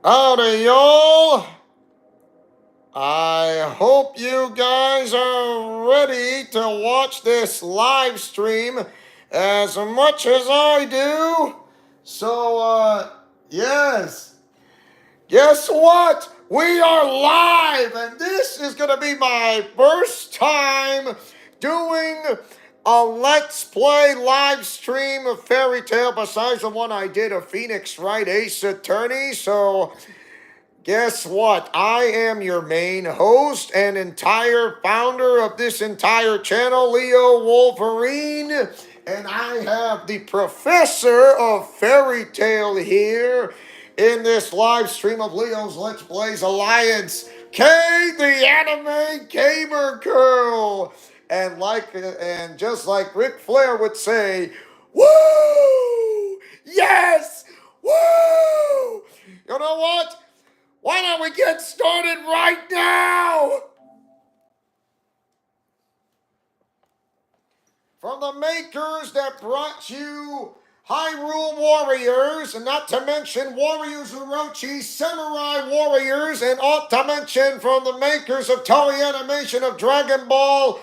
Howdy, y'all. I hope you guys are ready to watch this live stream as much as I do. So, yes. Guess what? We are live, and this is going to be my first time doing a Let's Play live stream of Fairy Tail besides the one I did of Phoenix Wright Ace Attorney. So, guess what? I am your main host and entire founder of this entire channel, Leo Wolverine. And I have the professor of Fairy Tail here in this live stream of Leo's Let's Plays Alliance, Kay, the anime gamer girl. And just like Ric Flair would say, woo! Yes! Woo! You know what? Why don't we get started right now? From the makers that brought you Hyrule Warriors, and not to mention Warriors Orochi, Samurai Warriors, and not to mention from the makers of Toei Animation of Dragon Ball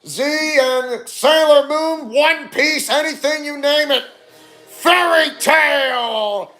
Z and Sailor Moon, One Piece, anything you name it. Fairy Tail!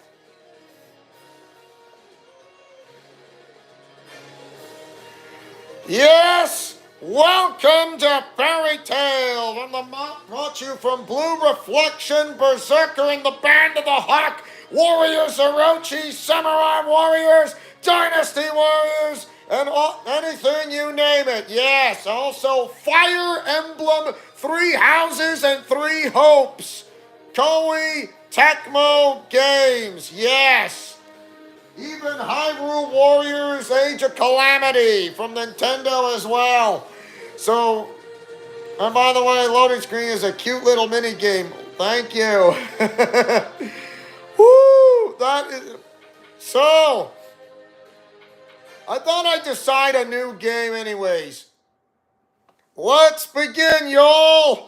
Yes! Welcome to Fairy Tail! Brought you from Blue Reflection, Berserker and the Band of the Hawk, Warriors Orochi, Samurai Warriors, Dynasty Warriors, and anything you name it. Yes, also Fire Emblem, Three Houses, and Three Hopes. Koei Tecmo Games. Yes! Even Hyrule Warriors Age of Calamity from Nintendo as well. So, and by the way, loading screen is a cute little mini game. Thank you. Woo! That is... So, I thought I'd decide a new game anyways. Let's begin, y'all!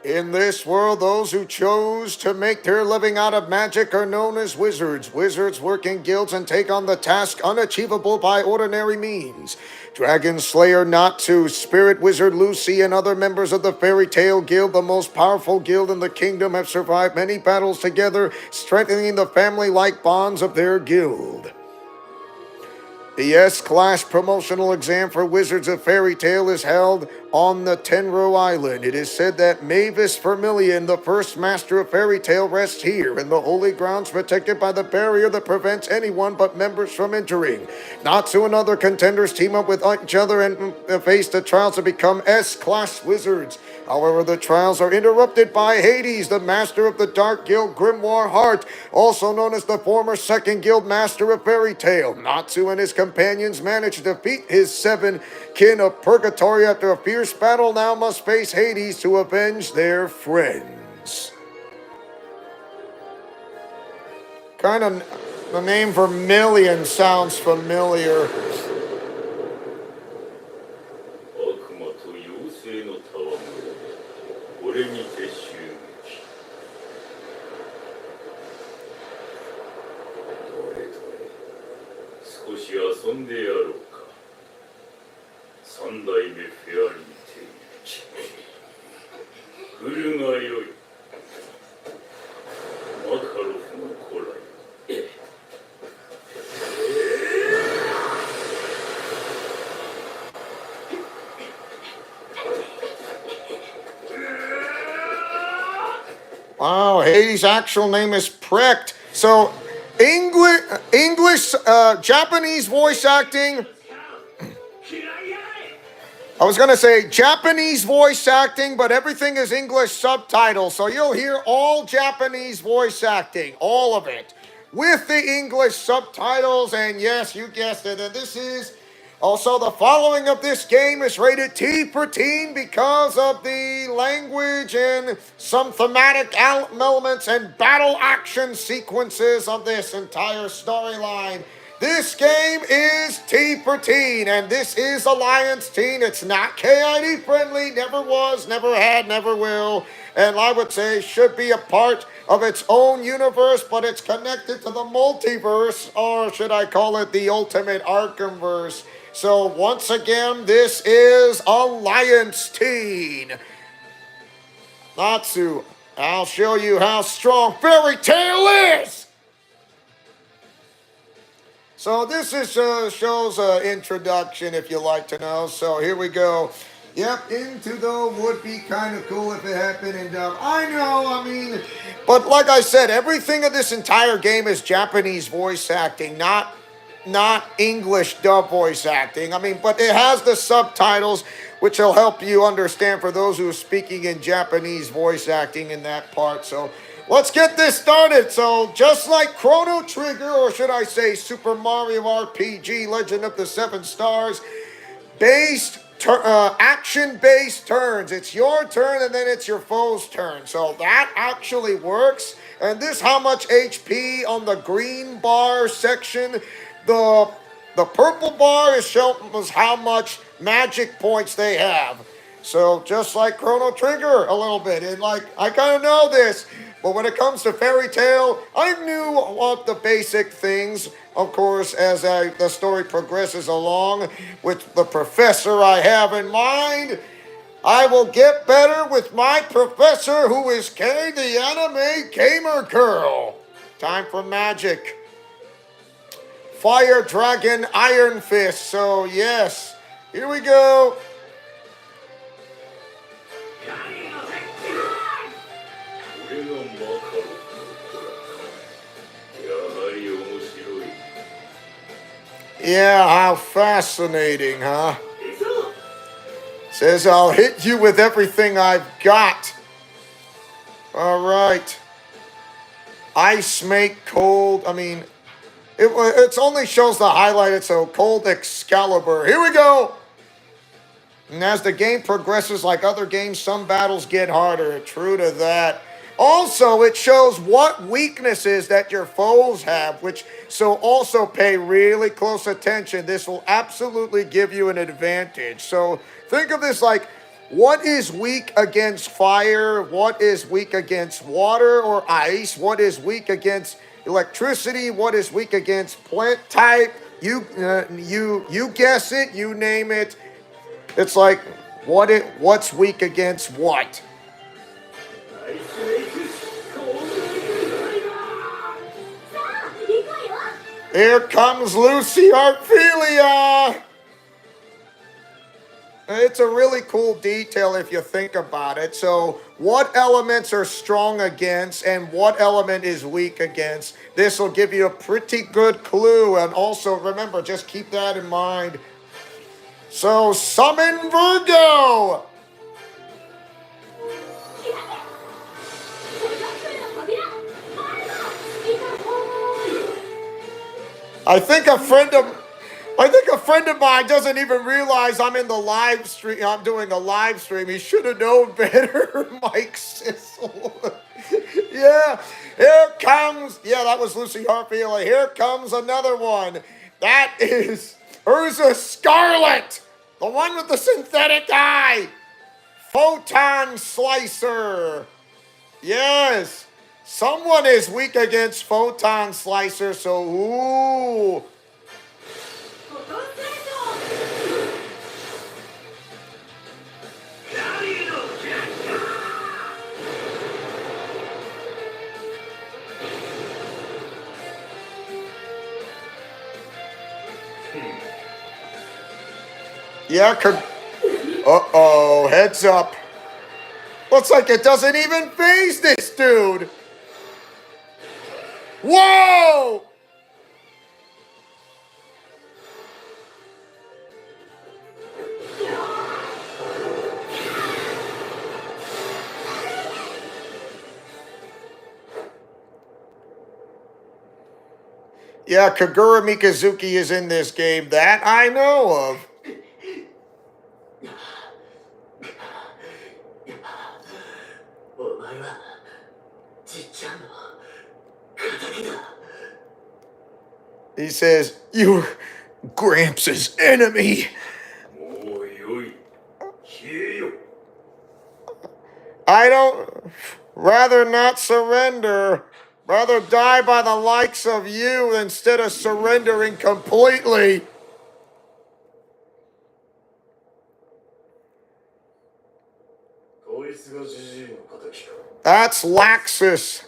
In this world, those who chose to make their living out of magic are known as wizards. Wizards work in guilds and take on the task unachievable by ordinary means. Dragon Slayer Natsu, Spirit Wizard Lucy, and other members of the Fairy Tail Guild, the most powerful guild in the kingdom, have survived many battles together, strengthening the family-like bonds of their guild. The S-Class promotional exam for Wizards of Fairy Tail is held on the Tenro Island. It is said that Mavis Vermilion, the first master of Fairy Tail, rests here in the holy grounds protected by the barrier that prevents anyone but members from entering. Natsu and other contenders team up with each other and face the trials to become S-Class Wizards. However, the trials are interrupted by Hades, the master of the Dark Guild Grimoire Heart, also known as the former second guild master of Fairy Tail. Natsu and his companions manage to defeat his seven kin of Purgatory after a fierce battle. Now must face Hades to avenge their friends. Kind of, the name Vermilion sounds familiar. Wow, Hades' actual name is Precht. So, English, Japanese voice acting. I was going to say Japanese voice acting, but everything is English subtitles. So you'll hear all Japanese voice acting, all of it, with the English subtitles. And yes, you guessed it. And this is also the following of this game is rated T for teen because of the language and some thematic elements and battle action sequences of this entire storyline. This game is T for Teen, and this is Alliance Teen. It's not KID friendly, never was, never had, never will, and I would say should be a part of its own universe, but it's connected to the multiverse, or should I call it the ultimate Arkhamverse. So once again, this is Alliance Teen. Natsu, I'll show you how strong Fairy Tail is! So this is show's introduction, if you like to know. So here we go. Yep, Into the would be kind of cool if it happened in dub. I know, I mean, but like I said, everything of this entire game is Japanese voice acting, not English dub voice acting. I mean, but it has the subtitles, which will help you understand for those who are speaking in Japanese voice acting in that part. So let's get this started. So just like Chrono Trigger, or should I say Super Mario RPG Legend of the Seven Stars, action-based turns. It's your turn and then it's your foe's turn. So that actually works. And this how much HP on the green bar section. The purple bar shows how much magic points they have. So just like Chrono Trigger a little bit. And like, I kind of know this. But when it comes to Fairy Tail, I knew what the basic things, of course, as the story progresses along with the professor I have in mind. I will get better with my professor, who is Kay, the anime gamer girl. Time for magic. Fire Dragon Iron Fist. So yes, here we go. Yeah, how fascinating, huh? Says I'll hit you with everything I've got. All right. Ice make cold. I mean, it only shows the highlighted, so cold Excalibur. Here we go. And as the game progresses, like other games, some battles get harder. True to that. Also, it shows what weaknesses that your foes have, so also pay really close attention. This will absolutely give you an advantage. So think of this like, what is weak against fire? What is weak against water or ice? What is weak against electricity? What is weak against plant type? You guess it, you name it. It's like, what's weak against what? Here comes Lucy Arphelia! It's a really cool detail if you think about it. So what elements are strong against and what element is weak against? This will give you a pretty good clue. And also, remember, just keep that in mind. So, summon Virgo! I think a friend of mine doesn't even realize I'm in the live stream. I'm doing a live stream. He should have known better, Mike Sissel. Yeah, here comes. Yeah, that was Lucy Hartfield. Here comes another one. That is Urza Scarlet, the one with the synthetic eye. Photon Slicer. Yes. Someone is weak against Photon Slicer, so ooh. Yeah, uh-oh, heads up. Looks like it doesn't even faze this dude. Whoa! Yeah, Kagura Mikazuki is in this game. That I know of. He says, "You're Gramps' enemy." I don't. Rather not surrender. Rather die by the likes of you instead of surrendering completely. That's Laxus.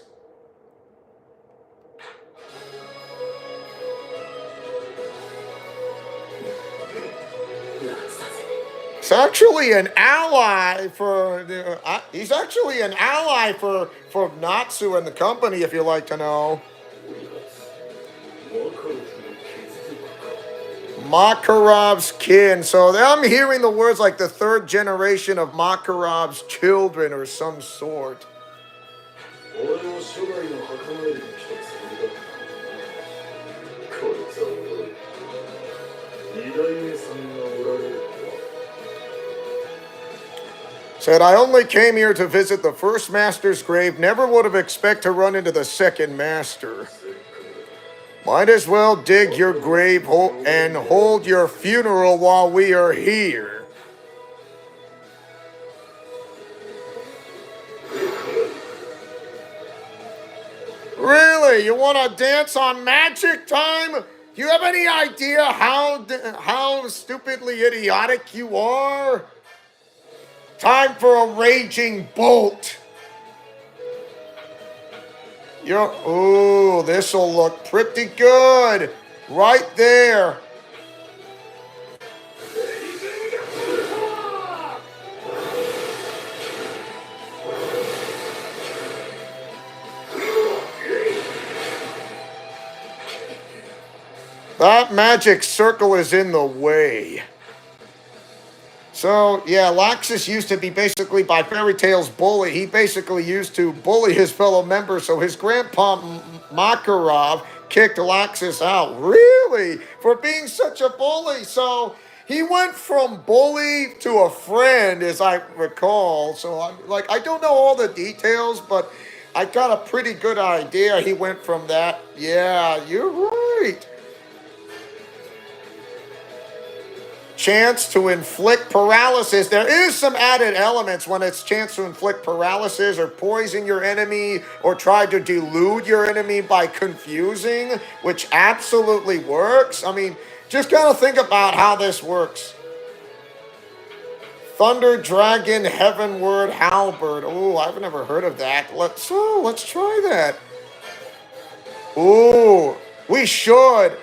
He's actually an ally for he's actually an ally for Natsu and the company, if you like to know. Makarov's kin. So I'm hearing the words like the third generation of Makarov's children or some sort. Said, I only came here to visit the first master's grave. Never would have expected to run into the second master. Might as well dig your grave and hold your funeral while we are here. Really? You want to dance on magic time? Do you have any idea how stupidly idiotic you are? Time for a raging bolt. Ooh, this'll look pretty good. Right there. That magic circle is in the way. So, yeah, Laxus used to be basically by Fairy Tail's bully. He basically used to bully his fellow members, so his grandpa Makarov kicked Laxus out. Really? For being such a bully. So, he went from bully to a friend, as I recall. So, I don't know all the details, but I got a pretty good idea. He went from that. Yeah, you're right. Chance to inflict paralysis. There is some added elements when it's chance to inflict paralysis or poison your enemy or try to delude your enemy by confusing, which absolutely works. I mean, just kind of think about how this works. Thunder Dragon Heavenward Halberd. Oh, I've never heard of that. Let's try that. Ooh, we should.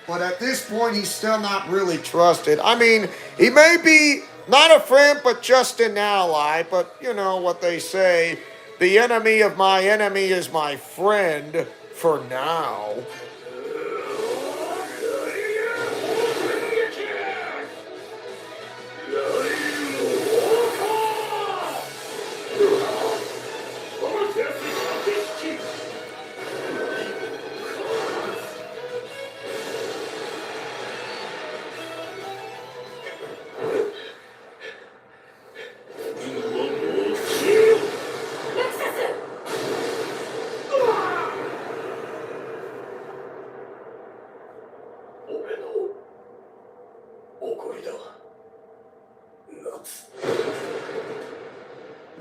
But at this point, he's still not really trusted. I mean, he may be not a friend, but just an ally. But you know what they say, the enemy of my enemy is my friend for now.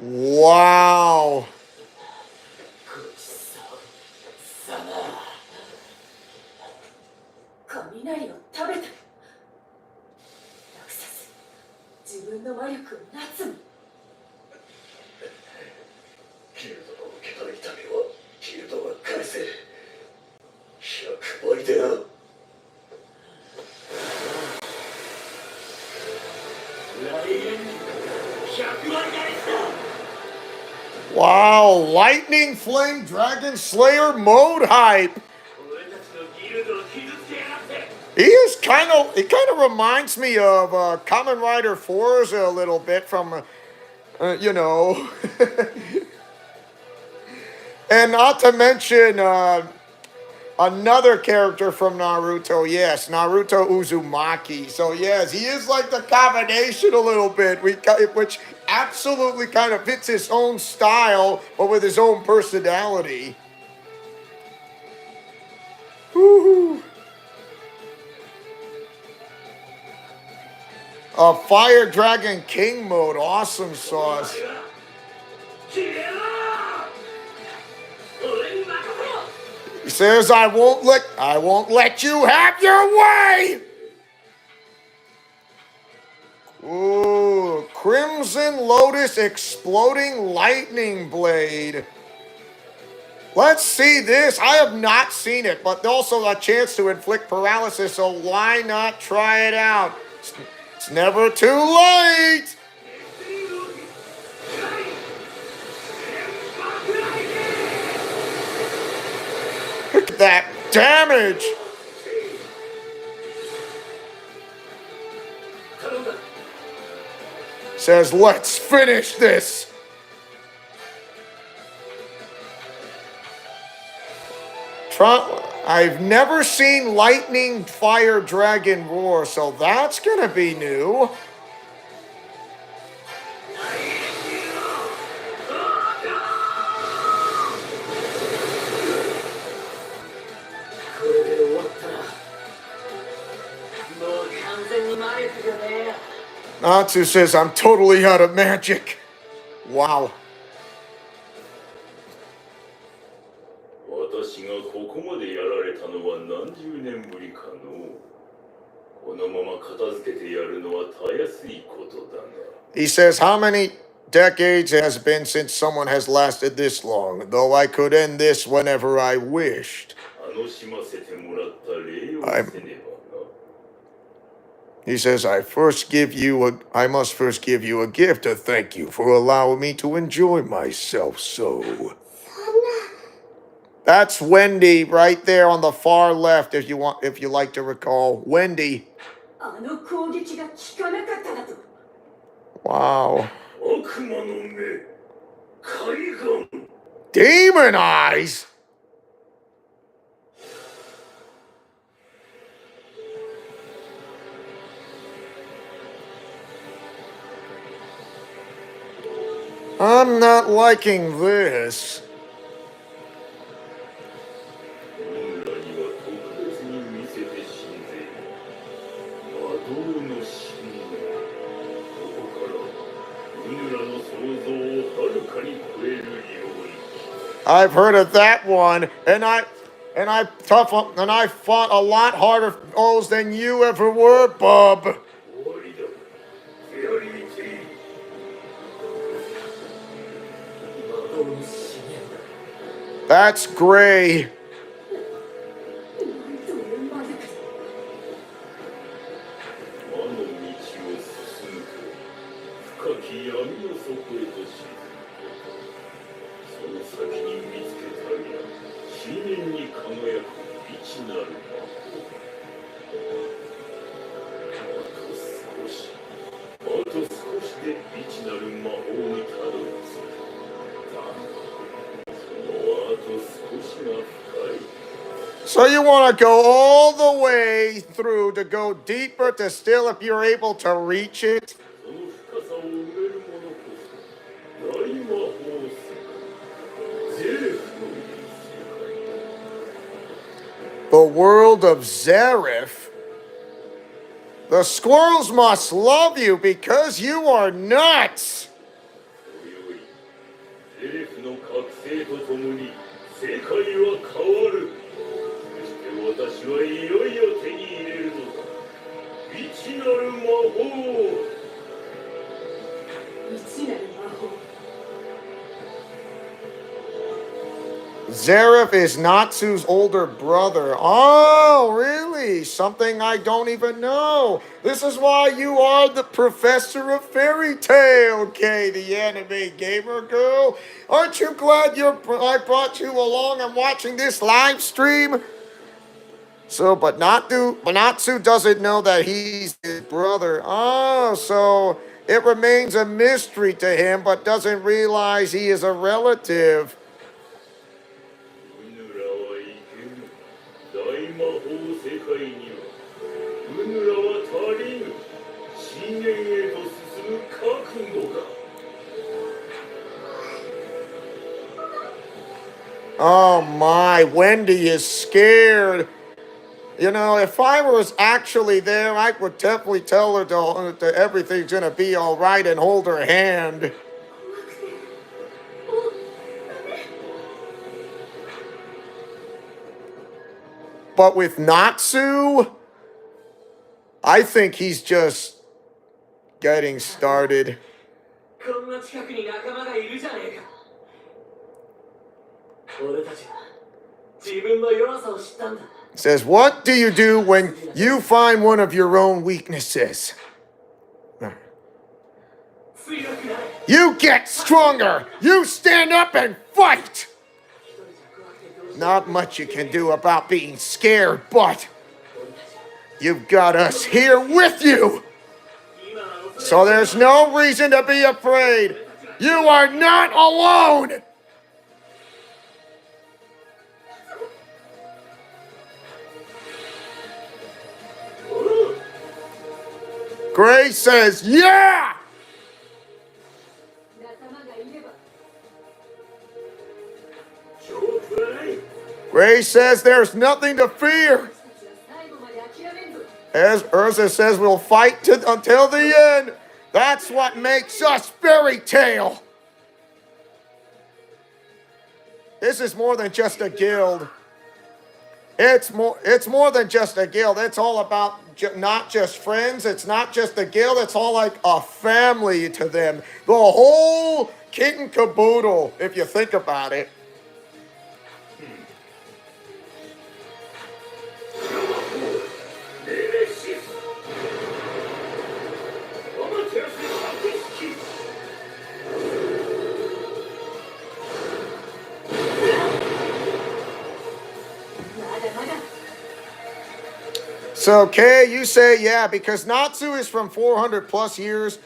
Wow. Wow, Lightning Flame Dragon Slayer mode hype. It kind of reminds me of Kamen Rider Forza a little bit from, you know. And not to mention another character from Naruto, yes, Naruto Uzumaki. So yes, he is like the combination a little bit, which absolutely kind of fits his own style, but with his own personality. Woo-hoo. Fire Dragon King mode, awesome sauce. He says, I won't let you have your way. Ooh, Crimson Lotus Exploding Lightning Blade. Let's see this. I have not seen it, but also a chance to inflict paralysis, so why not try it out? It's never too late. Look at that damage. Says, let's finish this. I've never seen Lightning Fire Dragon roar, so that's gonna be new. Natsu says, I'm totally out of magic. Wow. He says, how many decades has been since someone has lasted this long, though I could end this whenever I wished. He says, I must first give you a gift to thank you for allowing me to enjoy myself so. That's Wendy right there on the far left, if you like to recall. Wendy. Wow. Demon eyes? I'm not liking this. I've heard of that one, and I fought a lot harder foes than you ever were, bub. That's gray. So you want to go all the way through to go deeper to still, if you're able to reach it? The world of Zareth. The squirrels must love you because you are nuts. Zareth is Natsu's older brother. Oh, really? Something I don't even know. This is why you are the professor of fairy tale, Kay, the anime gamer girl. Aren't you glad I brought you along and watching this live stream? So, but Natsu doesn't know that he's his brother. Oh, so it remains a mystery to him, but doesn't realize he is a relative. Oh my, Wendy is scared. You know, if I was actually there, I would definitely tell her that everything's gonna be all right and hold her hand. But with Natsu, I think he's just getting started. Says, what do you do when you find one of your own weaknesses? You get stronger. You stand up and fight. Not much you can do about being scared, but you've got us here with you. So there's no reason to be afraid. You are not alone. Grace says, yeah! Grace says there's nothing to fear. As Urza says, we'll fight until the end. That's what makes us Fairy Tail. This is more than just a guild. It's more than just a guild. It's all about not just friends. It's not just a guild. It's all like a family to them. The whole kit and caboodle, if you think about it. So, Kay, you say, yeah, because Natsu is from 400 plus years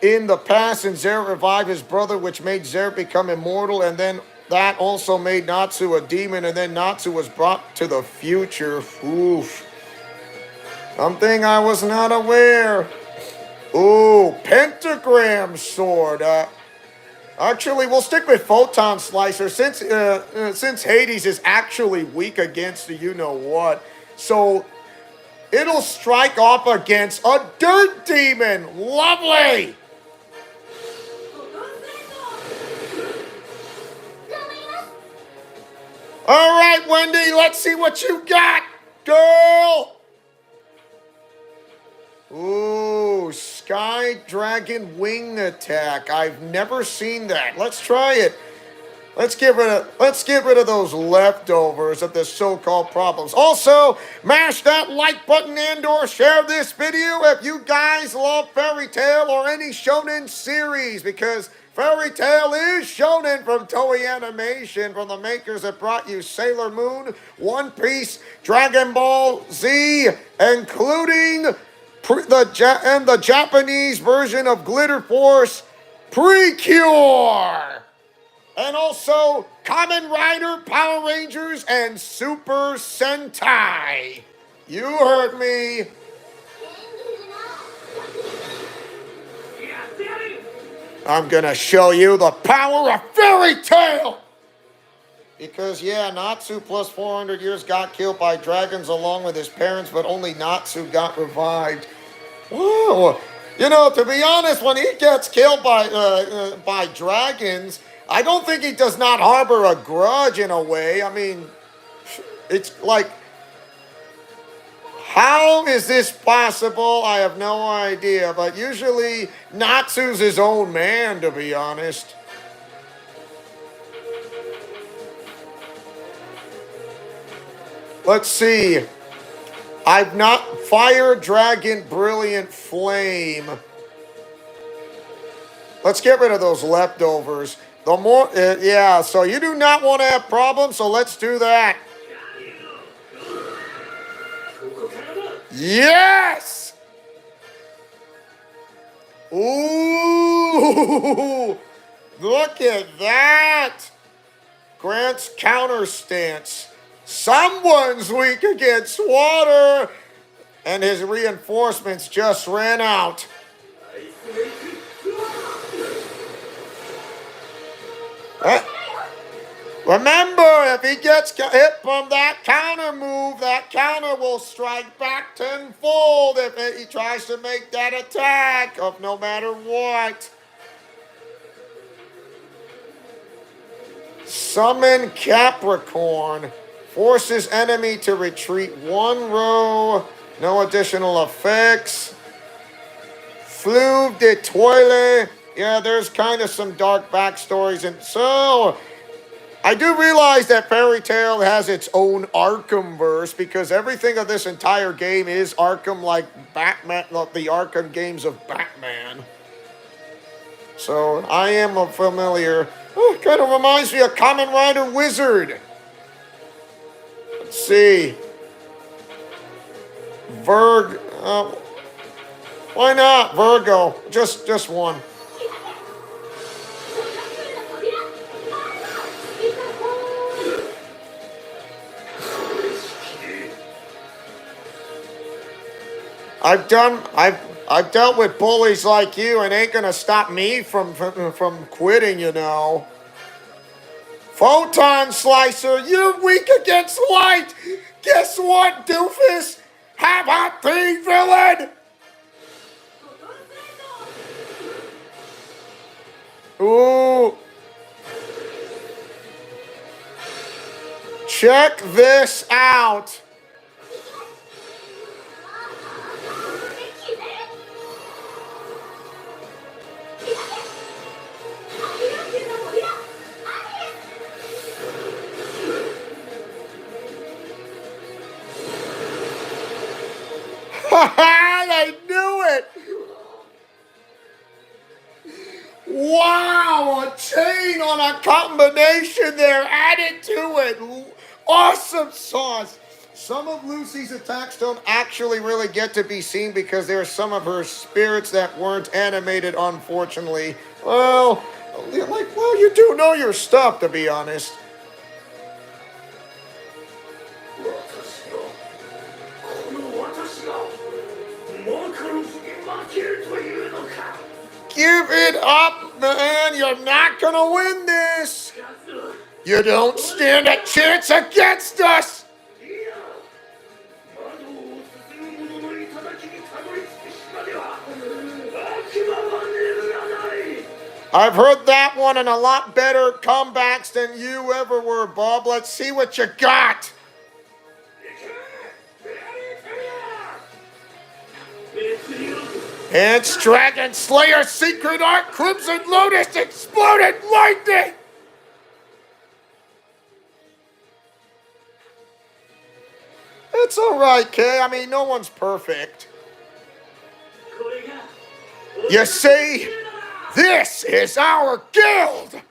in the past, and Zerut revived his brother, which made Zerut become immortal, and then that also made Natsu a demon, and then Natsu was brought to the future. Oof. Something I was not aware. Ooh, pentagram sword. Actually, we'll stick with Photon Slicer since Hades is actually weak against the you-know-what. So it'll strike off against a dirt demon. Lovely! All right, Wendy, let's see what you got, girl. Ooh, Sky Dragon Wing Attack. I've never seen that. Let's try it. Let's get rid of those leftovers of the so-called problems. Also, mash that like button and/or share this video if you guys love Fairy Tail or any Shonen series, because Fairy Tail is Shonen from Toei Animation, from the makers that brought you Sailor Moon, One Piece, Dragon Ball Z, including the Japanese version of Glitter Force, Precure. And also Kamen Rider, Power Rangers, and Super Sentai. You heard me. I'm gonna show you the power of Fairy Tail. Because, yeah, Natsu plus 400 years got killed by dragons along with his parents, but only Natsu got revived. Whoa. You know, to be honest, when he gets killed by dragons, I don't think he does not harbor a grudge in a way. I mean, it's like, how is this possible? I have no idea. But usually, Natsu's his own man, to be honest. Let's see. I've not... Fire Dragon Brilliant Flame. Let's get rid of those leftovers. The more... yeah, so you do not want to have problems, so let's do that. Yes! Ooh! Look at that! Grant's counter stance. Someone's weak against water! And his reinforcements just ran out. Remember, if he gets hit from that counter move, that counter will strike back tenfold if he tries to make that attack of no matter what. Summon Capricorn. Forces enemy to retreat 1 row. No additional effects. Fleuve de Toile. Yeah, there's kind of some dark backstories. And so, I do realize that Fairy Tail has its own Arkham verse because everything of this entire game is Arkham, like Batman, like the Arkham games of Batman. So I am familiar. Oh, kind of reminds me of Kamen Rider Wizard. Let's see. Why not Virgo? Just one. I've dealt with bullies like you, and ain't gonna stop me from quitting, you know. Photon Slicer, you're weak against light. Guess what, doofus? Have a thing, villain. Ooh. Check this out. I knew it! Wow, a chain on a combination there added to it. Awesome sauce. Some of Lucy's attacks don't actually really get to be seen because there are some of her spirits that weren't animated, unfortunately. Well, you do know your stuff, to be honest. Give it up, man. You're not gonna win this. You don't stand a chance against us. I've heard that one in a lot better comebacks than you ever were, Bob. Let's see what you got. It's Dragon Slayer Secret Art Crimson Lotus Exploded Lightning! It's alright, Kay. I mean, no one's perfect. You see, this is our guild!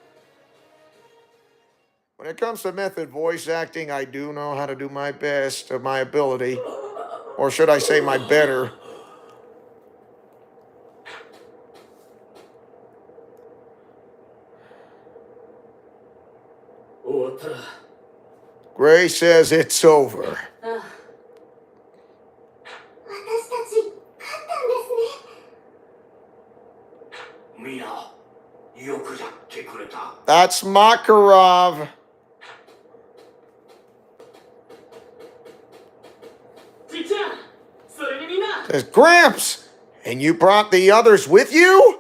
When it comes to method voice acting, I do know how to do my best of my ability. Or should I say my better. Gray says it's over. That's Makarov. Says Gramps, and you brought the others with you?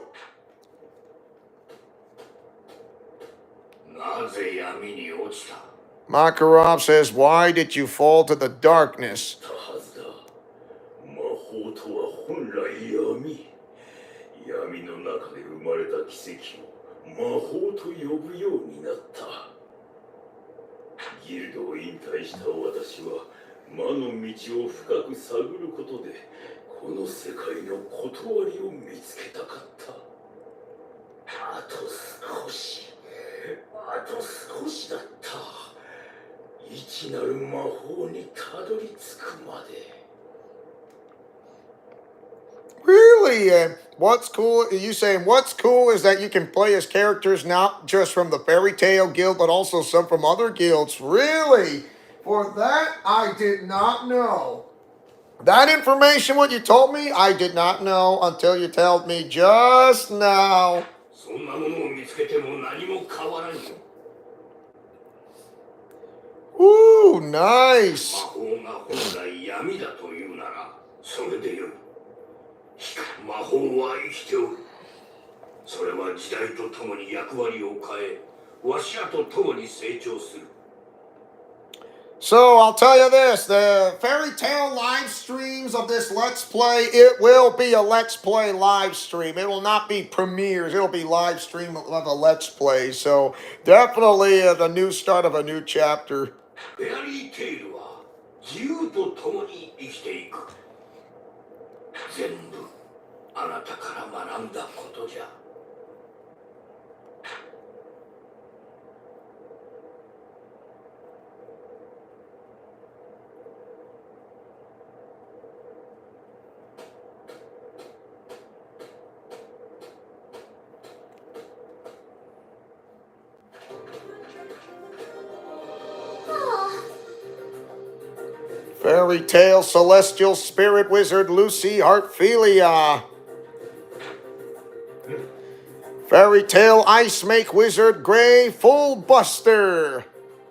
Makarov says, why did you fall to the darkness? Really? What's cool? Are you saying what's cool is that you can play as characters not just from the Fairy Tail Guild, but also some from other guilds? Really? For that, I did not know. That information, what you told me, I did not know until you told me just now. Ooh, nice. 魔法が本来闇だというならそれでよい。しかし魔法は生きておる。それは時代とともに役割を変え、わしらと共に成長する。 So I'll tell you this, the fairy tale live streams of this Let's Play, it will be a Let's Play live stream. It will not be premieres, it'll be live stream of a Let's Play. So definitely the new start of a new chapter. フェアリーテイルは自由と共に生きていく。全部あなたから学んだことじゃ。 Fairy Tale Celestial Spirit Wizard Lucy Heartphilia. Fairy Tale Ice Make Wizard Gray Full Buster.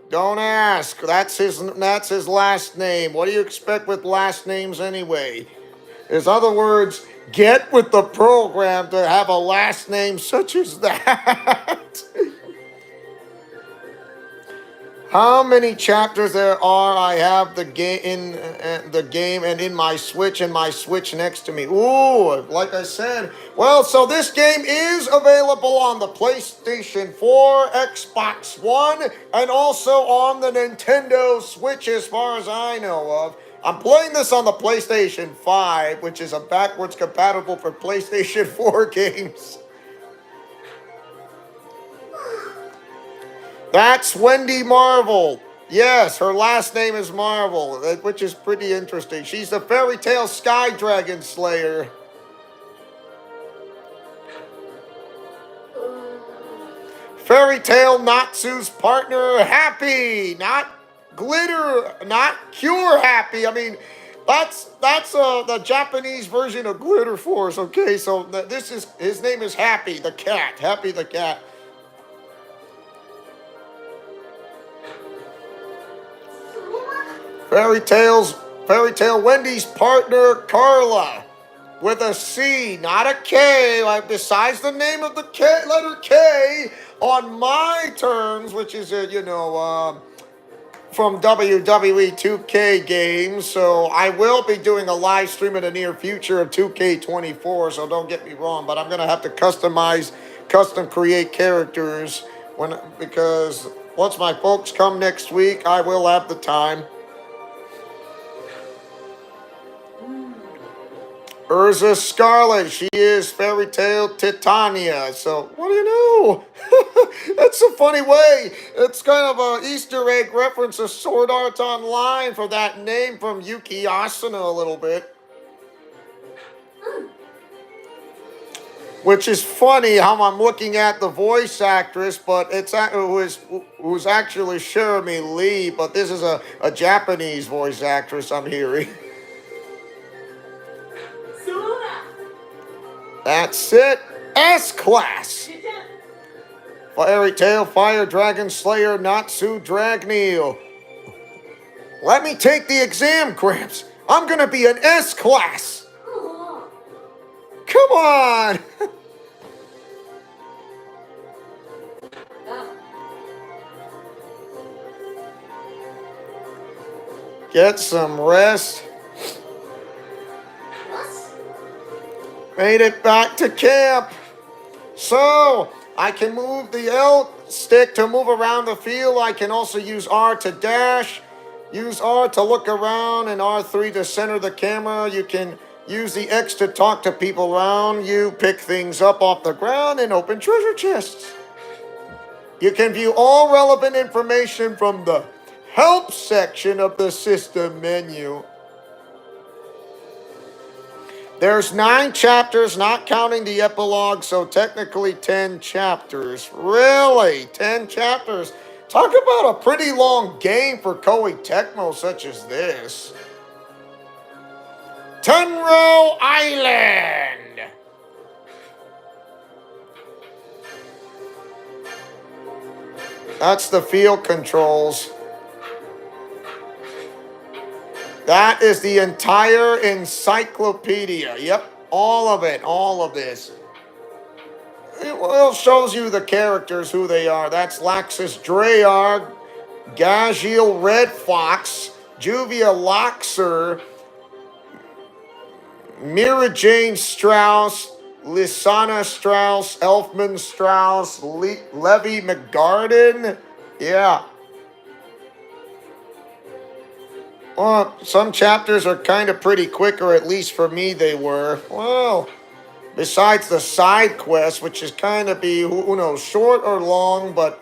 Don't ask. That's his last name. What do you expect with last names anyway? In other words, get with the program to have a last name such as that. How many chapters there are? I have the game in the game and in my Switch and my Switch next to me. Ooh, like I said. Well, so this game is available on the PlayStation 4, Xbox One, and also on the Nintendo Switch as far as I know of. I'm playing this on the PlayStation 5, which is a backwards compatible for PlayStation 4 games. That's Wendy Marvel. Yes, her last name is Marvel, which is pretty interesting. She's the Fairy Tale Sky Dragon Slayer. Fairy Tale Natsu's partner, Happy, not Glitter, not Cure Happy. I mean, that's the Japanese version of Glitter Force. Okay, so this is his name is Happy the cat. Happy the cat. Fairy Tale Wendy's partner, Carla, with a C, not a K, like besides the name of the K, letter K, on my terms, which is, from WWE 2K games. So I will be doing a live stream in the near future of 2K24, so don't get me wrong, but I'm going to have to custom create characters because once my folks come next week, I will have the time. Urza Scarlet, she is Fairy Tale Titania. So, what do you know? That's a funny way. It's kind of an Easter egg reference to Sword Art Online for that name from Yuki Asuna a little bit. Which is funny how I'm looking at the voice actress, but who's actually Jeremy Lee, but this is a Japanese voice actress I'm hearing. That's it. S-Class. Fairy Tale Fire Dragon Slayer Natsu Dragneel. Let me take the exam, Gramps. I'm gonna be an S-Class. Come on. Get some rest. Made it back to camp. So, I can move the L stick to move around the field. I can also use R to dash. Use R to look around and R3 to center the camera. You can use the X to talk to people around you, pick things up off the ground, and open treasure chests. You can view all relevant information from the Help section of the system menu. There's 9 chapters, not counting the epilogue, so technically 10 chapters. Really? 10 chapters? Talk about a pretty long game for Koei Tecmo such as this. Tenro Island! That's the field controls. That is the entire encyclopedia. Yep, all of it, all of this. It shows you the characters, who they are. That's Laxus Dreyar, Gaziel Red Fox, Juvia Loxer, Mira Jane Strauss, Lysana Strauss, Elfman Strauss, Levi McGarden. Yeah. Well, some chapters are kind of pretty quick, or at least for me they were. Well, besides the side quest, which is kind of be, who knows, short or long, but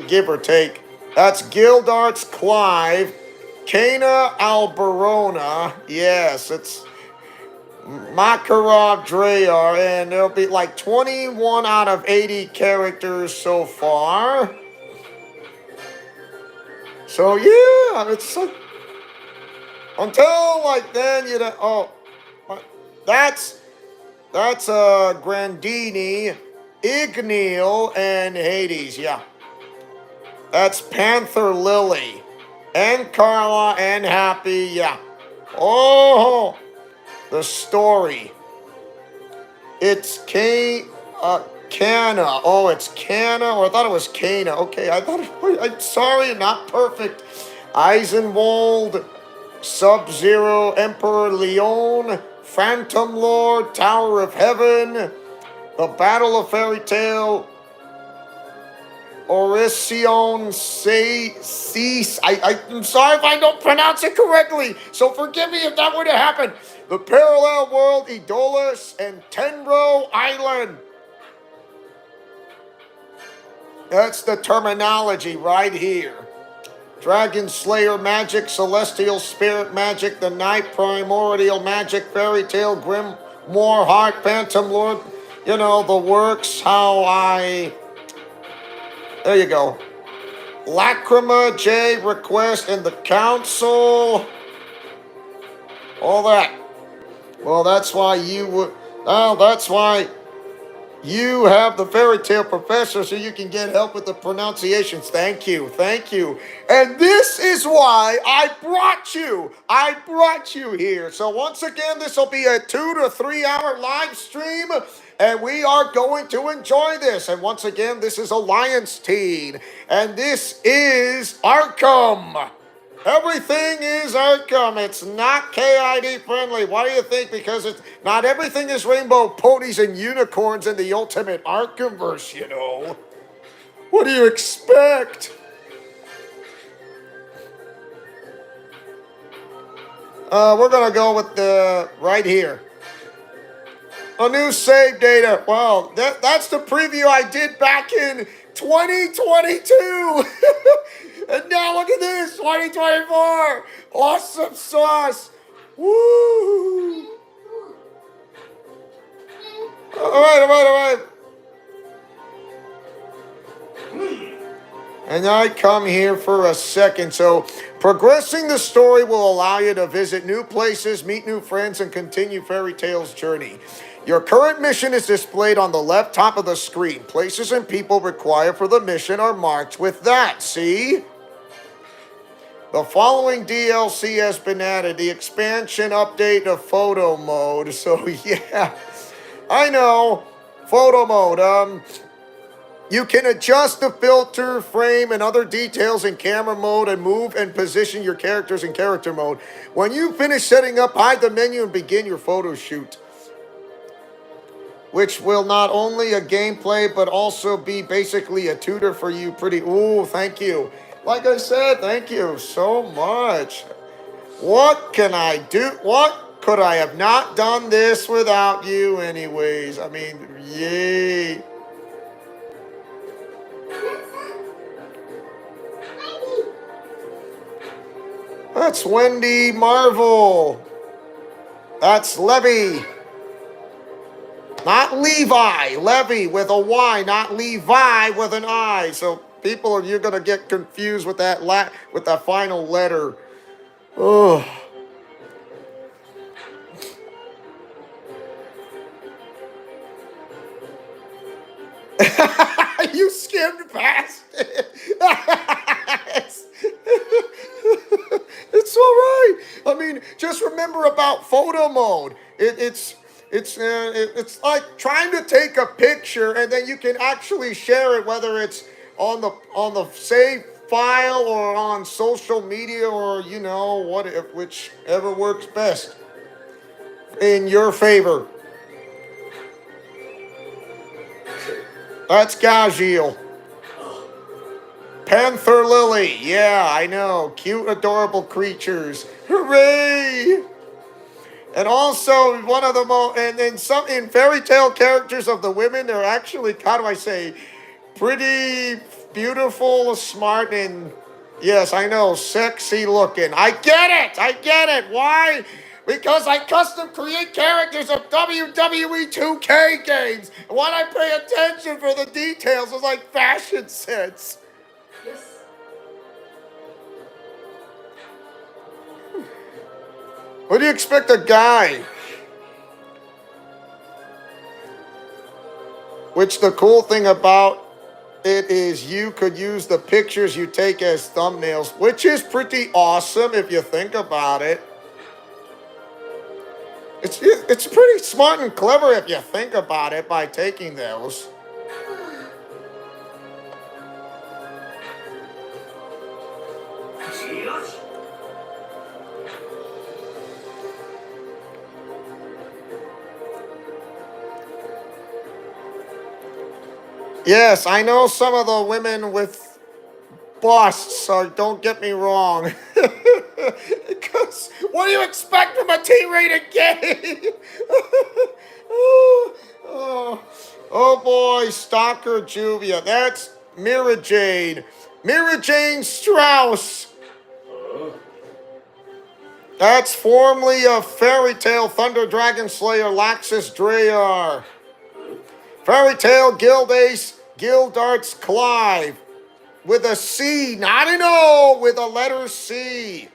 give or take. That's Gildart's Clive, Kana Alberona. Yes, it's Makarov Dreyar, and there'll be like 21 out of 80 characters so far. So yeah, it's like, until like then, you know. Oh, that's Grandini, Igneel, and Hades. Yeah, that's Panther Lily, and Carla, and Happy. Yeah. Oh, the story. It's Kana. Oh, it's Kana, or I thought it was Kana. Okay, I'm sorry, not perfect. Eisenwald, Sub-Zero, Emperor Leon, Phantom Lord, Tower of Heaven, The Battle of Fairy Tale, Orison Cease. I'm sorry if I don't pronounce it correctly, so forgive me if that were to happen. The Parallel World, Idolus, and Tenro Island. That's the terminology right here. Dragon Slayer Magic, Celestial Spirit Magic, The Night Primordial Magic, Fairy Tale, Grimoire Heart, Phantom Lord. You know, the works, there you go. Lacrima, J, Request, and the Council. All that. Well, that's why you have the Fairy Tale Professor, so you can get help with the pronunciations. Thank you. And this is why I brought you here. So once again, this will be a 2 to 3 hour live stream, and we are going to enjoy this. And once again, this is Alliance Teen, and this is Arkham. Everything is Arkham. It's not KID friendly. Why do you think? Because it's not everything is rainbow ponies and unicorns in the ultimate Arkhamverse, you know. What do you expect? We're gonna go with the right here. A new save data. Wow, that's the preview I did back in 2022. And now look at this, 2024. Awesome sauce. Woo. All right. And I come here for a second. So progressing the story will allow you to visit new places, meet new friends, and continue Fairy Tale's journey. Your current mission is displayed on the left top of the screen. Places and people required for the mission are marked with that. See? The following DLC has been added. The expansion update of photo mode. So yeah, I know. Photo mode. You can adjust the filter, frame, and other details in camera mode and move and position your characters in character mode. When you finish setting up, hide the menu and begin your photo shoot, which will not only a gameplay, but also be basically a tutor for you. Thank you. Like I said, thank you so much. What can I do? What could I have not done this without you anyways? I mean, yay. That's Wendy Marvel. That's Levy. Not Levi. Levy with a Y, not Levi with an I. So people, you're going to get confused with that with that final letter. Oh. You skimmed past it. It's all right. remember about photo mode. It's like trying to take a picture and then you can actually share it, whether it's on the save file or on social media or whichever works best in your favor. That's Gajiel. Panther Lily. Yeah, I know. Cute, adorable creatures. Hooray! And also one of the most, and then some in fairy tale characters of the women, they're actually, how do I say, pretty beautiful, smart, and yes, I know, sexy looking. I get it. I get it. Why? Because I custom create characters of WWE 2K games. And when I pay attention for the details, it's like fashion sense. Yes. What do you expect a guy? Which the cool thing about it is you could use the pictures you take as thumbnails, which is pretty awesome if you think about it. It's pretty smart and clever if you think about it by taking those. Yes, I know some of the women with busts, so don't get me wrong. Because what do you expect from a T-rated game? Oh boy, Stalker Juvia. That's Mira Jade. Mira Jane Strauss. That's formerly of Fairy Tale Thunder Dragon Slayer Laxus Drayar. Fairy Tale Guild Ace Gildarts Clive. With a C, not an O, with a letter C.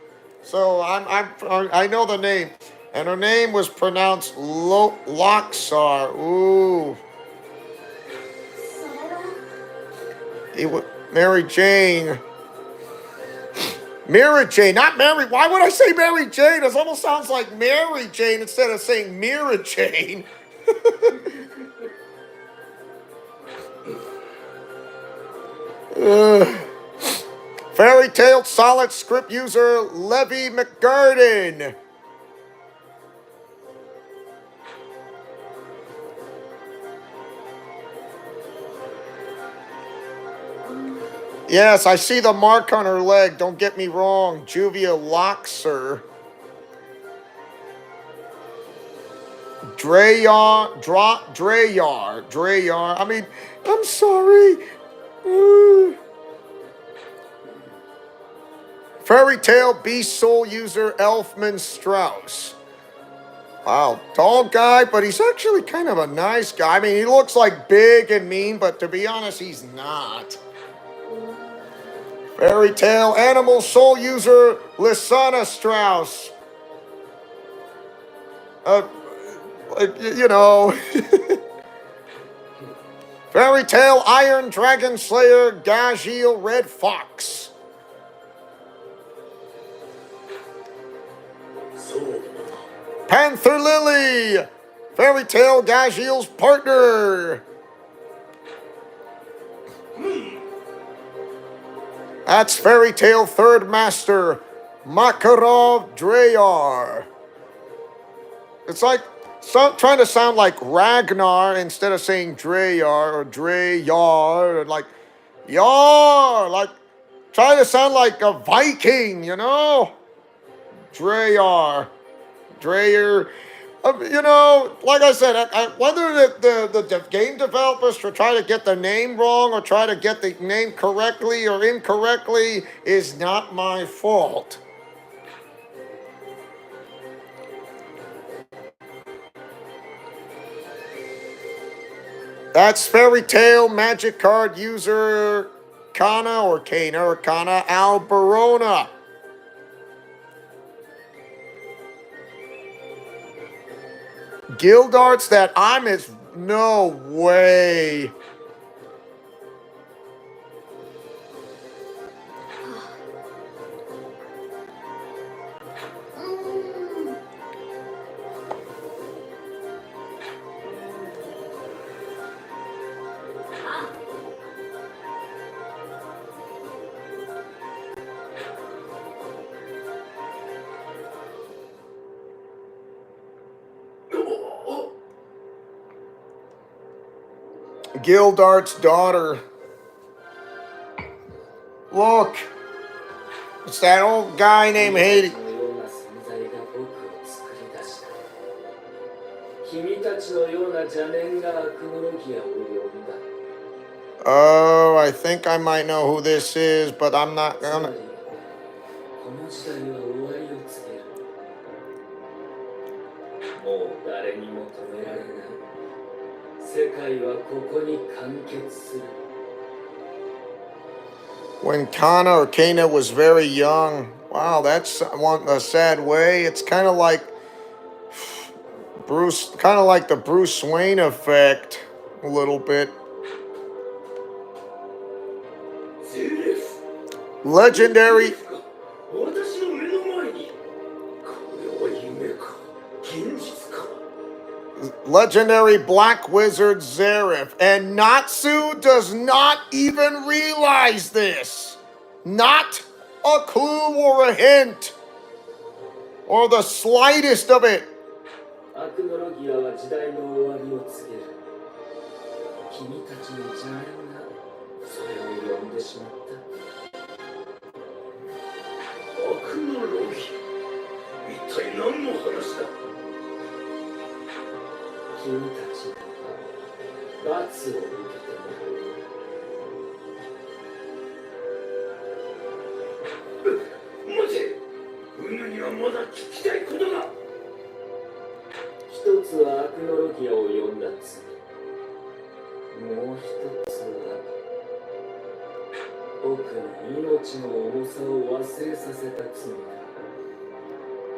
So I know the name. And her name was pronounced Loxar. Ooh. Mary Jane. Mira Jane, not Mary. Why would I say Mary Jane? It almost sounds like Mary Jane instead of saying Mira Jane. Fairy Tale Solid Script user Levy McGurden. Yes, I see the mark on her leg. Don't get me wrong. Juvia Loxer. Drayar. I mean, I'm sorry. Fairy Tale Beast Soul user Elfman Strauss. Wow, tall guy, but he's actually kind of a nice guy. I mean, he looks like big and mean, but to be honest, he's not. Fairy Tale Animal Soul user Lysana Strauss. You know. Fairy Tale Iron Dragon Slayer Gajiel Red Fox. Panther Lily. Fairy Tale Gajiel's partner. That's Fairy Tale Third Master Makarov Drayar. It's like trying to sound like Ragnar instead of saying Drayar or Drayar, like Yar, like trying to sound like a Viking, you know? Drayar. Drayer. You know, like I said, whether the game developers try to get the name wrong or try to get the name correctly or incorrectly is not my fault. That's Fairy Tale Magic Card user Kana or Kana or Kana Alberona. Guild Arts that I'm is no way. Gildart's daughter. Look. It's that old guy named Hades. Oh, I think I might know who this is, but I'm not gonna. When Kana or Kana was very young. Wow, that's a sad way. It's kind of like the Bruce Wayne effect, a little bit. Legendary. Legendary Black Wizard Zareth. And Natsu does not even realize this. Not a clue or a hint. Or the slightest of it.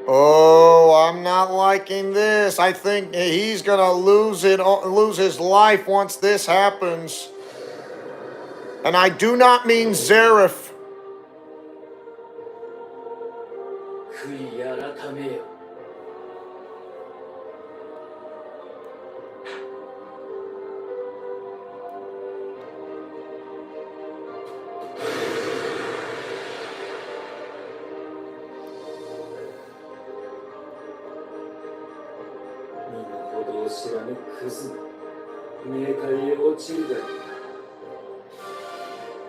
Oh, I'm not liking this. I think he's gonna lose his life once this happens. And I do not mean Zareth.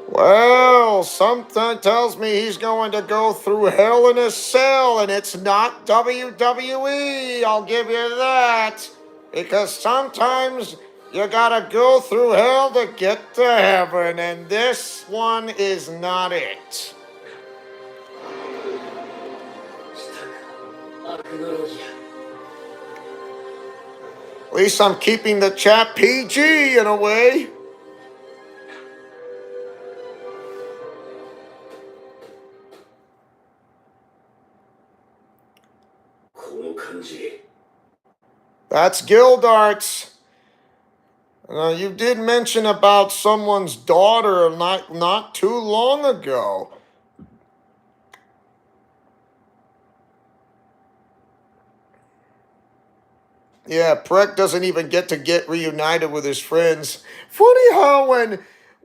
Well, something tells me he's going to go through hell in a cell, and it's not WWE, I'll give you that. Because sometimes you gotta go through hell to get to heaven, and this one is not it. At least I'm keeping the chat PG in a way. That's Gildart's. You did mention about someone's daughter not too long ago. Yeah, Prek doesn't even get reunited with his friends. Funny how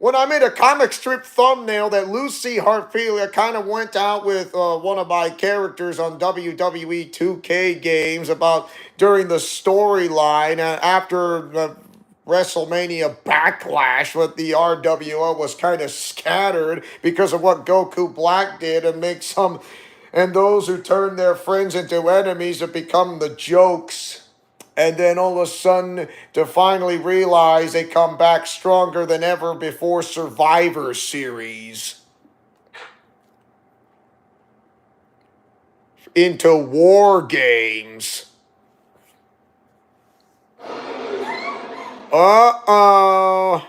when I made a comic strip thumbnail that Lucy Hartfilia kind of went out with one of my characters on WWE 2K games about during the storyline after the WrestleMania backlash with the RWO was kind of scattered because of what Goku Black did and those who turn their friends into enemies have become the jokes. And then all of a sudden, to finally realize they come back stronger than ever before Survivor Series. Into War Games. Uh-oh.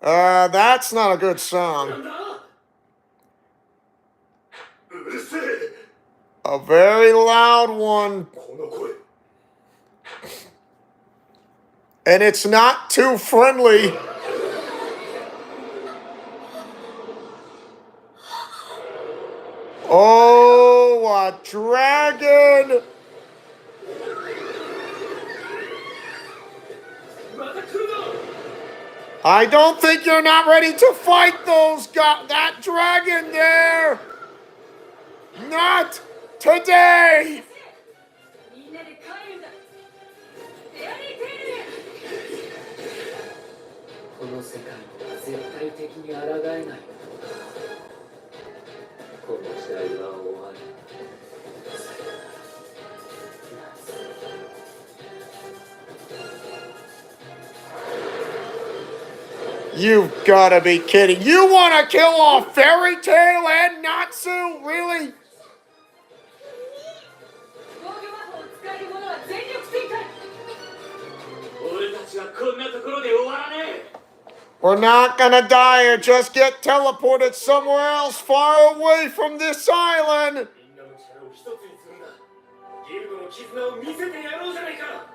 That's not a good song. A very loud one. And it's not too friendly. Oh, a dragon! I don't think you're not ready to fight that dragon there! Not today! この世界には絶対的に抗えない。この時代は終わる。You've gotta be kidding. You wanna kill off Fairy Tail and Natsu? Really? 防御魔法を使える者は全力戦隊。俺たちはこんなところで終わらねえ。 We're not gonna die or just get teleported somewhere else far away from this island. みんなの力を一つにするんだ。ギルドの絆を見せてやろうじゃないか。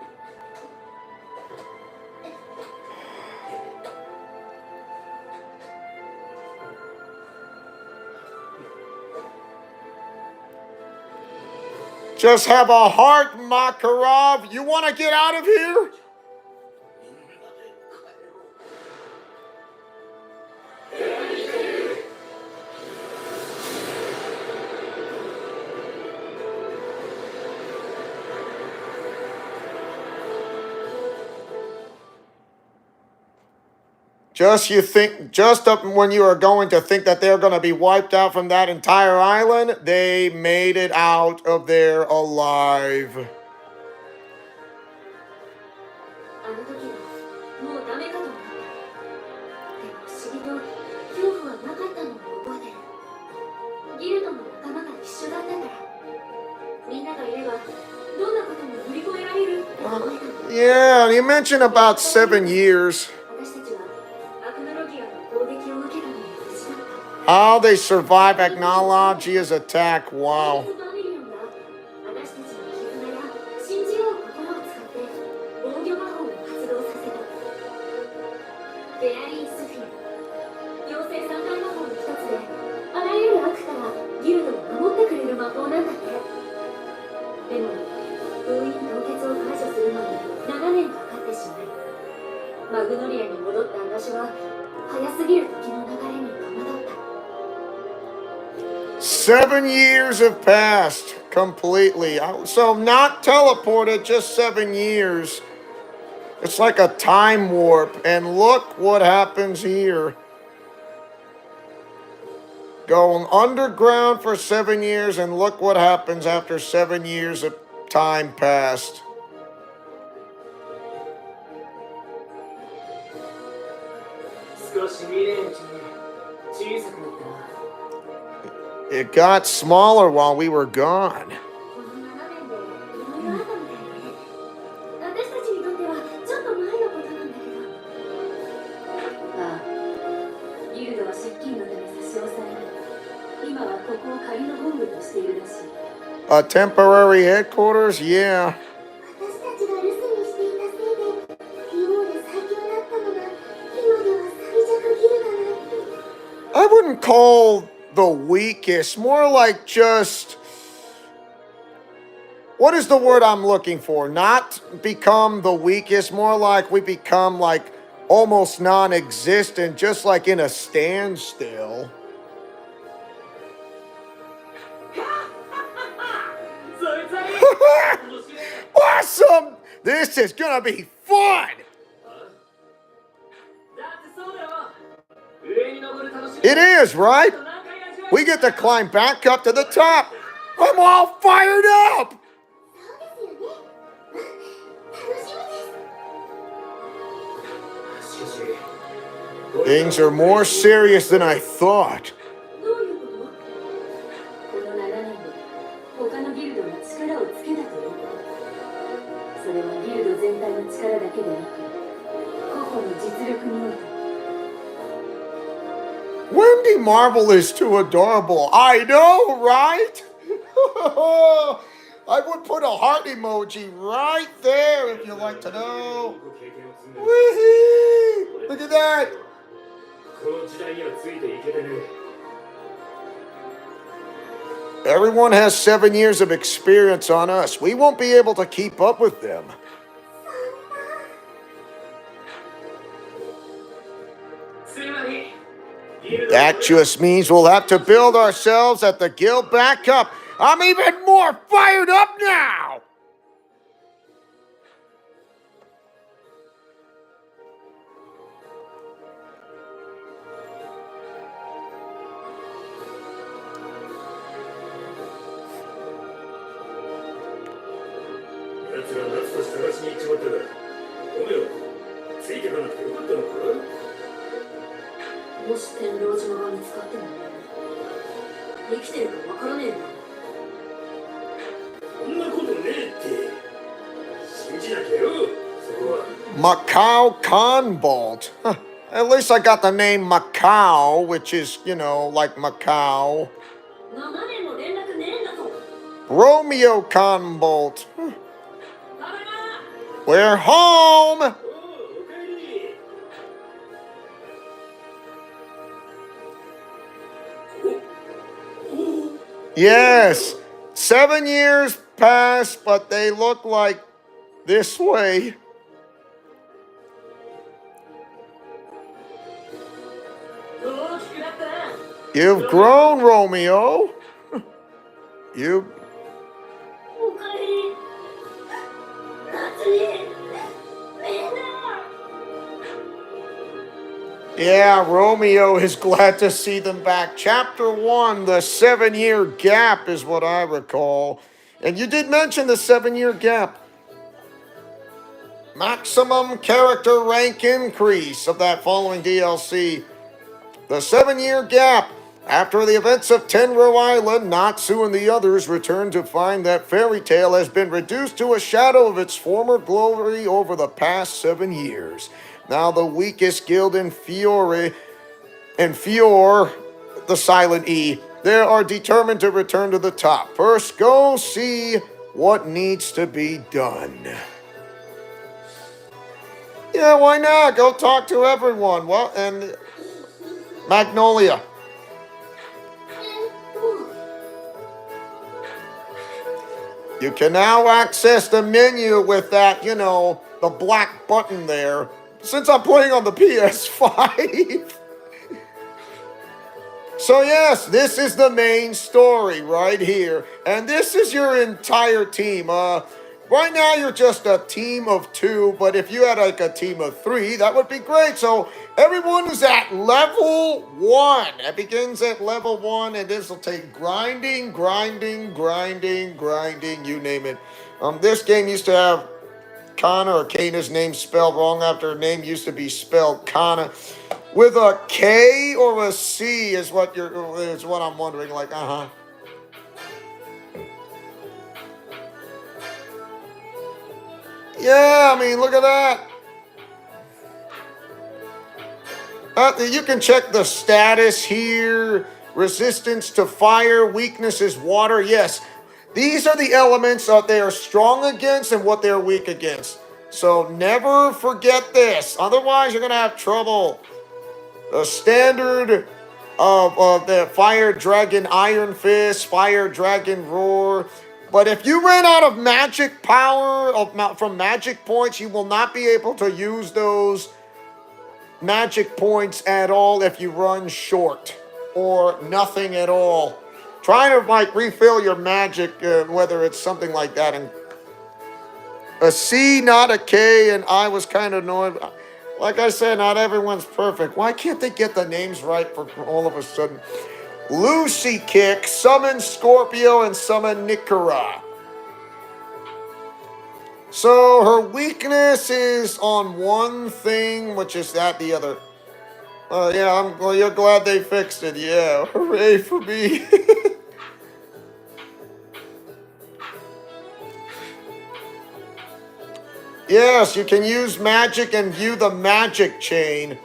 Just have a heart, Makarov. You want to get out of here? Just up when you are going to think that they're going to be wiped out from that entire island, they made it out of there alive. Yeah, you mentioned about 7 years. How they survive Agnology's attack, wow. Seven years have passed completely. So not teleported, just 7 years. It's like a time warp. And look what happens here. Going underground for 7 years, and look what happens after 7 years of time passed. It got smaller while we were gone. Temporary headquarters? Yeah. I wouldn't call the weakest, more like just, what is the word I'm looking for? Not become the weakest, more like we become like almost non-existent, just like in a standstill. Awesome! This is gonna be fun! It is, right? We get to climb back up to the top. I'm all fired up! Things are more serious than I thought. Wendy Marvel is too adorable. I know, right? I would put a heart emoji right there if you'd like to know. Wee-hee! Look at that. Everyone has 7 years of experience on us. We won't be able to keep up with them. That just means we'll have to build ourselves at the guild back up. I'm even more fired up now! 生きてるかわからねえな。そんなことねえって信じなきゃよそこは。 Macau Conbolt. Huh. At least I got the name Macau, which is, you know, like Macau. 7年も連絡ねえんだぞ。 Romeo Conbolt. Huh. ただいま。 We're home! おうおかえり。おお Yes, 7 years passed, but they look like this way. 大きくなったな。 You've grown, Romeo. You. おかえり。夏に。みんな。 Yeah, Romeo is glad to see them back. Chapter 1, the 7-year gap is what I recall. And you did mention the 7-year gap. Maximum character rank increase of that following DLC. The 7-year gap. After the events of Tenro Island, Natsu and the others return to find that Fairy Tail has been reduced to a shadow of its former glory over the past 7 years. Now the weakest guild in Fiore, the silent E, they are determined to return to the top. First, go see what needs to be done. Yeah, why not? Go talk to everyone. Well, and Magnolia. You can now access the menu with that, you know, the black button there. Since I'm playing on the PS5. So yes, this is the main story right here. And this is your entire team. Right now you're just a team of 2, but if you had like a team of 3, that would be great. So everyone is at level 1. It begins at level 1, and this will take grinding, you name it. This game used to have Kana or Kana's name spelled wrong after her name used to be spelled Kana. With a K or a C is what I'm wondering. Like, Yeah, I mean, look at that. You can check the status here. Resistance to fire, weakness is water. Yes, these are the elements that they are strong against and what they're weak against. So never forget this. Otherwise, you're going to have trouble. The standard of the Fire Dragon Iron Fist, Fire Dragon Roar. But if you ran out of magic power from magic points, you will not be able to use those magic points at all if you run short or nothing at all. Try to like refill your magic, whether it's something like that. And a C, not a K, and I was kind of annoyed. Like I said, not everyone's perfect. Why can't they get the names right for all of a sudden? Lucy Kick, summon Scorpio, and summon Nikora. So her weakness is on one thing, which is the other. Yeah, you're glad they fixed it. Yeah, hooray for me. Yes, you can use magic and view the magic chain.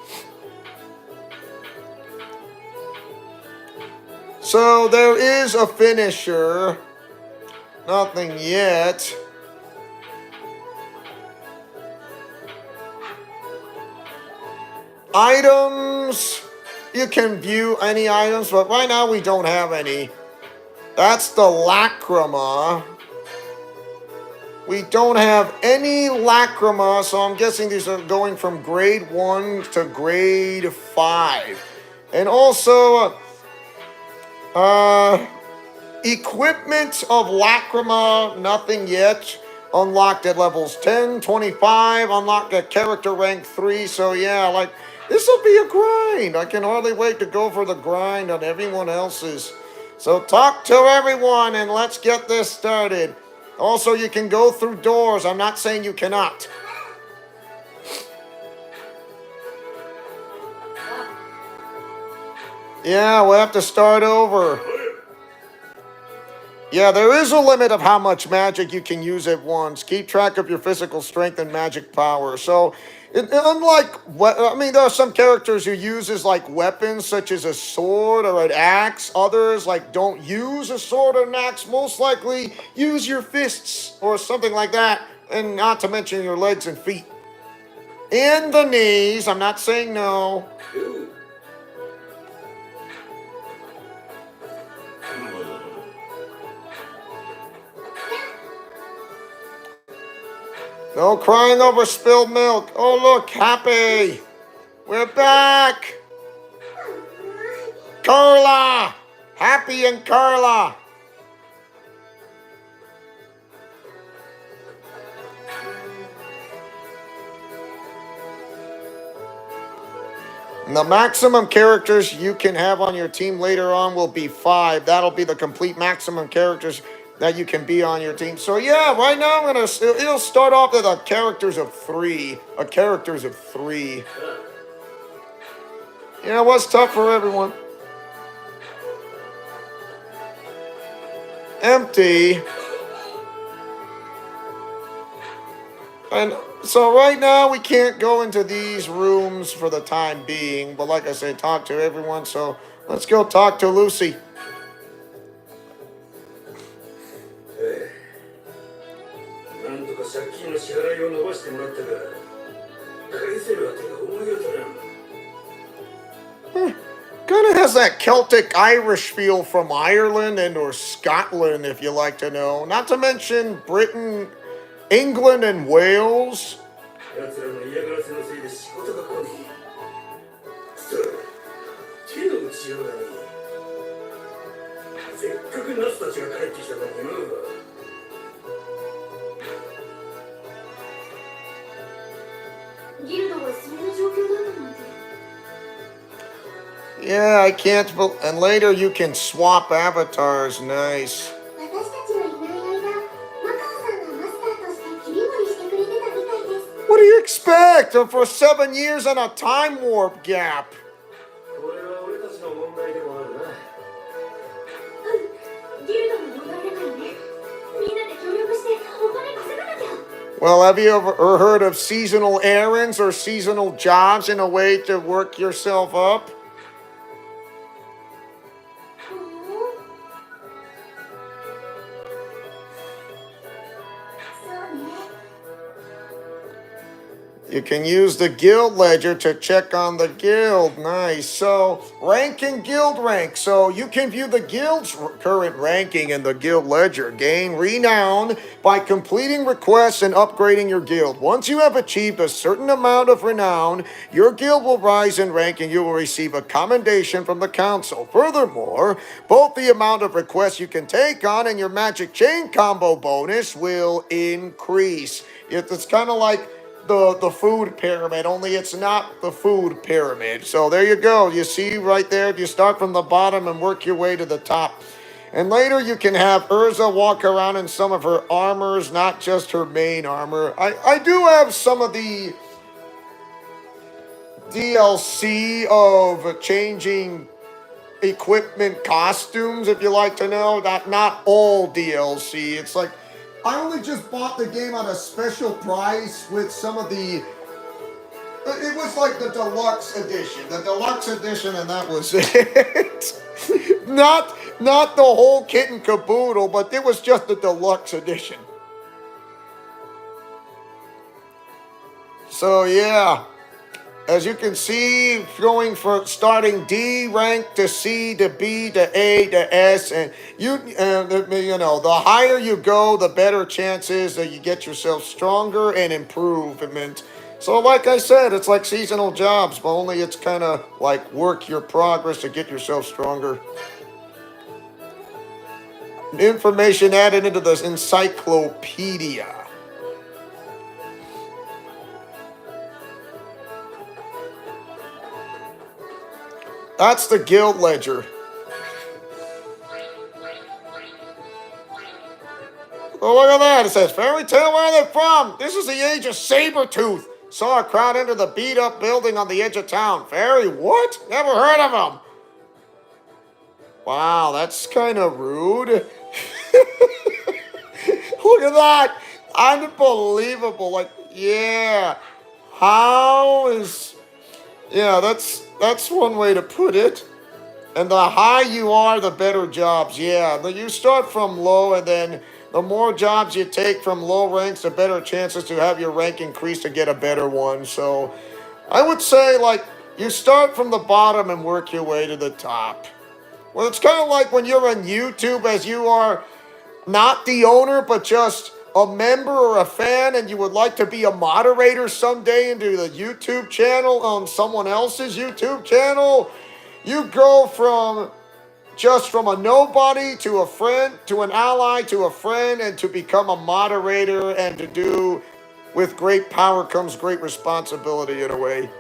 So there is a finisher. Nothing yet. Items. You can view any items, but right now we don't have any. That's the Lacrima. We don't have any Lacrima, so I'm guessing these are going from grade 1 to grade 5. And also, equipment of Lacrima, nothing yet. Unlocked at levels 10, 25, unlocked at character rank 3. So yeah, like, this will be a grind. I can hardly wait to go for the grind on everyone else's. So talk to everyone and let's get this started. Also, you can go through doors. I'm not saying you cannot. Yeah, we'll have to start over. Yeah, there is a limit of how much magic you can use at once. Keep track of your physical strength and magic power. So, I mean, there are some characters who uses like weapons such as a sword or an axe. Others like don't use a sword or an axe. Most likely use your fists or something like that, and not to mention your legs and feet and the knees. I'm not saying no. No crying over spilled milk. Oh, look, Happy. We're back. Carla. Happy and Carla. And the maximum characters you can have on your team later on will be 5. That'll be the complete maximum characters that you can be on your team. So yeah, right now it'll start off with a characters of 3. A characters of 3. Yeah, it was tough for everyone. Empty. And so right now we can't go into these rooms for the time being. But like I said, talk to everyone. So let's go talk to Lucy. Kind of has that Celtic Irish feel from Ireland and or Scotland, if you like to know. Not to mention Britain, England, and Wales. Yeah, I can't. And later you can swap avatars. Nice. What do you expect? For 7 years and a time warp gap. Well, have you ever heard of seasonal errands or seasonal jobs in a way to work yourself up? You can use the guild ledger to check on the guild. Nice. So, rank and guild rank. So, you can view the guild's current ranking in the guild ledger. Gain renown by completing requests and upgrading your guild. Once you have achieved a certain amount of renown, your guild will rise in rank and you will receive a commendation from the council. Furthermore, both the amount of requests you can take on and your magic chain combo bonus will increase. It's kind of like the food pyramid, only it's not the food pyramid. So there you go. You see right there, you start from the bottom and work your way to the top. And later you can have Urza walk around in some of her armors, not just her main armor. I do have some of the DLC of changing equipment costumes, if you like to know. Not all DLC. It's like I only just bought the game at a special price with some of the. It was like the deluxe edition, and that was it. not the whole kit and caboodle, but it was just the deluxe edition. So yeah. As you can see, going for starting D rank to C to B to A to S, and you know, the higher you go, the better chances that you get yourself stronger and improvement. So, like I said, it's like seasonal jobs, but only it's kind of like work your progress to get yourself stronger. Information added into the encyclopedia. That's the guild ledger. Oh, look at that. It says, fairy tale, where are they from? This is the age of Sabretooth. Saw a crowd enter the beat-up building on the edge of town. Fairy, what? Never heard of them. Wow, that's kind of rude. Look at that. Unbelievable. Like, yeah. How is... Yeah, that's one way to put it. And the higher you are, the better jobs. Yeah, you start from low, and then the more jobs you take from low ranks, the better chances to have your rank increase to get a better one. So I would say, like, you start from the bottom and work your way to the top. Well, it's kind of like when you're on YouTube, as you are not the owner, but just a member or a fan, and you would like to be a moderator someday into the YouTube channel on someone else's YouTube channel. You go from just from a nobody to a friend, to an ally, to a friend, and to become a moderator, and to do, with great power comes great responsibility in a way.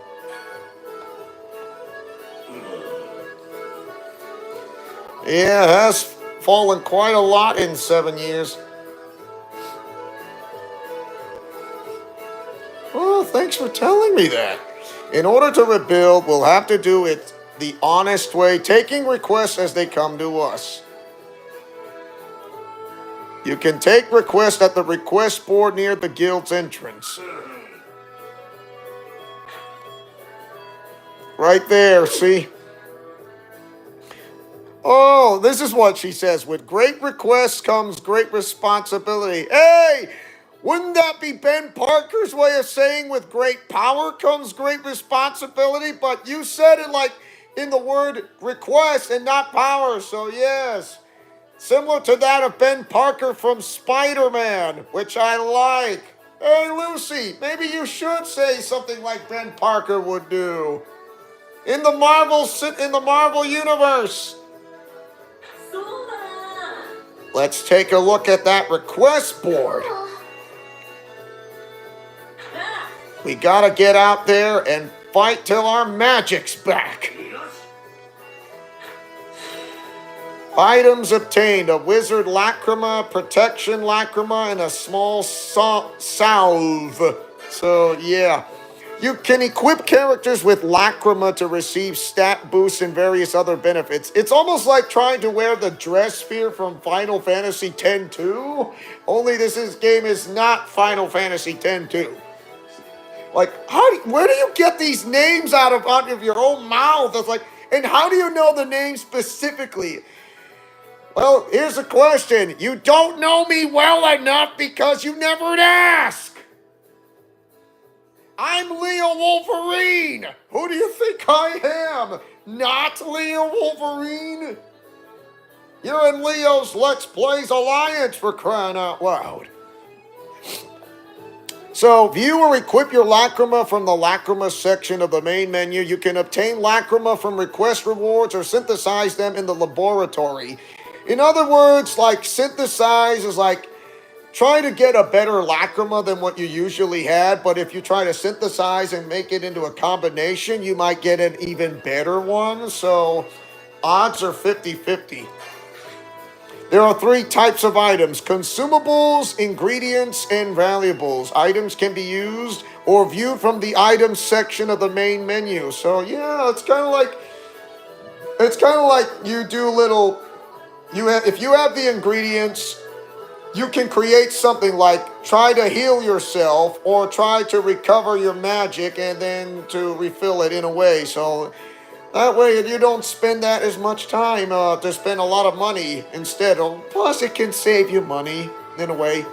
Yeah, it has fallen quite a lot in 7 years. Well, thanks for telling me that. In order to rebuild, we'll have to do it the honest way, taking requests as they come to us. You can take requests at the request board near the guild's entrance. Right there, see? Oh, this is what she says. With great requests comes great responsibility. Hey! Wouldn't that be Ben Parker's way of saying with great power comes great responsibility? But you said it like in the word request and not power, so yes. Similar to that of Ben Parker from Spider-Man, which I like. Hey, Lucy, maybe you should say something like Ben Parker would do. In the Marvel universe. Let's take a look at that request board. We gotta get out there and fight till our magic's back. Items obtained: a wizard lacrima, protection lacrima, and a small salve. So yeah, you can equip characters with lacrima to receive stat boosts and various other benefits. It's almost like trying to wear the dress sphere from Final Fantasy X-2, only this game is not Final Fantasy X-2. Like, where do you get these names out of your own mouth? It's like, and how do you know the name specifically? Well, here's a question. You don't know me well enough because you never ask. I'm Leo Wolverine. Who do you think I am? Not Leo Wolverine? You're in Leo's Let's Plays Alliance, for crying out loud. So, view or equip your lacrima from the lacrima section of the main menu. You can obtain lacrima from request rewards or synthesize them in the laboratory. In other words, like, synthesize is like try to get a better lacrima than what you usually had, but if you try to synthesize and make it into a combination, you might get an even better one. So, odds are 50-50. There are 3 types of items: consumables, ingredients, and valuables. Items can be used or viewed from the items section of the main menu. So yeah, it's kind of like you do little. If you have the ingredients, you can create something like try to heal yourself or try to recover your magic and then to refill it in a way. So that way you don't spend that as much time to spend a lot of money instead. Plus it can save you money in a way.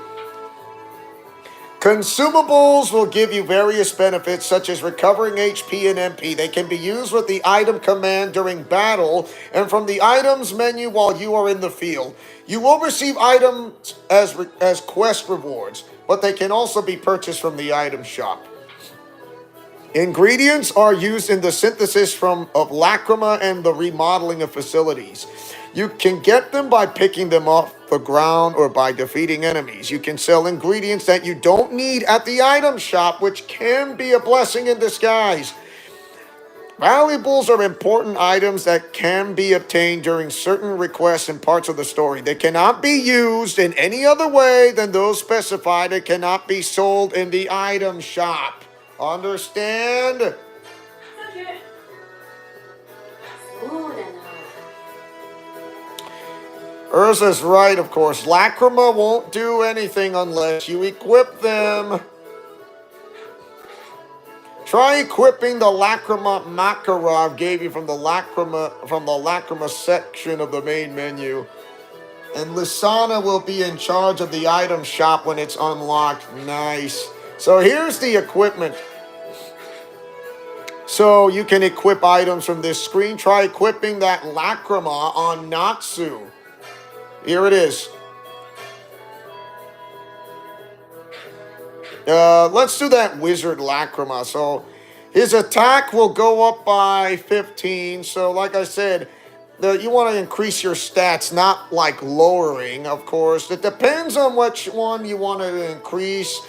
Consumables will give you various benefits such as recovering HP and MP. They can be used with the item command during battle and from the items menu while you are in the field. You will receive items as quest rewards, but they can also be purchased from the item shop. Ingredients are used in the synthesis of lacrima and the remodeling of facilities. You can get them by picking them off the ground or by defeating enemies. You can sell ingredients that you don't need at the item shop, which can be a blessing in disguise. Valuables are important items that can be obtained during certain requests and parts of the story. They cannot be used in any other way than those specified. It cannot be sold in the item shop. Understand? Urza's right, of course. Lacrima won't do anything unless you equip them. Try equipping the Lacrima Makarov gave you from the Lacrima section of the main menu. And Lisana will be in charge of the item shop when it's unlocked. Nice. So here's the equipment. So you can equip items from this screen. Try equipping that Lacrima on Natsu. Here it is. Let's do that Wizard Lacrima. So his attack will go up by 15. So like I said, you want to increase your stats, not like lowering, of course. It depends on which one you want to increase,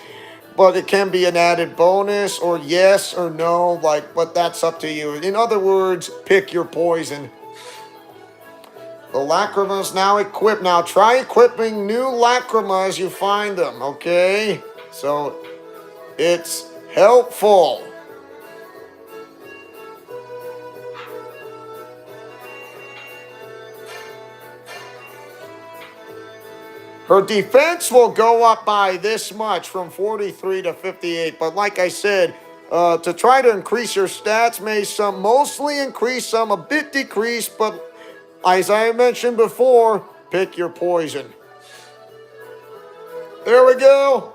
but it can be an added bonus or yes or no, but that's up to you. In other words, pick your poison. The Lacrima is now equipped. Now try equipping new Lacrima as you find them, okay? So it's helpful. Her defense will go up by this much, from 43 to 58. But like I said, to try to increase your stats may mostly increase, some a bit decrease. But as I mentioned before, pick your poison. There we go.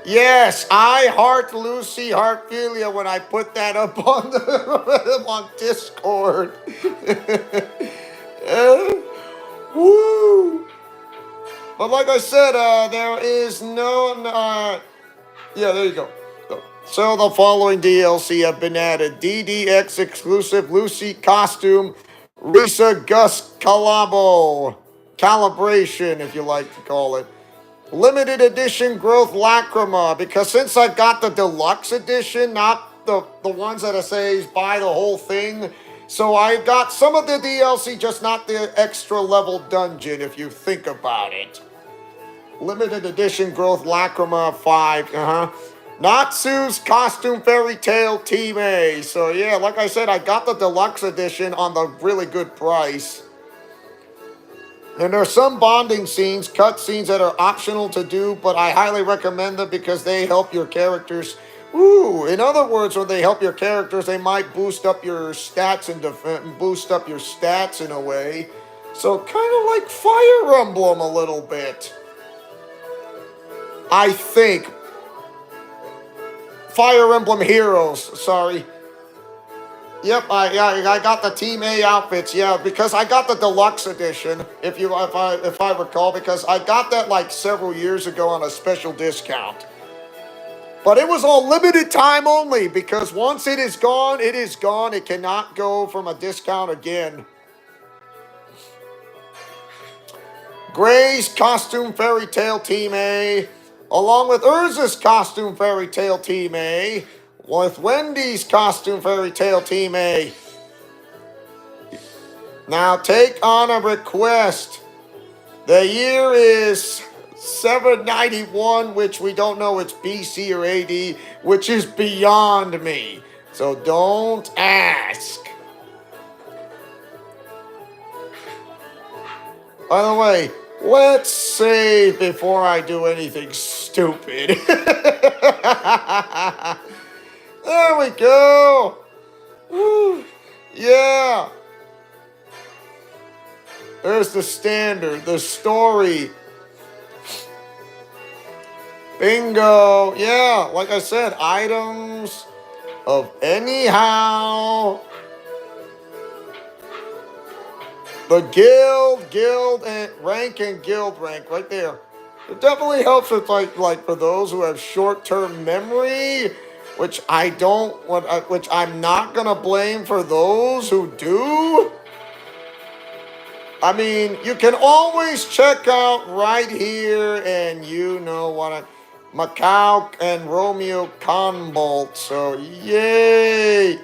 Yes, I heart Lucy Heartfilia when I put that up on on Discord. Woo! But like I said, there is no... yeah, there you go. So the following DLC have been added. DDX exclusive Lucy costume, Risa Gus calibration, if you like to call it. Limited edition growth Lacrima, because since I got the deluxe edition, not the ones that it says buy the whole thing, so I got some of the DLC, just not the extra level dungeon, if you think about it. Limited edition growth Lacrima 5, Natsu's costume fairy tale team A. So yeah, like I said, I got the deluxe edition on the really good price. And there are some bonding scenes, cutscenes that are optional to do, but I highly recommend them because they help your characters. Ooh, in other words, when they help your characters, they might boost up your stats and boost up your stats in a way. So kind of like Fire Emblem a little bit. I think. Fire Emblem Heroes, sorry. Yep, I got the Team A outfits, yeah, because I got the deluxe edition, if I recall, because I got that like several years ago on a special discount. But it was all limited time only, because once it is gone, it is gone. It cannot go from a discount again. Gray's costume fairy tale Team A, along with Urza's costume fairy tale Team A, with Wendy's costume fairy tale Team A. Now take on a request. The year is 791, which we don't know it's BC or AD, which is beyond me. So don't ask. By the way, let's save before I do anything stupid. There we go. Woo. Yeah. There's the standard, the story. Bingo. Yeah, like I said, items of anyhow. The guild and guild rank right there. It definitely helps with like for those who have short-term memory, which which I'm not gonna blame for those who do. I mean, you can always check out right here, and you know what Macau and Romeo Conbolt. So yay!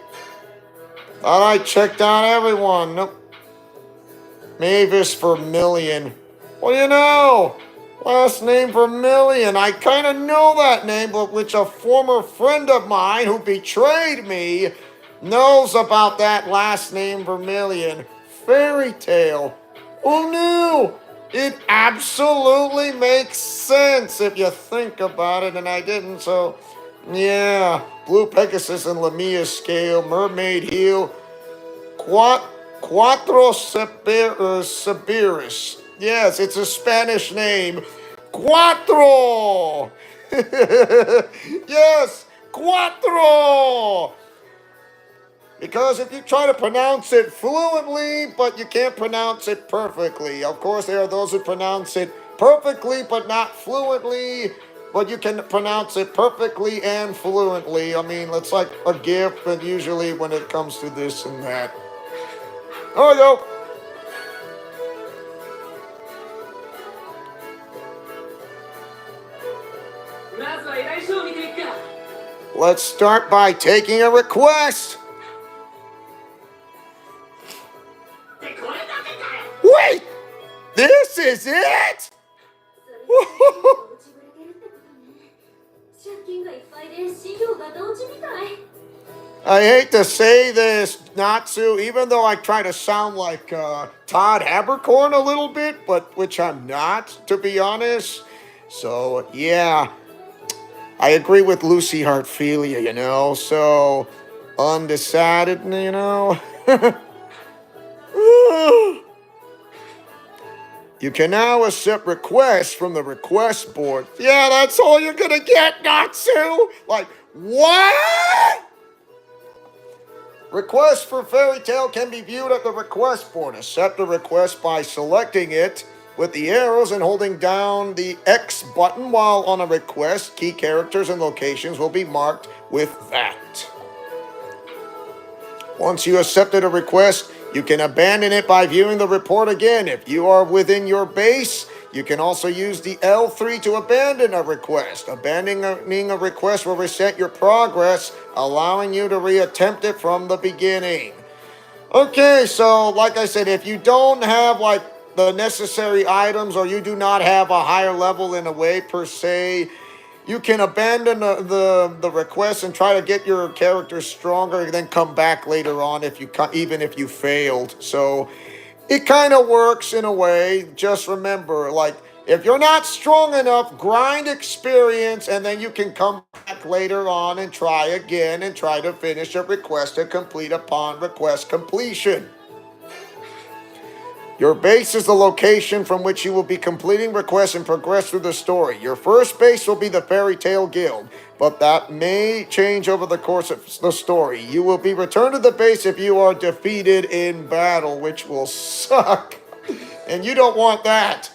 Thought I checked out everyone. Nope. Mavis Vermillion. What do you know? Last name Vermillion. I kind of know that name, but which a former friend of mine who betrayed me knows about that last name Vermillion. fairy tale. Who knew? It absolutely makes sense if you think about it, and I didn't, so yeah. Blue Pegasus and Lamia scale, mermaid heel, Cuatro Siberis. Yes, it's a Spanish name. Cuatro! Yes, cuatro! Because if you try to pronounce it fluently, but you can't pronounce it perfectly. Of course, there are those who pronounce it perfectly, but not fluently. But you can pronounce it perfectly and fluently. I mean, it's like a gift, but usually when it comes to this and that. Oh, yo! Let's start by taking a request. Wait! This is it? I hate to say this, Natsu, even though I try to sound like Todd Habercorn a little bit, but which I'm not, to be honest. So, yeah, I agree with Lucy Hartfilia, you know, so undecided, you know. You can now accept requests from the request board. Yeah, that's all you're gonna get, Natsu! Like, what? Requests for Fairy Tail can be viewed at the request board. Accept the request by selecting it with the arrows and holding down the X button while on a request. Key characters and locations will be marked with that. Once you accepted a request, you can abandon it by viewing the report again. If you are within your base, you can also use the L3 to abandon a request. Abandoning a request will reset your progress, allowing you to reattempt it from the beginning. Okay, so like I said, if you don't have like the necessary items or you do not have a higher level in a way per se, you can abandon the request and try to get your character stronger and then come back later on even if you failed. So it kind of works in a way. Just remember, like, if you're not strong enough, grind experience, and then you can come back later on and try again and try to finish a request to complete upon request completion. Your base is the location from which you will be completing requests and progress through the story. Your first base will be the Fairy Tail Guild, but that may change over the course of the story. You will be returned to the base if you are defeated in battle, which will suck. And you don't want that.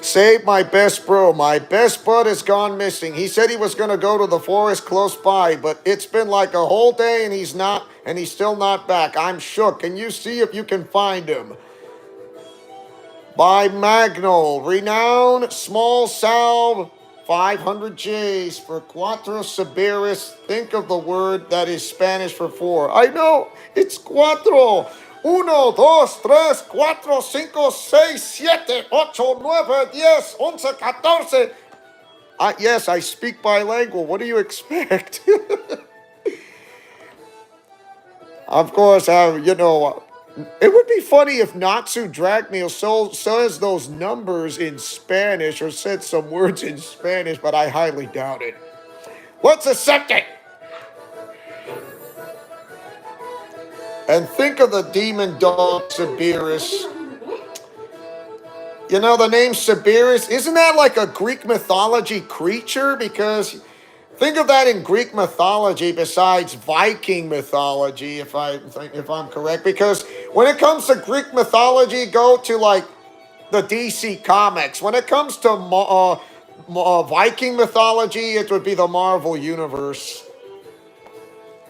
Save my best bro. My best bud has gone missing. He said he was going to go to the forest close by, but it's been like a whole day and he's still not back. I'm shook. Can you see if you can find him? By Magnol. Renown, small salve, 500 J's for Cuatro Siberis. Think of the word that is Spanish for four. I know, it's cuatro. 1, 2, 3, 4, 5, 6, 7, 8, 9, 10, 11, 14. Yes, I speak bilingual. What do you expect? Of course, it would be funny if Natsu Dragneel says those numbers in Spanish or said some words in Spanish, but I highly doubt it. Let's accept it. And think of the demon dog Siberis. You know, the name Siberis, isn't that like a Greek mythology creature? Because think of that in Greek mythology besides Viking mythology, if I'm correct. Because when it comes to Greek mythology, go to like the DC comics. When it comes to Viking mythology, it would be the Marvel Universe.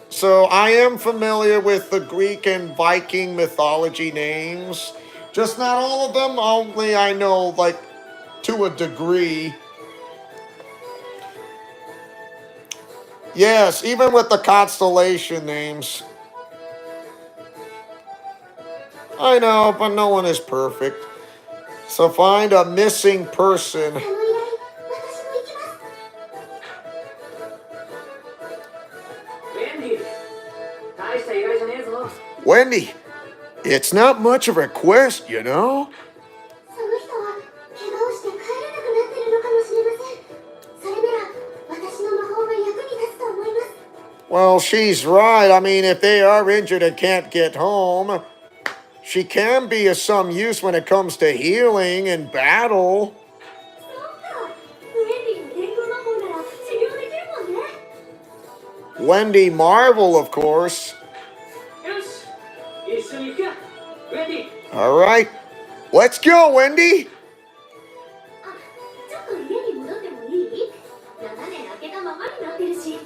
So I am familiar with the Greek and Viking mythology names. Just not all of them, only I know like to a degree. Yes, even with the constellation names. I know, but no one is perfect. So find a missing person. ゃねえぞ。 Wendy, it's not much of a quest, you know? その人は怪我をして帰れなくなってるのかもしれません。それなら私の魔法が役に立つと思います。 Well, she's right. I mean, if they are injured and can't get home, she can be of some use when it comes to healing and battle. そうか。ウェンディの天空魔法なら治療できるもんね。 Wendy Marvel, of course. よし、一緒に行くか、ウェンディ。 All right. Let's go, Wendy. あ、ちょっと家に戻ってもいい？ 7年空けたままになってるし。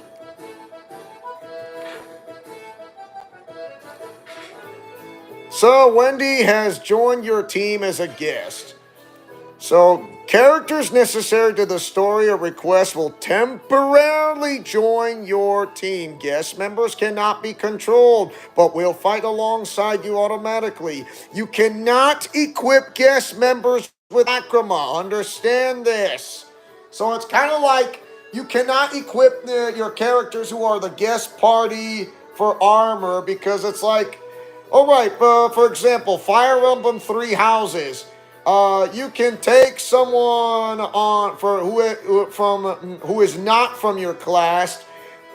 So, Wendy has joined your team as a guest. So, characters necessary to the story or request will temporarily join your team. Guest members cannot be controlled, but will fight alongside you automatically. You cannot equip guest members with Lacrima. Understand this. So, it's kind of like you cannot equip your characters who are the guest party for armor because it's like, all right, for example, Fire Emblem Three Houses. You can take someone on for who is not from your class,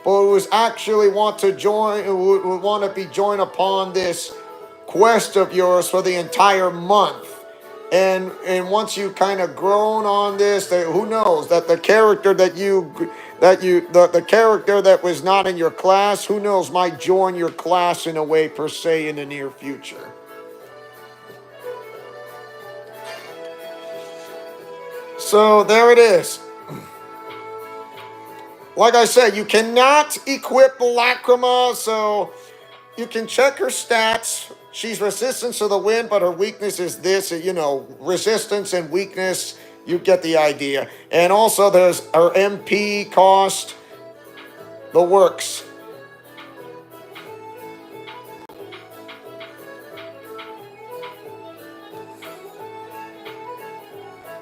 but who is actually want to join, who want to be joined upon this quest of yours for the entire month. And once you kind of grown on this, who knows that the character the character that was not in your class, who knows, might join your class in a way per se in the near future. So there it is. Like I said, you cannot equip Lacrima, so you can check her stats. She's resistant to the wind, but her weakness is this, resistance and weakness. You get the idea. And also there's her MP cost, the works.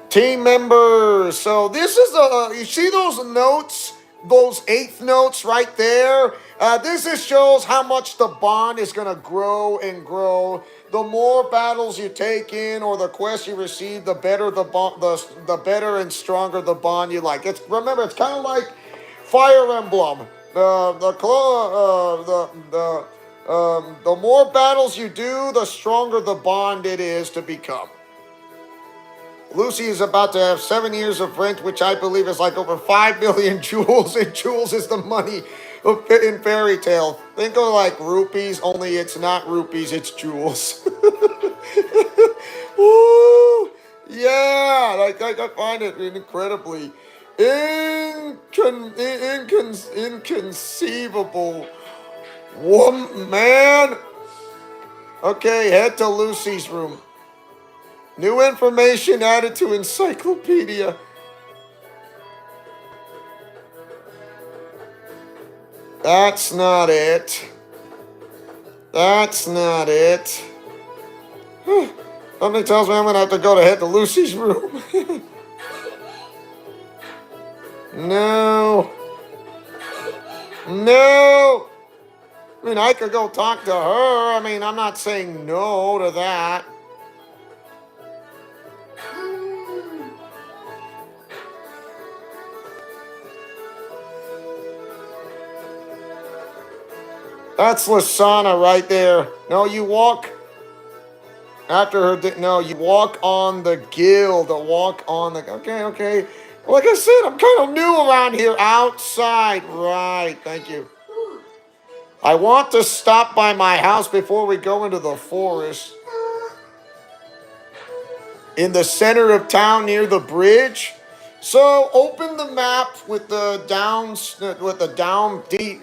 Team members. So this is you see those notes, those 8th notes right there? This just shows how much the bond is going to grow and grow. The more battles you take in or the quest you receive, the better the bond, the better and stronger the bond you like. Remember, it's kind of like Fire Emblem. The more battles you do, the stronger the bond it is to become. Lucy is about to have 7 years of rent, which I believe is like over 5 million jewels, and jewels is the money in Fairy Tale. Think of like rupees, only it's not rupees, it's jewels. Woo! Yeah, I find it incredibly inconceivable. Man. Okay, head to Lucy's room. New information added to encyclopedia. That's not it. That's not it. Something tells me I'm going to have to go to head to Lucy's room. No. No. I mean, I could go talk to her. I mean, I'm not saying no to that. That's Lasana right there. No, you walk after her. No, you walk on the guild. Walk on the. Okay. Like I said, I'm kind of new around here. Outside. Right. Thank you. I want to stop by my house before we go into the forest. In the center of town near the bridge. So open the map with the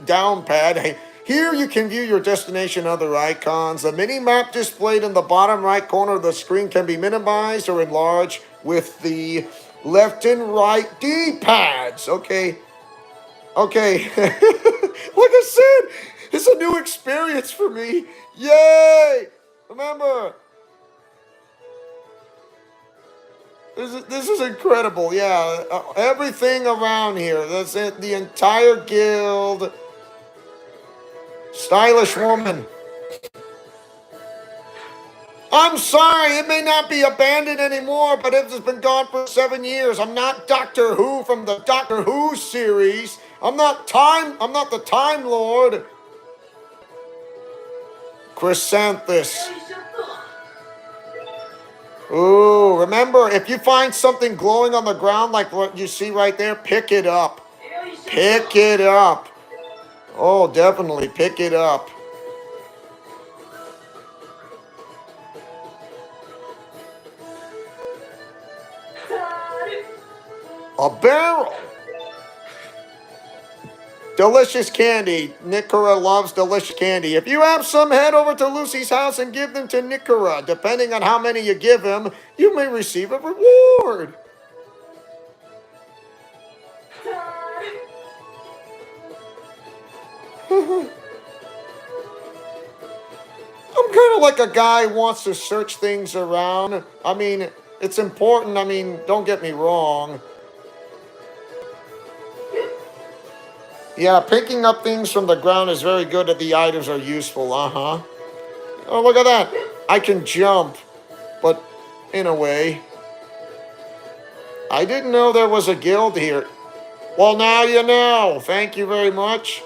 down pad. Here you can view your destination and other icons. The mini-map displayed in the bottom right corner of the screen can be minimized or enlarged with the left and right D-pads. Okay. Like I said, it's a new experience for me. Yay! Remember, this is incredible. Yeah, everything around here. That's it. The entire guild. Stylish woman. I'm sorry, it may not be abandoned anymore, but it has been gone for 7 years. I'm not Doctor Who from the Doctor Who series. I'm not the Time Lord. Chrysanthus. Ooh, remember, if you find something glowing on the ground like what you see right there, pick it up. Pick it up. Oh, definitely pick it up. A barrel. Delicious candy. Nikura loves delicious candy. If you have some, head over to Lucy's house and give them to Nikura. Depending on how many you give him, you may receive a reward. I'm kind of like a guy who wants to search things around. I mean, it's important. I mean, don't get me wrong. Yeah, picking up things from the ground is very good if the items are useful. Uh-huh. Oh, look at that. I can jump, but in a way. I didn't know there was a guild here. Well, now you know. Thank you very much.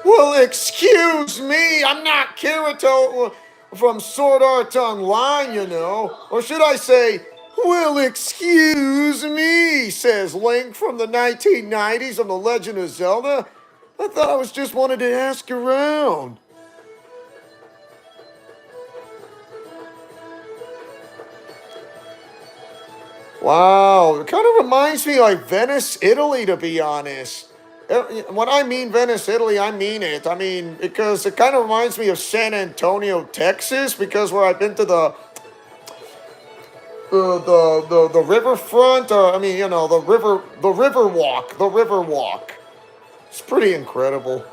Well, excuse me. I'm not Kirito from Sword Art Online, you know. Or should I say, well, excuse me, says Link from the 1990s of The Legend of Zelda. I thought I was just wanted to ask around. Wow, it kind of reminds me like Venice, Italy, to be honest. When I mean Venice, Italy, I mean it. I mean, because it kind of reminds me of San Antonio, Texas, because where I've been to the riverfront, I mean, you know, the river walk. It's pretty incredible.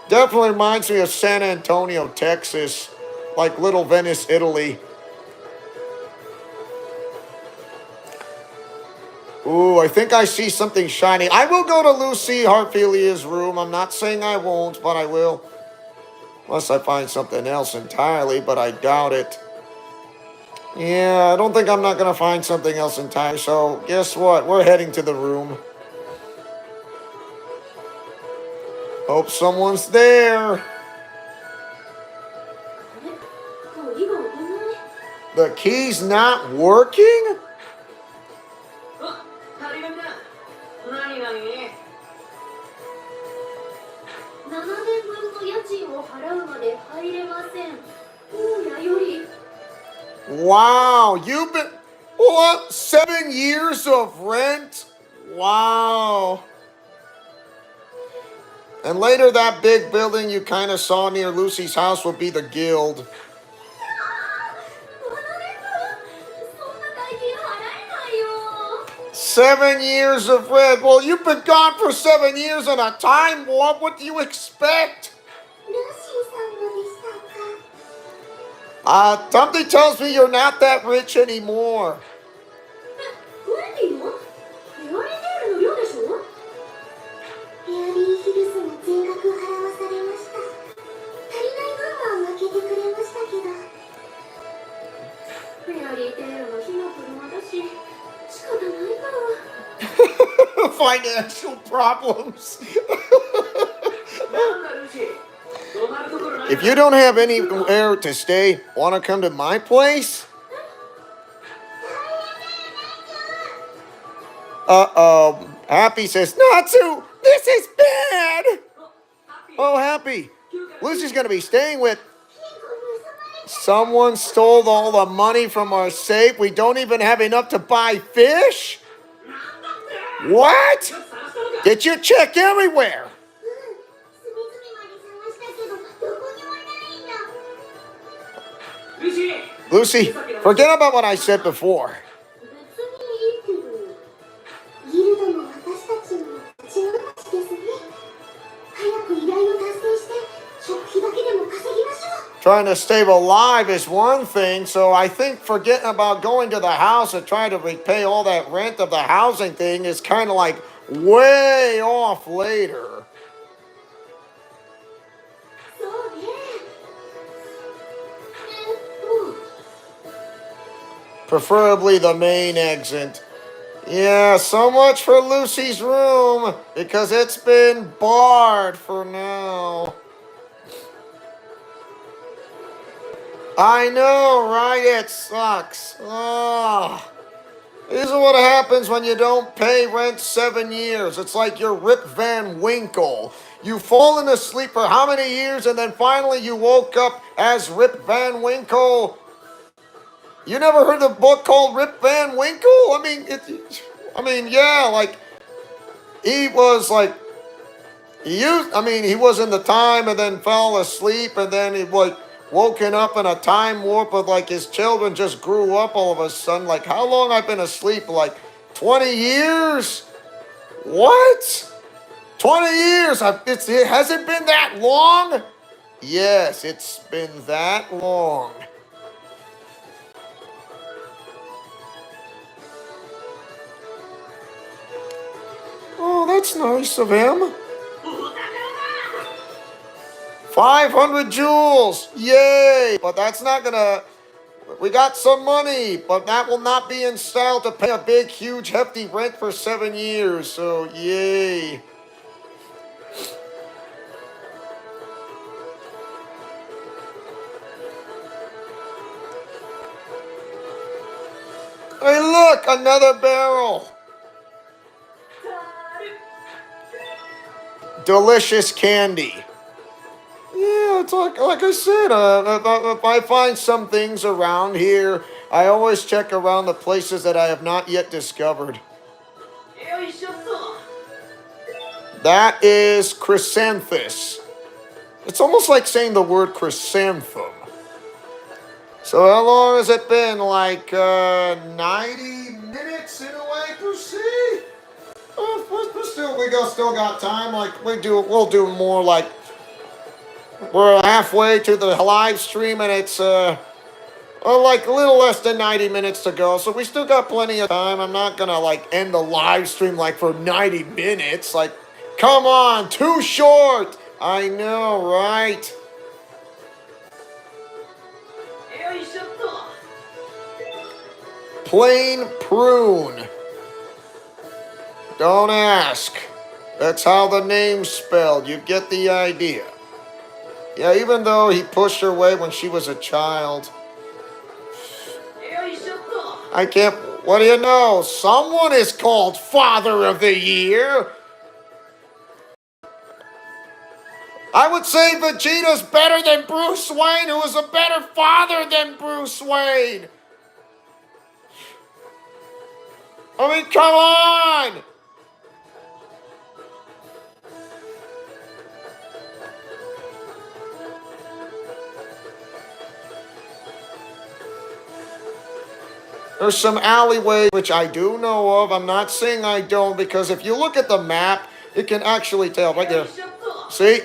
Definitely reminds me of San Antonio, Texas, like Little Venice, Italy. Ooh, I think I see something shiny. I will go to Lucy Hartfilia's room. I'm not saying I won't, but I will. Unless I find something else entirely, but I doubt it. Yeah, I don't think I'm not going to find something else entirely. So, guess what? We're heading to the room. Hope someone's there. The key's not working? Wow, you've been, what, 7 years of rent? Wow. And later that big building you kind of saw near Lucy's house will be the guild. "7 years of rent." Well, you've been gone for 7 years in a time warp. What do you expect? Something tells me you're not that rich anymore. Financial problems. If you don't have anywhere to stay, want to come to my place? Uh-oh. Happy says, "Natsu, this is bad." Oh, Happy. Lucy's going to be staying with... Someone stole all the money from our safe. We don't even have enough to buy fish? What? Did you check everywhere? Lucy, forget about what I said before. Trying to stay alive is one thing, so I think forgetting about going to the house and trying to repay all that rent of the housing thing is kind of like way off later. そうね。もう Preferably the main exit. Yeah, so much for Lucy's room, because it's been barred for now. I know, right? It sucks. Ah. This is what happens when you don't pay rent 7 years. It's like you're Rip Van Winkle. You've fallen asleep for how many years, and then finally you woke up as Rip Van Winkle. You never heard the book called Rip Van Winkle? Yeah, like, he was like, he was in the time and then fell asleep, and then he like woken up in a time warp of like his children just grew up all of a sudden. Like, how long I've been asleep? Like 20 years? What? 20 years? Has it been that long? Yes, it's been that long. Oh, that's nice of him. 500 jewels! Yay! But that's not gonna... We got some money, but that will not be installed to pay a big, huge, hefty rent for 7 years, so yay. Hey, look! Another barrel! Delicious candy. Yeah, it's like I said, if I find some things around here, I always check around the places that I have not yet discovered. That is chrysanthus. It's almost like saying the word chrysanthemum. So how long has it been? Like 90 minutes in a way per se? But still, we still got time. Like we'll do more. Like we're halfway to the live stream, and it's like a little less than 90 minutes to go. So we still got plenty of time. I'm not gonna like end the live stream like for 90 minutes. Like, come on, too short. I know, right? Plain prune. Don't ask. That's how the name's spelled. You get the idea. Yeah, even though he pushed her away when she was a child. I can't... What do you know? Someone is called Father of the Year. I would say Vegeta's better than Bruce Wayne, who is a better father than Bruce Wayne. I mean, come on! There's some alleyways which I do know of. I'm not saying I don't, because if you look at the map, it can actually tell right there. See?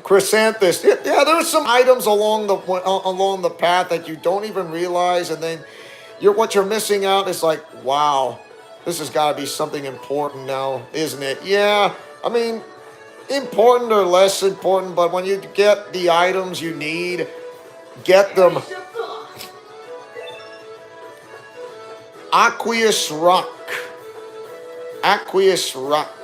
Chrysanthus. Yeah, there's some items along the path that you don't even realize, and then what you're missing out is like, wow, this has got to be something important now, isn't it? Yeah, I mean, important or less important, but when you get the items you need, get them. Aqueous Rock. Aqueous Rock.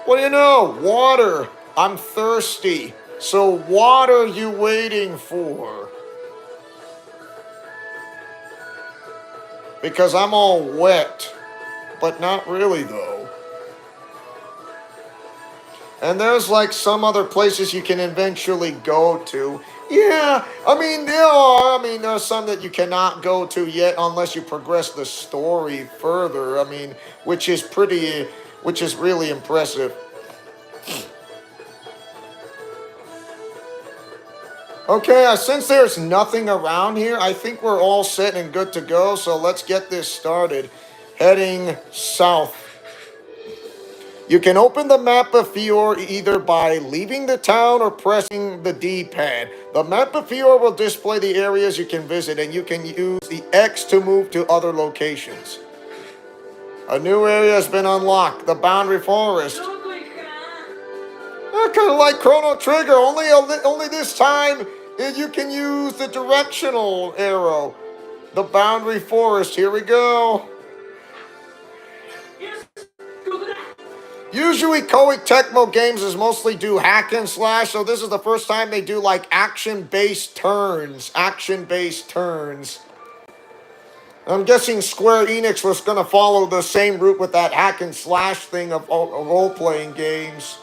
What do you know? Water. I'm thirsty. So what are you waiting for? Because I'm all wet. But not really, though. And there's like some other places you can eventually go to. Yeah, I mean, there's some that you cannot go to yet unless you progress the story further. I mean, which is really impressive. Okay, since there's nothing around here, I think we're all set and good to go. So let's get this started. Heading south. You can open the map of Fior either by leaving the town or pressing the D-pad. The map of Fior will display the areas you can visit, and you can use the X to move to other locations. A new area has been unlocked, the Boundary Forest. どこ行くかな Kind of like Chrono Trigger, only this time you can use the directional arrow. The Boundary Forest, here we go. よしここだ Usually Koei Tecmo games is mostly do hack and slash, so this is the first time they do like action-based turns. Action-based turns. I'm guessing Square Enix was going to follow the same route with that hack and slash thing of role-playing games.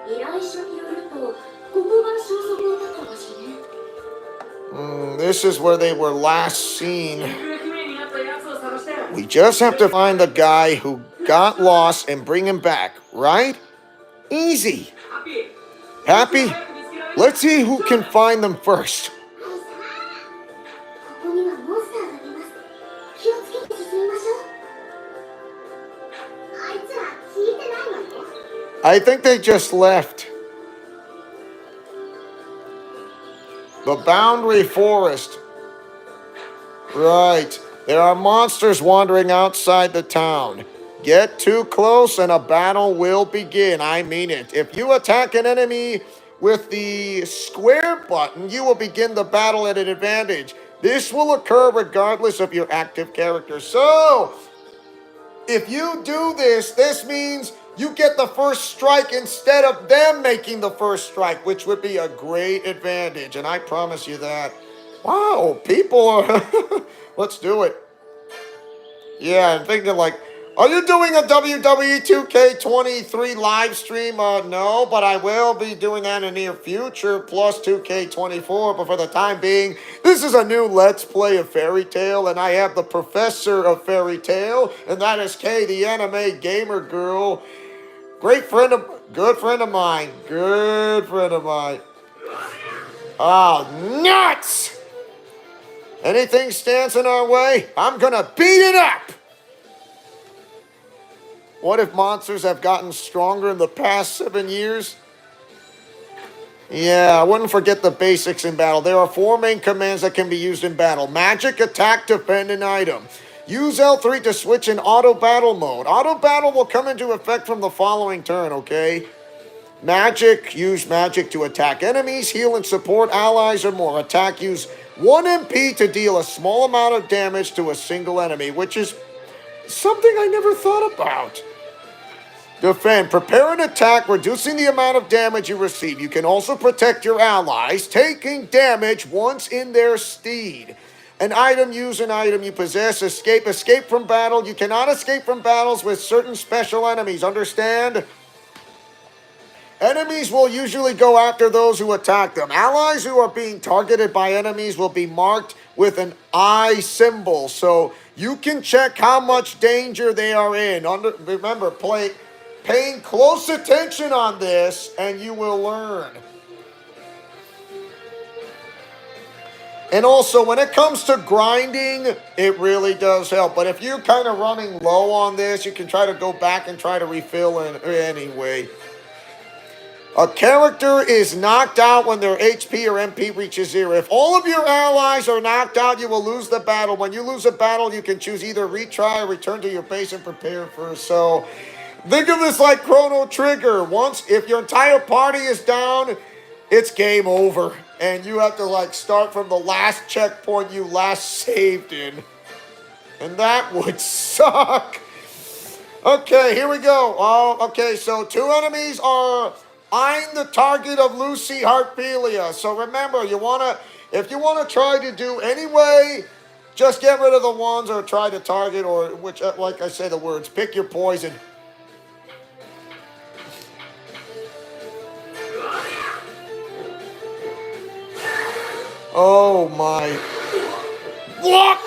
依頼書によると、ここが消息を絶った場所ね。This is where they were last seen. 行方不明になったやつを探して We just have to find the guy who got lost and bring him back, right? Easy. ハッピー Happy? 早く見つけられる Let's see who can find them first. はいさあ、ここにはモンスターがいます。気をつけて進みましょう。あいつら聞いてないわよ。 I think they just left. The Boundary Forest. Right. There are monsters wandering outside the town. Get too close and a battle will begin. I mean it. If you attack an enemy with the square button, you will begin the battle at an advantage. This will occur regardless of your active character. So, if you do this, this means you get the first strike instead of them making the first strike, which would be a great advantage. And I promise you that. Wow, people are... Let's do it. Yeah, I'm thinking like, are you doing a WWE 2K23 live stream? No, but I will be doing that in the near future, plus 2K24. But for the time being, this is a new Let's Play of Fairy Tail, and I have the professor of Fairy Tail, and that is Kay, the anime gamer girl. Good friend of mine. Good friend of mine. Oh, nuts! Anything stands in our way, I'm gonna beat it up! What if monsters have gotten stronger in the past 7 years? Yeah, I wouldn't forget the basics in battle. There are 4 main commands that can be used in battle. Magic, attack, defend, and item. Use L3 to switch in auto battle mode. Auto battle will come into effect from the following turn, okay? Magic, use magic to attack enemies, heal and support allies or more. Attack, use 1 MP to deal a small amount of damage to a single enemy, which is something I never thought about. Defend. Prepare an attack, reducing the amount of damage you receive. You can also protect your allies, taking damage once in their stead. An item, use an item you possess. Escape. Escape from battle. You cannot escape from battles with certain special enemies. Understand? Enemies will usually go after those who attack them. Allies who are being targeted by enemies will be marked with an eye symbol, so you can check how much danger they are in. Remember, paying close attention on this, and you will learn. And also, when it comes to grinding, it really does help. But if you're kind of running low on this, you can try to go back and try to refill anyway. A character is knocked out when their HP or MP reaches 0. If all of your allies are knocked out, you will lose the battle. When you lose a battle, you can choose either retry or return to your base and prepare for. So, think of this like Chrono Trigger. If your entire party is down, it's game over. And you have to like start from the last checkpoint you last saved in. And that would suck. Okay, here we go. Okay, so 2 enemies are eyeing the target of Lucy Harpelia. So remember, if you want to try to do anyway, just get rid of the ones or try to target, or which, like I say the words, pick your poison. Oh my. What?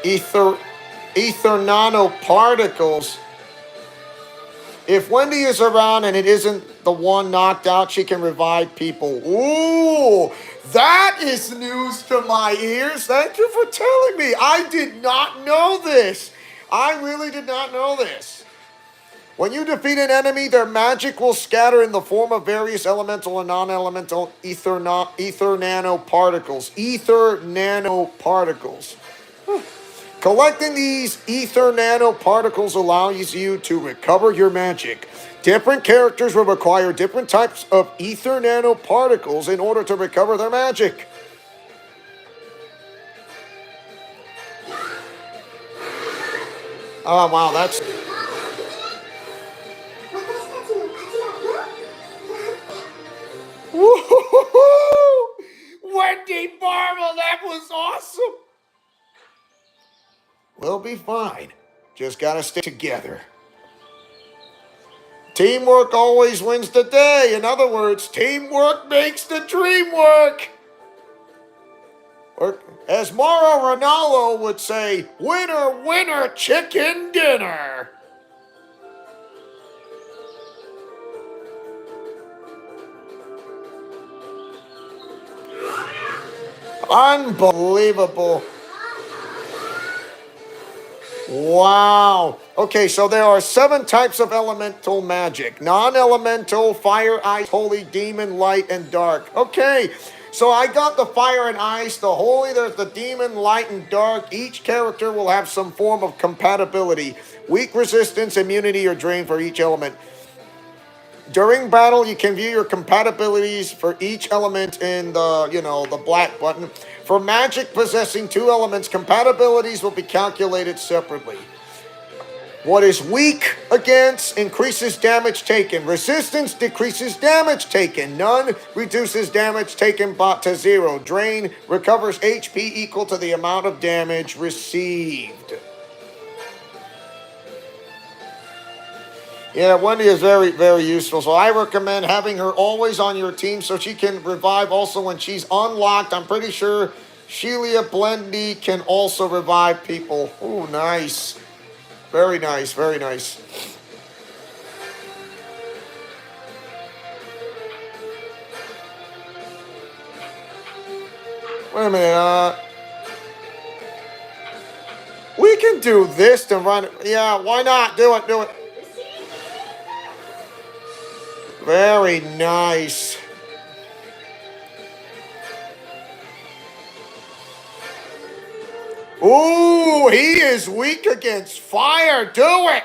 Ether nanoparticles. If Wendy is around and it isn't the one knocked out, she can revive people. Ooh, that is news to my ears. Thank you for telling me. I did not know this. I really did not know this. When you defeat an enemy, their magic will scatter in the form of various elemental and non-elemental ether nanoparticles. Ether nanoparticles. Collecting these ether nanoparticles allows you to recover your magic. Different characters will require different types of ether nanoparticles in order to recover their magic. Oh, wow, that's... Woo-hoo-hoo-hoo! Wendy Marvel, that was awesome! We'll be fine. Just gotta stick together. Teamwork always wins the day. In other words, teamwork makes the dream work. Or, as Mauro Ranallo would say, winner, winner, chicken dinner. Unbelievable. Wow. Okay, so there are 7 types of elemental magic. Non-elemental, fire, ice, holy, demon, light, and dark. Okay, so I got the fire and ice, the holy, there's the demon, light, and dark. Each character will have some form of compatibility. Weak resistance, immunity, or drain for each element. During battle, you can view your compatibilities for each element in the, the black button. For magic possessing 2 elements, compatibilities will be calculated separately. What is weak against increases damage taken. Resistance decreases damage taken. None reduces damage taken to 0. Drain recovers HP equal to the amount of damage received. Yeah, Wendy is very, very useful. So I recommend having her always on your team so she can revive also when she's unlocked. I'm pretty sure Sheila Blendy can also revive people. Ooh, nice. Very nice, very nice. Wait a minute, we can do this to run. Yeah, why not? Do it, do it. Very nice. Ooh, he is weak against fire. Do it.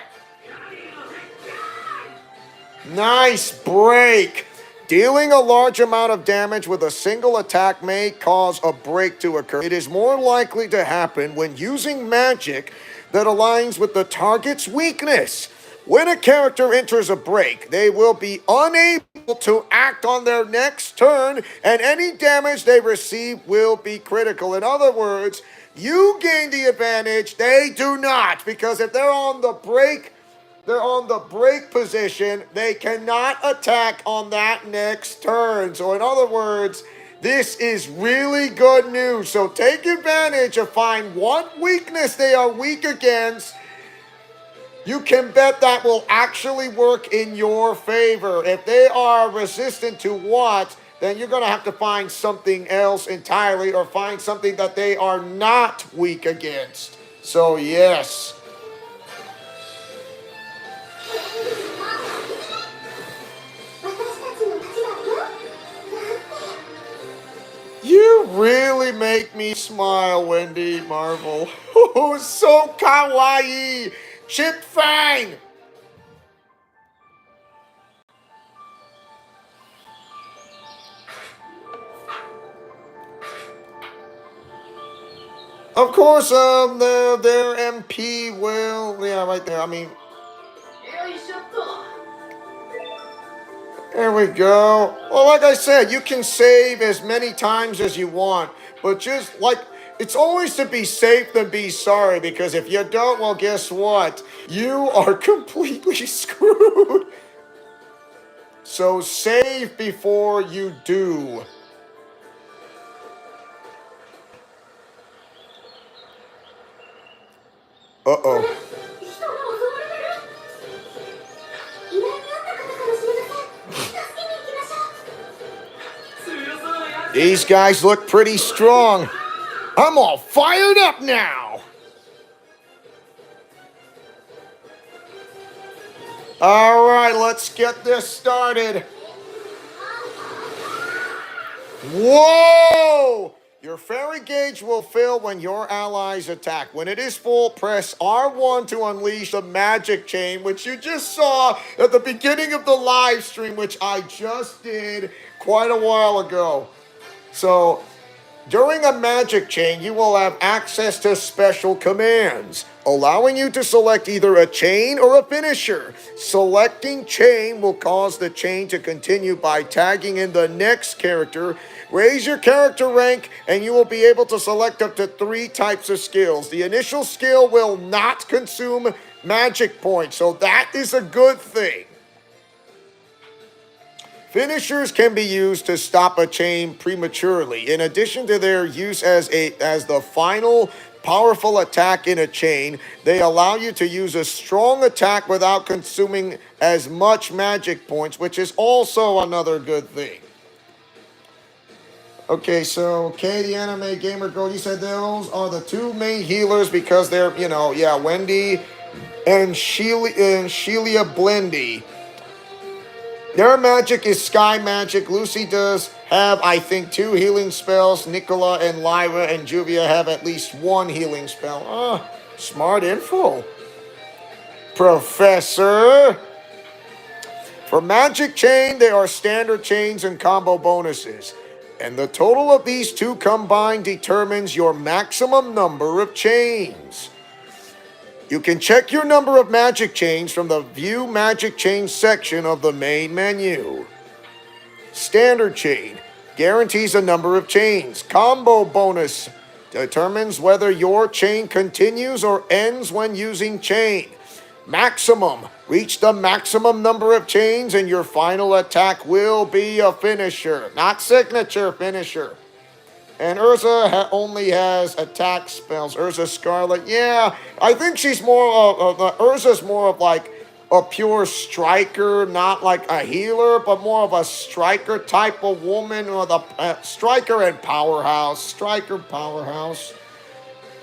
Nice break. Dealing a large amount of damage with a single attack may cause a break to occur. It is more likely to happen when using magic that aligns with the target's weakness. When a character enters a break, they will be unable to act on their next turn, and any damage they receive will be critical. In other words, you gain the advantage, they do not, because if they're on the break position, they cannot attack on that next turn. So in other words, this is really good news. So take advantage of find what weakness they are weak against. You can bet that will actually work in your favor. If they are resistant to what, then you're going to have to find something else entirely or find something that they are not weak against. So, yes. You really make me smile, Wendy Marvel. Oh, so kawaii. Chip Fang! Of course, their MP will, yeah, right there, I mean, there we go. Well, like I said, you can save as many times as you want, but just like, it's always to be safe than be sorry, because if you don't, well, guess what? You are completely screwed. So save before you do. Uh-oh. These guys look pretty strong. I'm all fired up now. All right, let's get this started. Whoa! Your fairy gauge will fill when your allies attack. When it is full, press R1 to unleash the magic chain, which you just saw at the beginning of the live stream, which I just did quite a while ago. So, during a magic chain, you will have access to special commands, allowing you to select either a chain or a finisher. Selecting chain will cause the chain to continue by tagging in the next character. Raise your character rank, and you will be able to select up to 3 types of skills. The initial skill will not consume magic points, so that is a good thing. Finishers can be used to stop a chain prematurely. In addition to their use as the final powerful attack in a chain, they allow you to use a strong attack without consuming as much magic points, which is also another good thing. Okay, so Kay, the anime gamer girl, you said those are the 2 main healers because they're, Wendy and Sheila Blendy. Their magic is sky magic. Lucy does have, I think, 2 healing spells. Nicola and Lyra and Juvia have at least 1 healing spell. Smart info. Professor. For magic chain, there are standard chains and combo bonuses. And the total of these 2 combined determines your maximum number of chains. You can check your number of magic chains from the View Magic Chain section of the main menu. Standard chain guarantees a number of chains. Combo bonus determines whether your chain continues or ends when using chain. Maximum. Reach the maximum number of chains and your final attack will be a finisher. Not signature, finisher. And Urza only has attack spells. Urza Scarlet, yeah, I think she's more Urza's more of like a pure striker, not like a healer, but more of a striker type of woman, or the striker and powerhouse. Striker, powerhouse.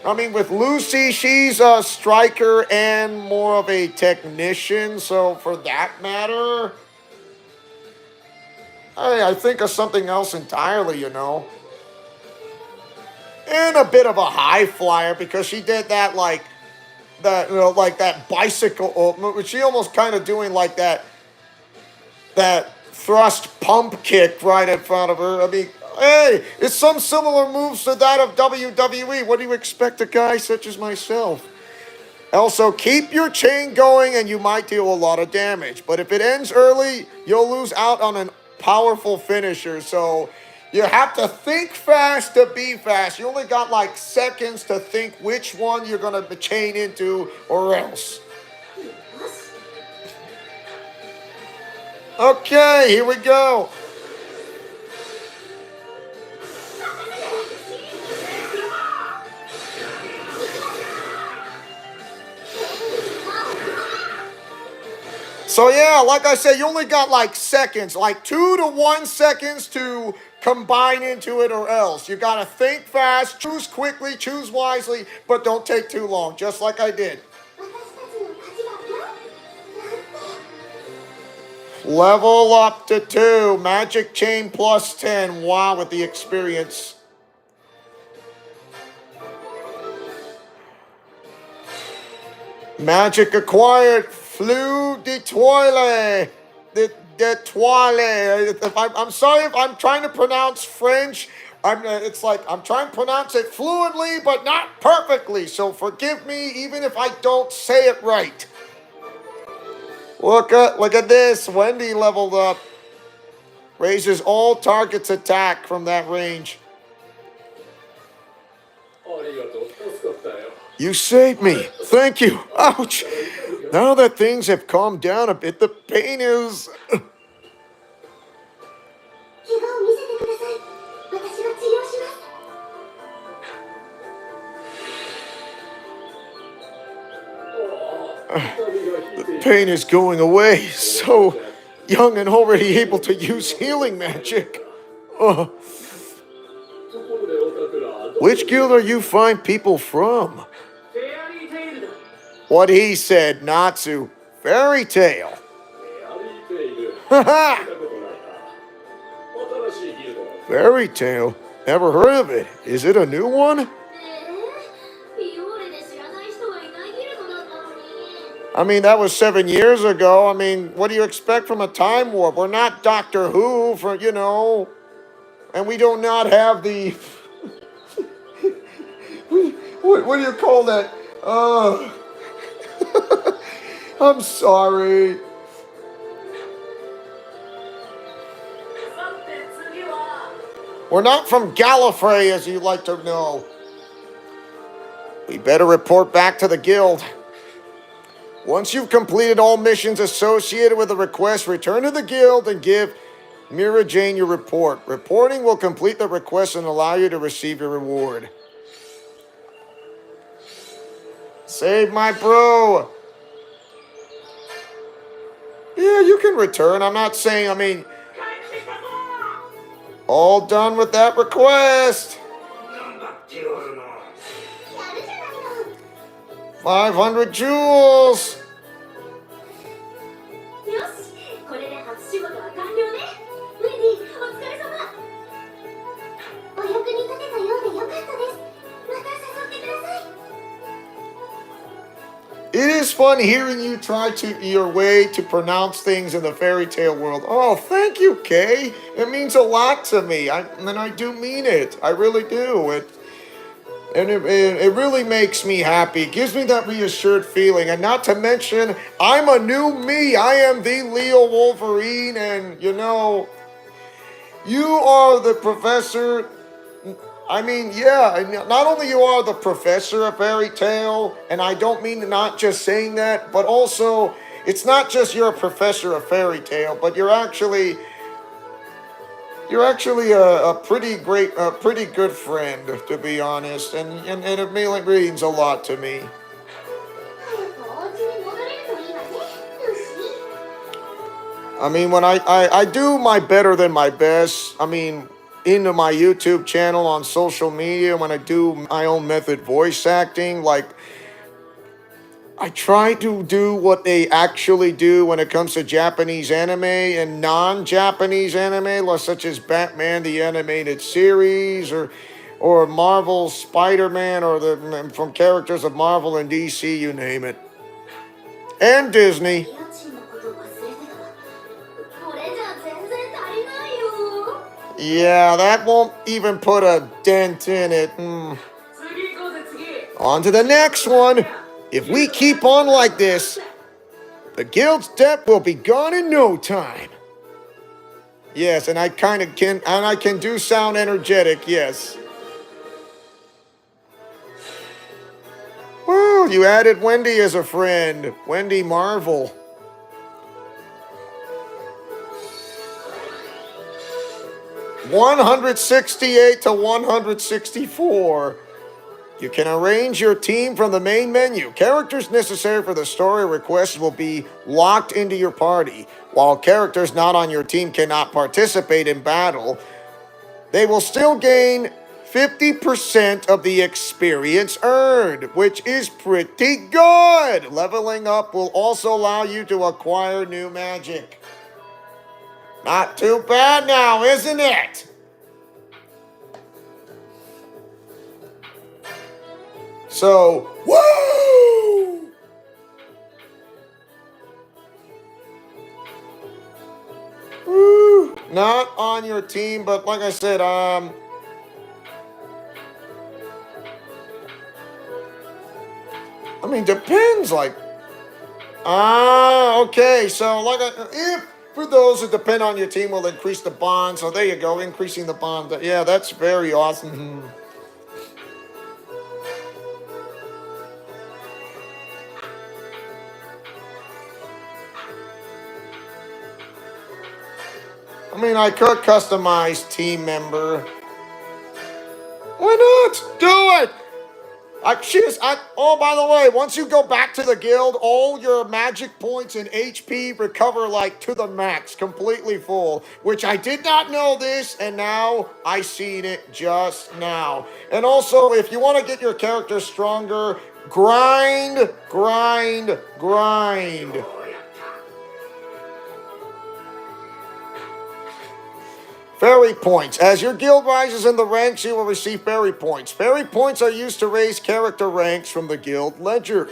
I mean, with Lucy, she's a striker and more of a technician, so for that matter, I think of something else entirely, And a bit of a high flyer because she did that like that bicycle ultimate, which she almost kind of doing like that thrust pump kick right in front of her. I mean, hey, it's some similar moves to that of WWE. What do you expect a guy such as myself? Also, keep your chain going and you might deal a lot of damage. But if it ends early, you'll lose out on a powerful finisher. So you have to think fast to be fast. You only got like seconds to think which one you're going to chain into or else. Okay, here we go. So yeah, like I said, you only got like seconds, like 2 to 1 seconds to combine into it or else. You gotta think fast, choose quickly, choose wisely, but don't take too long, just like I did. Level up to 2, magic chain plus 10, wow, with the experience. Magic acquired, Flou de Toile. De Toile. I'm sorry if I'm trying to pronounce French. It's like I'm trying to pronounce it fluently, but not perfectly. So forgive me, even if I don't say it right. Look at this. Wendy leveled up. Raises all targets' attack from that range. You saved me. Thank you. Ouch. Now that things have calmed down a bit, the pain is... The pain is going away. So young and already able to use healing magic. Which guild are you find people from? フェアリーテイルだ。 What he said, Natsu. Fairy tale. やりている。 Haha! 聞いたことないな。新しいギルドだ。 Fairy tale? Never heard of it. Is it a new one? ビオーレで知らない人はいないギルドだったのに。 I mean, that was 7 years ago. I mean, what do you expect from a time warp? We're not Doctor Who, for you know, and we do not have the. What do you call that? I'm sorry. さて次は。 We're not from Gallifrey, as you like to know. We better report back to the guild. Once you've completed all missions associated with the request, return to the guild and give Mira Jane your report. Reporting will complete the request and allow you to receive your reward. Save my bro. Yeah, you can return. I'm not saying, 帰ってきたぞ。 all done with that request. 頑張っておるの。やるじゃないの。 500 jewels. よし、これで初仕事は完了ね。ウェンディ、お疲れ様。お役に立てたようでよかったです。また誘ってください。 It is fun hearing you try your way to pronounce things in the fairy tale world. Oh, thank you, Kay. It means a lot to me. And I do mean it. I really do. It really makes me happy. It gives me that reassured feeling. And not to mention, I'm a new me. I am the Leo Wolverine. And, you know, you are the professor. I mean, yeah, not only you are the professor of fairy tale, and I don't mean not just saying that, but also it's not just you're a professor of fairy tale, but you're actually a pretty good friend, to be honest, and it really means a lot to me. 早くお家に戻れるといいわね、ルーシー。 I mean, when I do my better than my best, I mean, into my YouTube channel on social media, when I do my own method voice acting, like, I try to do what they actually do when it comes to Japanese anime and non-Japanese anime, such as Batman the Animated Series, or Marvel's Spider-Man, or from characters of Marvel and DC, you name it. And Disney. 家賃のこと忘れてた。これじゃ全然足りないよ。 Yeah, that won't even put a dent in it. 次行こうぜ次。 On to the next one. If we keep on like this, the guild's debt will be gone in no time. Yes, and I can do sound energetic, yes. Well, you added Wendy as a friend. Wendy Marvel. $168 to $164. You can arrange your team from the main menu. Characters necessary for the story requests will be locked into your party. While characters not on your team cannot participate in battle, they will still gain 50% of the experience earned, which is pretty good. Leveling up will also allow you to acquire new magic. Not too bad now, isn't it? So, woo! Woo! Not on your team, but like I said, I mean, depends, like, okay, so, if for those who depend on your team will increase the bond, so there you go, increasing the bond, yeah, that's very awesome. I mean, I could customize team member. Why not? Do it! Oh, by the way, once you go back to the guild, all your magic points and HP recover like to the max, completely full. Which I did not know this, and now I seen it just now. And also, if you want to get your character stronger, grind, grind, grind. Fairy points. As your guild rises in the ranks, you will receive fairy points. Fairy points are used to raise character ranks from the guild ledger.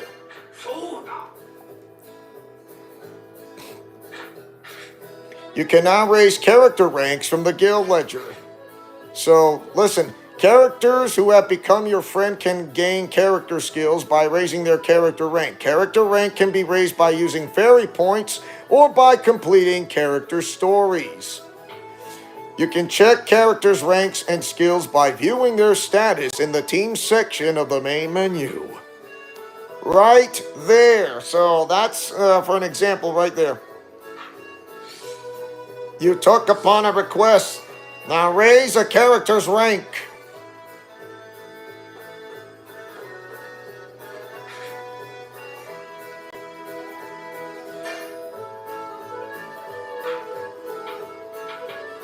You can now raise character ranks from the guild ledger. So, listen, characters who have become your friend can gain character skills by raising their character rank. Character rank can be raised by using fairy points or by completing character stories. You can check characters' ranks and skills by viewing their status in the team section of the main menu. Right there. So that's for an example right there. You took upon a request. Now raise a character's rank.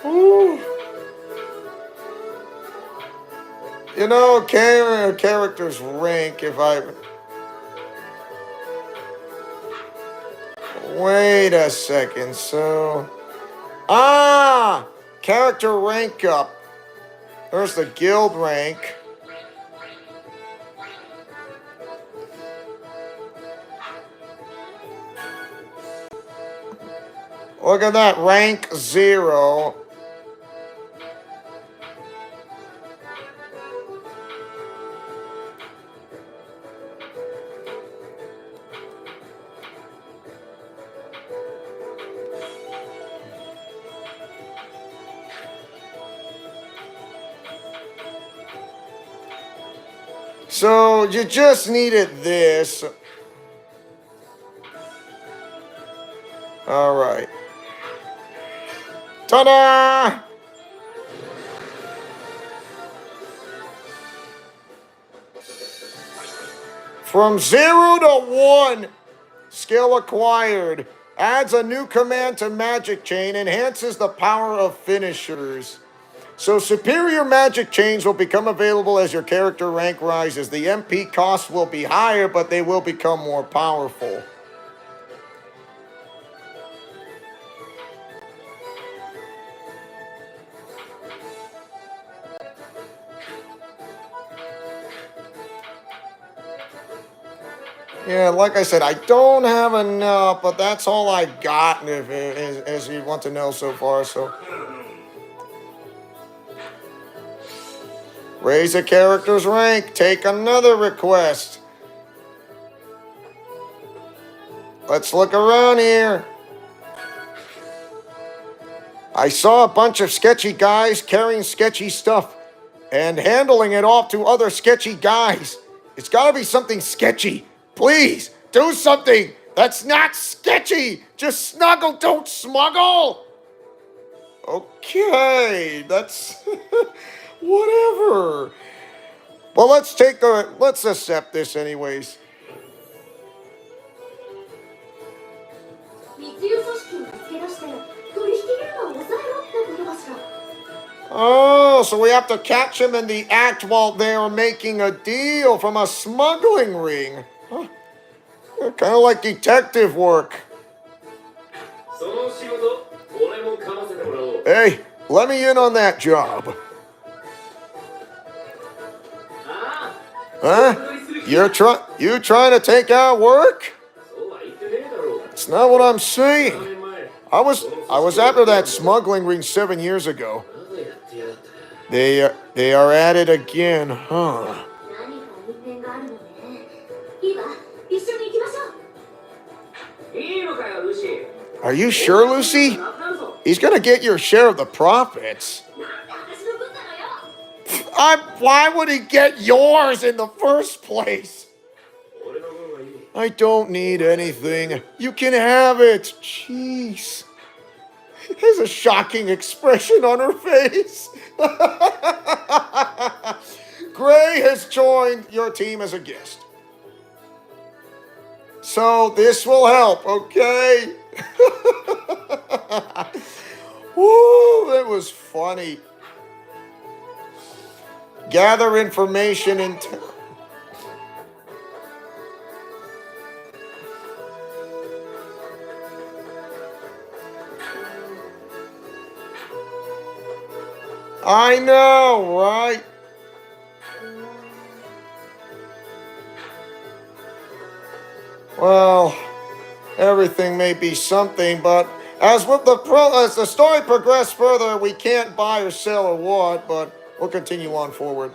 Ooh. You know, character's rank, if I... Wait a second, so... Character rank up. There's the guild rank. Look at that, rank 0. So you just needed this. All right. Ta-da! From 0 to 1, skill acquired. Adds a new command to Magic Chain, enhances the power of finishers. So superior magic chains will become available as your character rank rises. The MP cost will be higher, but they will become more powerful. Yeah, like I said, I don't have enough, but that's all I got, as you want to know so far. So, raise a character's rank. Take another request. Let's look around here. I saw a bunch of sketchy guys carrying sketchy stuff and handling it off to other sketchy guys. It's got to be something sketchy. Please, do something that's not sketchy. Just snuggle, don't smuggle. Okay, that's whatever. Well, let's accept this anyways. Oh, so we have to catch him in the act while they're making a deal from a smuggling ring. Huh. Kind of like detective work. Hey, let me in on that job. Huh? You trying to take our work? It's not what I'm saying. I was after that smuggling ring 7 years ago. They are at it again, huh? Are you sure, Lucy? He's gonna get your share of the profits. Why would he get yours in the first place? I don't need anything. You can have it. Jeez. There's a shocking expression on her face. Gray has joined your team as a guest. So this will help, okay? Woo, that was funny. Gather information and... I know, right? Well, everything may be something, but as the story progresses further, we can't buy or sell or what, but we'll continue on forward.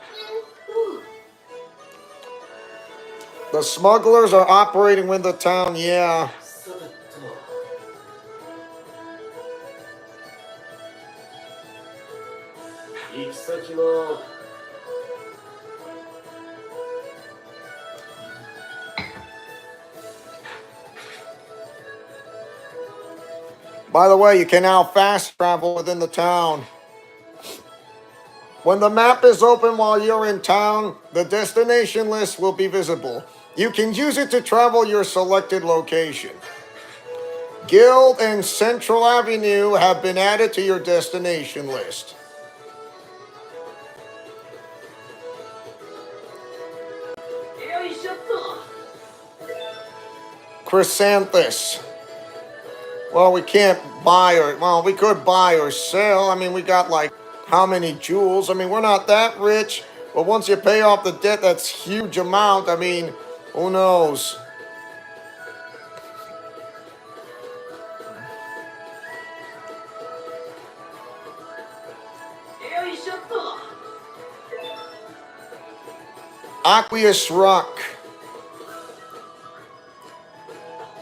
The smugglers are operating with the town, yeah. By the way, you can now fast travel within the town. When the map is open while you're in town, the destination list will be visible. You can use it to travel your selected location. Guild and Central Avenue have been added to your destination list. Chrysanthus. Well, we can't buy or... Well, we could buy or sell. I mean, we got like how many jewels? I mean, we're not that rich. But once you pay off the debt, that's huge amount. I mean, who knows? Aqueous Rock.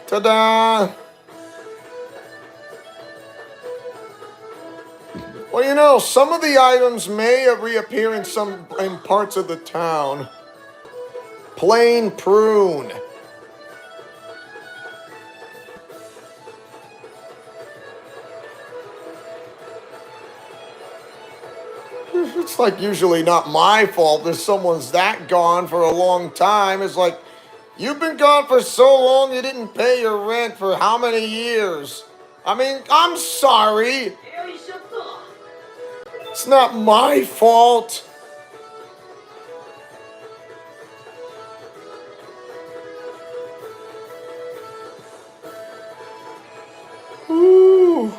Ta-da! Well, you know, some of the items may reappear in parts of the town. Plain prune. It's like usually not my fault if someone's that gone for a long time. It's like, you've been gone for so long you didn't pay your rent for how many years? I mean, I'm sorry. It's not my fault. Ooh.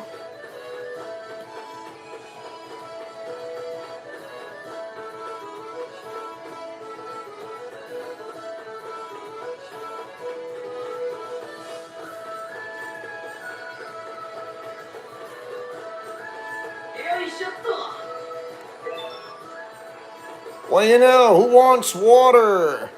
Well, you know, who wants water?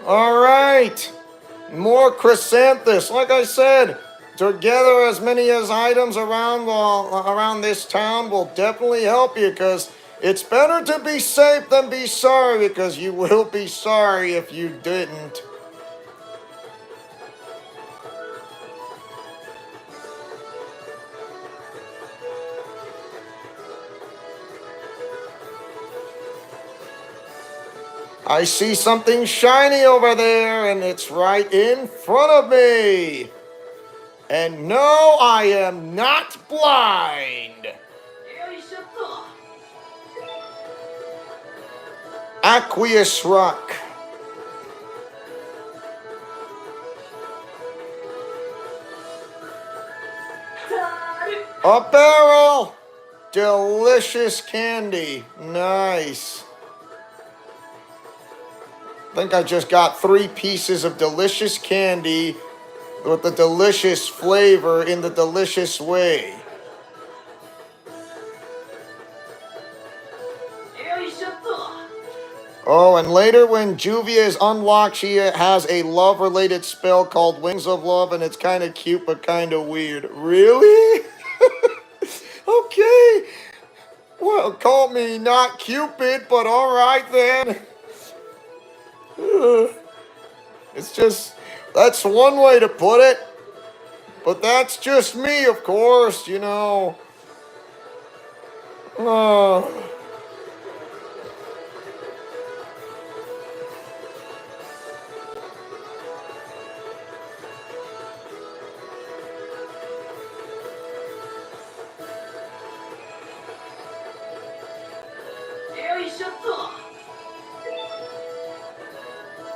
All right. More chrysanthus. Like I said, to gather as many as items around this town will definitely help you, because it's better to be safe than be sorry, because you will be sorry if you didn't. I see something shiny over there, and it's right in front of me. And no, I am not blind. Aqueous Rock. A barrel. Delicious candy. Nice. I think I just got 3 pieces of delicious candy with the delicious flavor in the delicious way. Oh, and later when Juvia is unlocked, she has a love-related spell called Wings of Love, and it's kind of cute but kind of weird. Really? Okay. Well, call me not Cupid, but alright then. It's just, that's one way to put it. But that's just me, of course, you know.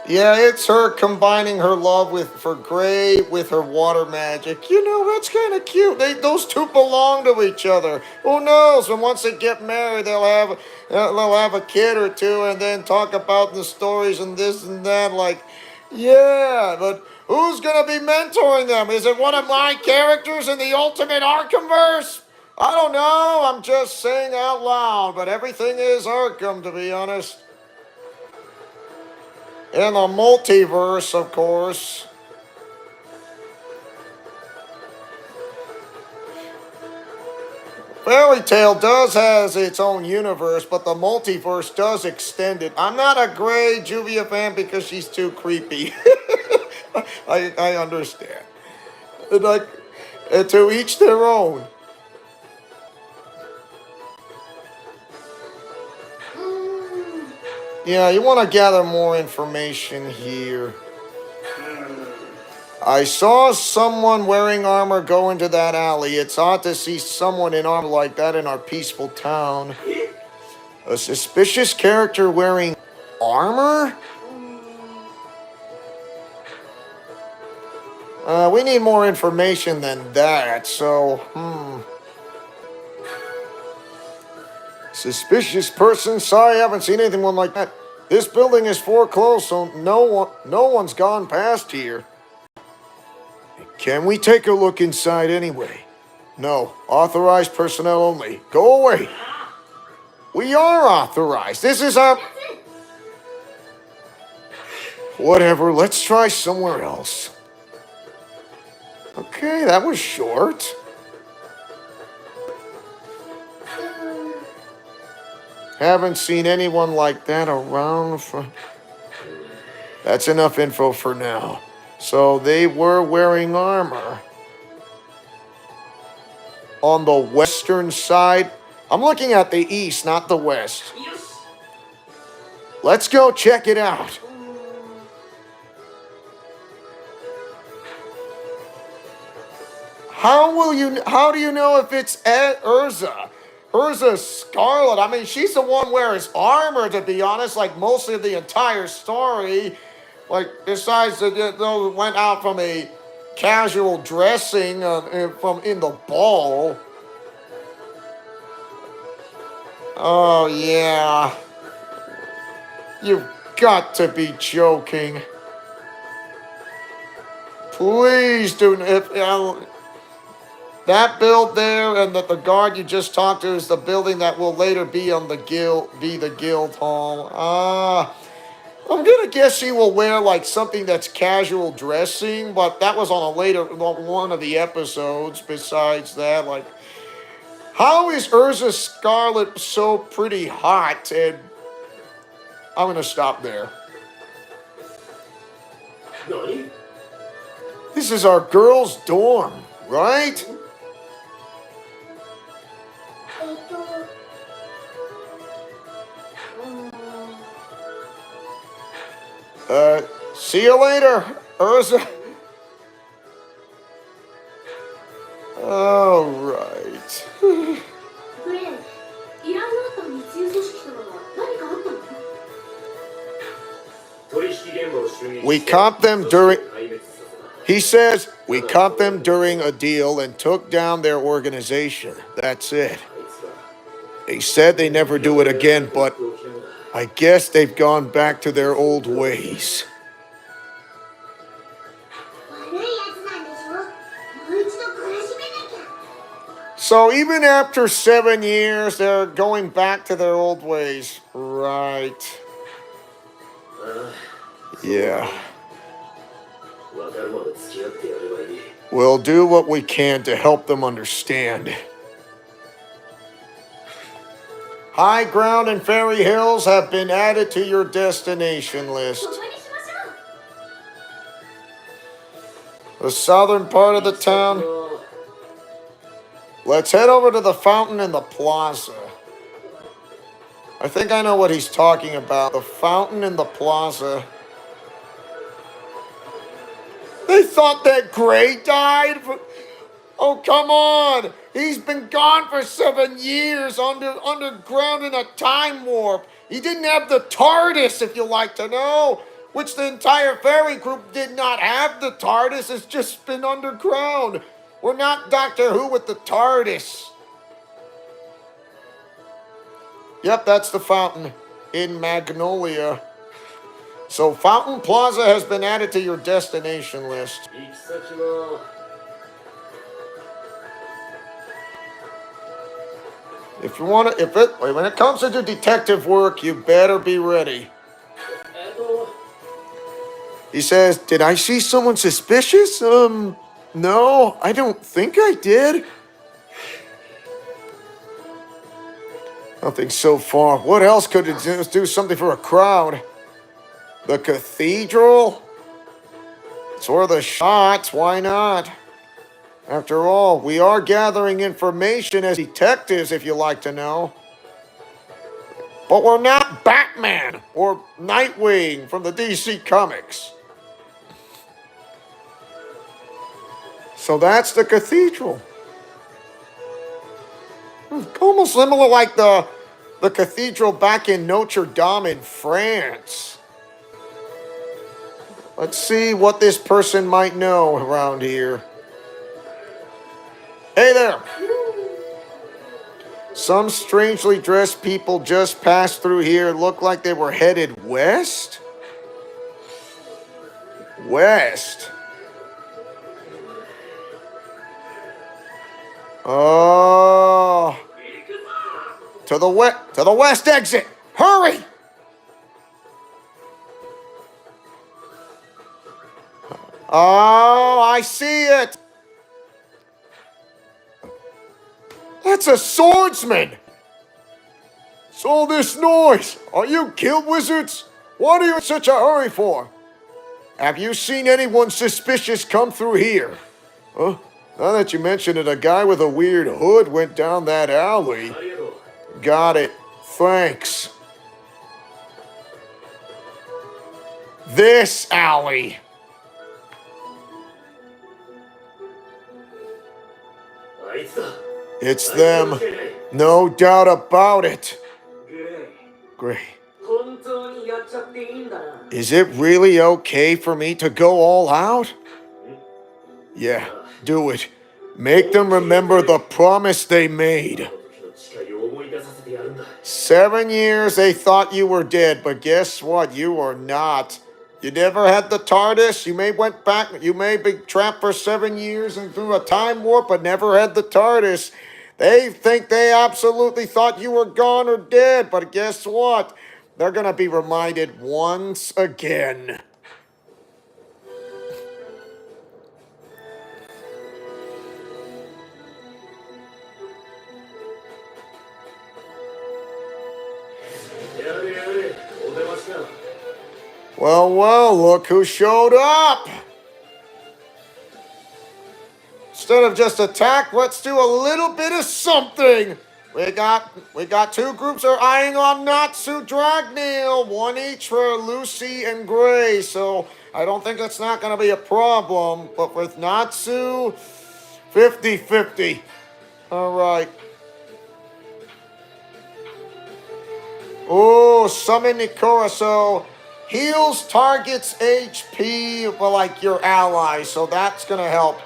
Yeah, it's her combining her love for Gray with her water magic. You know, that's kind of cute. Those two belong to each other. Who knows? And once they get married, they'll have a kid or two, and then talk about the stories and this and that. Like, yeah, but who's gonna be mentoring them? Is it one of my characters in the Ultimate Arkhamverse? I don't know. I'm just saying out loud. But everything is Arkham, to be honest. In the multiverse, of course. Fairy Tail does has its own universe, but the multiverse does extend it. I'm not a Gray Juvia fan because she's too creepy. I understand. To each their own. Yeah, you want to gather more information here. I saw someone wearing armor go into that alley. It's odd to see someone in armor like that in our peaceful town. A suspicious character wearing armor? We need more information than that, so, Suspicious person? Sorry, I haven't seen anyone like that. This building is foreclosed, so no one's gone past here. Can we take a look inside anyway? No, authorized personnel only. Go away. We are authorized. This is our... Whatever, let's try somewhere else. Okay, that was short. Haven't seen anyone like that around for... That's enough info for now. So they were wearing armor. On the western side. I'm looking at the east, not the west. Let's go check it out. How do you know if it's Urza? Urza Scarlet. I mean, she's the one wearing armor, to be honest, like mostly of the entire story. Like, besides, they went out from a casual dressing from in the ball. Oh, yeah. You've got to be joking. Please do. That build there and the guard you just talked to is the building that will later be on the guild hall. I'm gonna guess she will wear like something that's casual dressing, but that was on a later one of the episodes. Besides that, like, how is Urza Scarlet so pretty hot? And I'm gonna stop there. This is our girls' dorm, right? See you later, Urza. All right. We caught them during... He says, we caught them during a deal and took down their organization. That's it. They said they never do it again, but I guess they've gone back to their old ways. So even after 7 years, they're going back to their old ways. Right. Yeah. We'll do what we can to help them understand. High ground and fairy hills have been added to your destination list. ここにしましょう。 The southern part of the town. Let's head over to the fountain and the plaza. I think I know what he's talking about. The fountain and the plaza. They thought that Gray died? Oh, come on. He's been gone for 7 years underground in a time warp. He didn't have the TARDIS, if you like to know. Which the entire fairy group did not have the TARDIS. It's just been underground. We're not Doctor Who with the TARDIS. Yep, that's the fountain in Magnolia. So Fountain Plaza has been added to your destination list. 行き先は If you want to, when it comes to do detective work, you better be ready. He says, did I see someone suspicious? No, I don't think I did. Nothing so far. What else could it do something for a crowd? The cathedral? It's worth a shot, why not? After all, we are gathering information as detectives, if you like to know. But we're not Batman or Nightwing from the DC Comics. So that's the cathedral. Almost similar like the cathedral back in Notre Dame in France. Let's see what this person might know around here. Hey there! Some strangely dressed people just passed through here. Looked like they were headed west? West. Oh. To the west exit. Hurry! Oh, I see it. That's a swordsman! What's all this noise? Are you guild wizards? What are you in such a hurry for? Have you seen anyone suspicious come through here? Huh? Now that you mention it, a guy with a weird hood went down that alley. Got it. Thanks. This alley. It's them. No doubt about it. Gray. Is it really okay for me to go all out? Yeah, do it. Make them remember the promise they made. 7 years they thought you were dead, but guess what? You are not. You never had the TARDIS. You may be trapped for 7 years and through a time warp, but never had the TARDIS. They think they absolutely thought you were gone or dead, but guess what? They're going to be reminded once again. Well, look who showed up. Instead of just attack, let's do a little bit of something. We got two groups are eyeing on Natsu Dragneel, one each for Lucy and Gray, so I don't think that's not going to be a problem. But with Natsu, 50-50. All right. Oh, summon Nikora, so heals targets HP, well, like your ally, so that's going to help.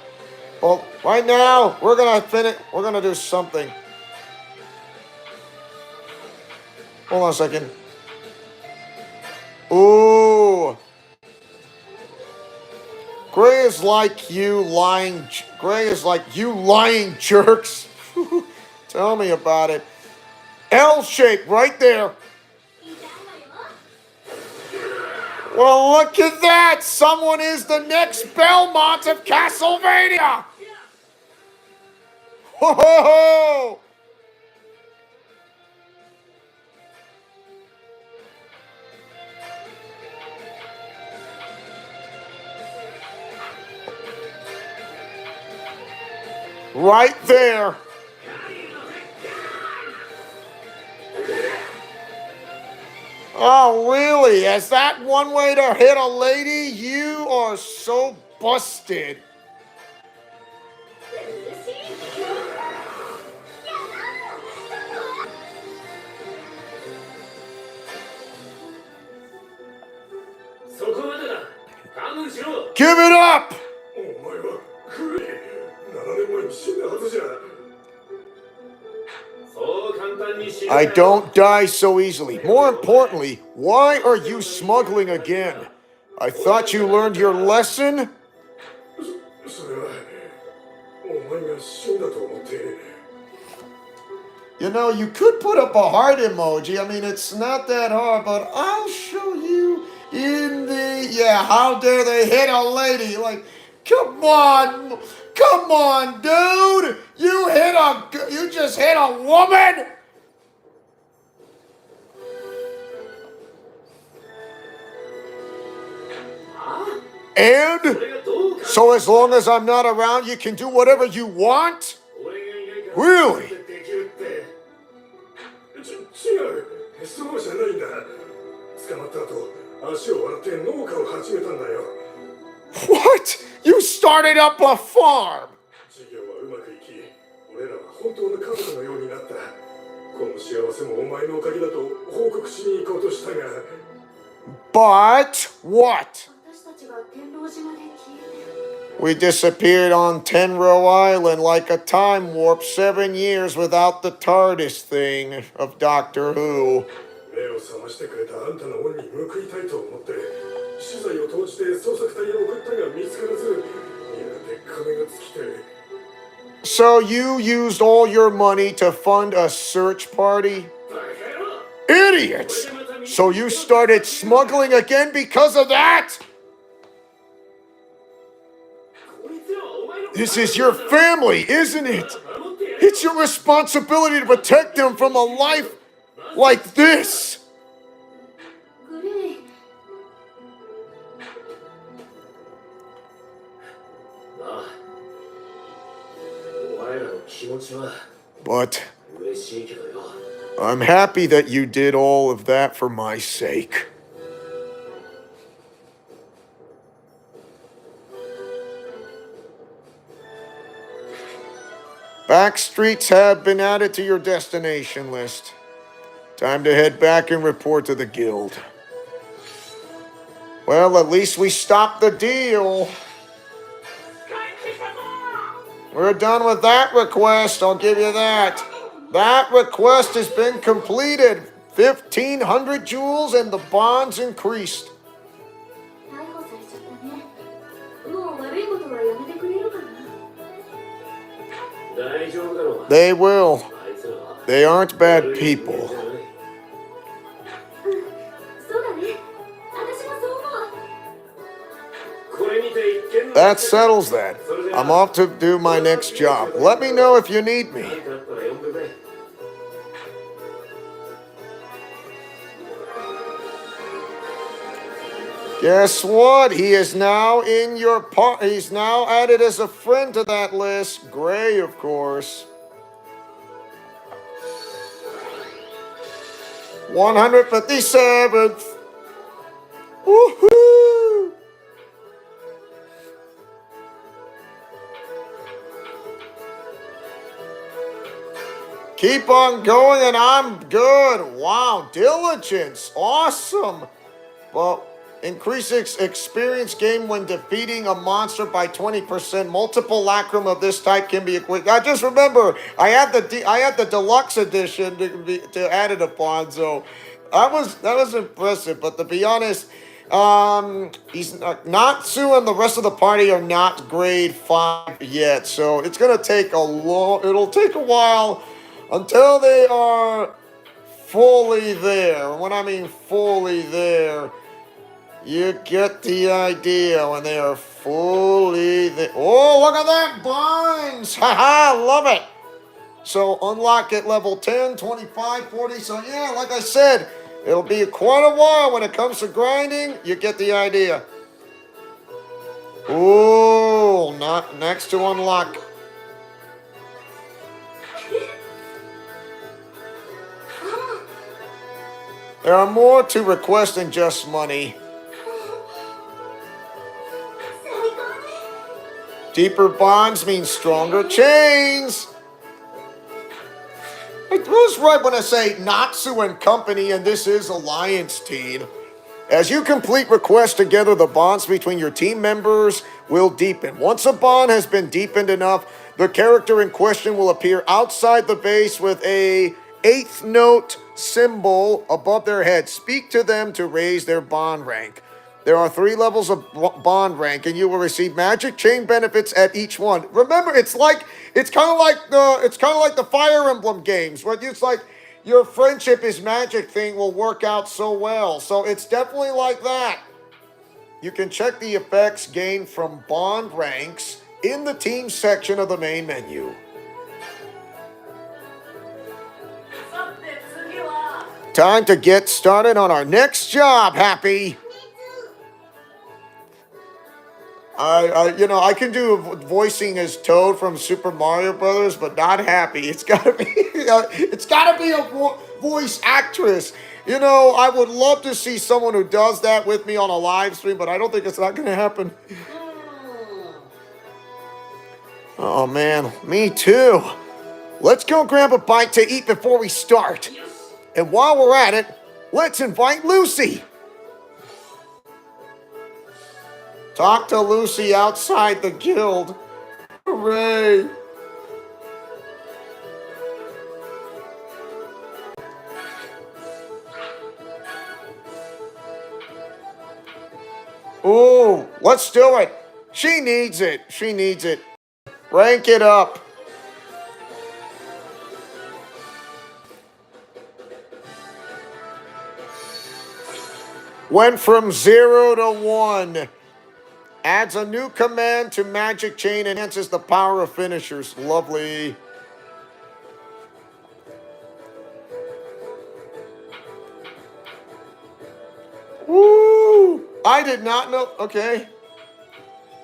Well, right now, we're going to finish, we're going to do something. Hold on a second. Ooh. Gray is like you lying jerks. Tell me about it. L shape right there. Well, look at that. Someone is the next Belmont of Castlevania. Whoa! Right there. Oh, really? Is that one way to hit a lady? You are so busted. そこまでだ。我慢しろ。 Give it up! お前はクレイ。7年前に死んだはずじゃ。そう簡単に死ぬなよ。 I don't die so easily. More importantly, why are you smuggling again? I thought you learned your lesson? それはお前が死んだと思って。 You know, you could put up a heart emoji. I mean, it's not that hard, but I'll show you in the... Yeah, how dare they hit a lady? Like, come on, dude. You just hit a woman? And so as long as I'm not around, you can do whatever you want? Really? 違う。そうじゃないんだ。捕まった後、足を洗って農家を始めたんだよ。 What? You started up a farm? 事業はうまくいき、俺らは本当の家族のようになった。この幸せもお前のおかげだと報告しに行こうとしたが。 But what? 私たちが天狼島で消えて We disappeared on Tenro Island like a time warp 7 years without the TARDIS thing of Doctor Who. 目を覚ましてくれたあんたの恩に報いたいと思って資材を投じて捜索隊を送ったが見つからずやがて金が尽きて So you used all your money to fund a search party? Idiots! So you started smuggling again because of that? This is your family, isn't it? It's your responsibility to protect them from a life like this. グレイ ああ。お前らの気持ちは But 嬉しいけどよ。 I'm happy that you did all of that for my sake. Back streets have been added to your destination list. Time to head back and report to the guild. Well, at least we stopped the deal. We're done with that request, I'll give you that. That request has been completed. 1,500 jewels and the bonds increased. 逮捕されちゃったねもう悪いことはやめてくれるかな 大丈夫だろう。 They will. あいつらは They aren't bad people. そうだね私もそう思うこれにて一件の That settles that. I'm off to do my next job. Let me know if you need me. 何かあったら呼んでくれ。 Guess what? He is now in your he's now added as a friend to that list. Gray, of course. 157th. Woohoo! Keep on going and I'm good. Wow, diligence. Awesome. Well, increase experience gain when defeating a monster by 20%. Multiple lacrim of this type can be equipped. I just remember I had the deluxe edition to add it upon, so that was impressive. But to be honest, Natsu and the rest of the party are not grade 5 yet, so it's gonna take it'll take a while until they are fully there. When I mean fully there, you get the idea when they are fully there. Oh, look at that binds! Haha, love it! So unlock at level 10, 25, 40. So yeah, like I said, it'll be quite a while when it comes to grinding. You get the idea. Ooh, not next to unlock. There are more to request than just money. 最高ね。 Deeper bonds mean stronger chains. I was right when I say Natsu and company, and this is Alliance Team. As you complete requests together, the bonds between your team members will deepen. Once a bond has been deepened enough, the character in question will appear outside the base with a eighth note symbol above their head. Speak to them to raise their bond rank. There are 3 levels of bond rank, and you will receive magic chain benefits at each one. Remember, it's kind of like the Fire Emblem games, where it's like your friendship is magic thing will work out so well. So it's definitely like that. You can check the effects gained from bond ranks in the team section of the main menu. さて次は Time to get started on our next job, Happy. I can do voicing as Toad from Super Mario Brothers, but not Happy. It's gotta be a voice actress. You know, I would love to see someone who does that with me on a live stream, but I don't think it's not gonna happen. Oh man, me too. Let's go grab a bite to eat before we start. And while we're at it, let's invite Lucy. Talk to Lucy outside the guild. Hooray! Ooh, let's do it. She needs it. She needs it. Rank it up. Went from 0 to 1. Adds a new command to Magic Chain, enhances the power of finishers. Lovely. Woo! I did not know. Okay.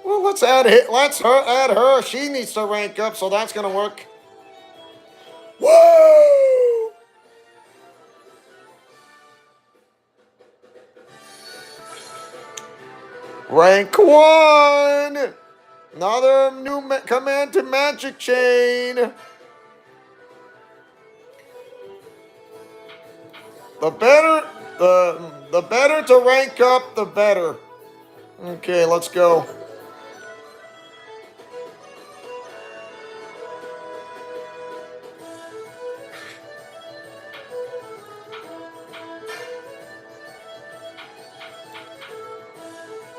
Well, let's add her. She needs to rank up, so that's gonna work. Woo! Rank 1! Another new command to Magic Chain. The better to rank up, the better. Okay, let's go.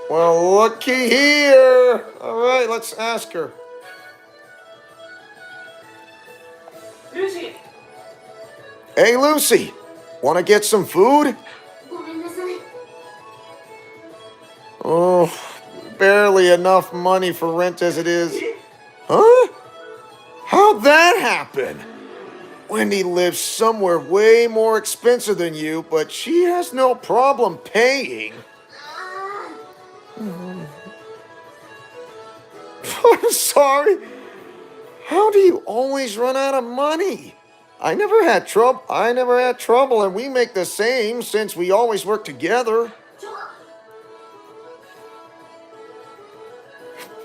Well, looky here. All right, let's ask her. ルーシー Hey, Lucy, want to get some food? ごめんなさい。 Oh, barely enough money for rent as it is. Huh? How'd that happen? Wendy lives somewhere way more expensive than you, but she has no problem paying. あ I'm sorry. How do you always run out of money? I never had trouble, and we make the same since we always work together. ーちょ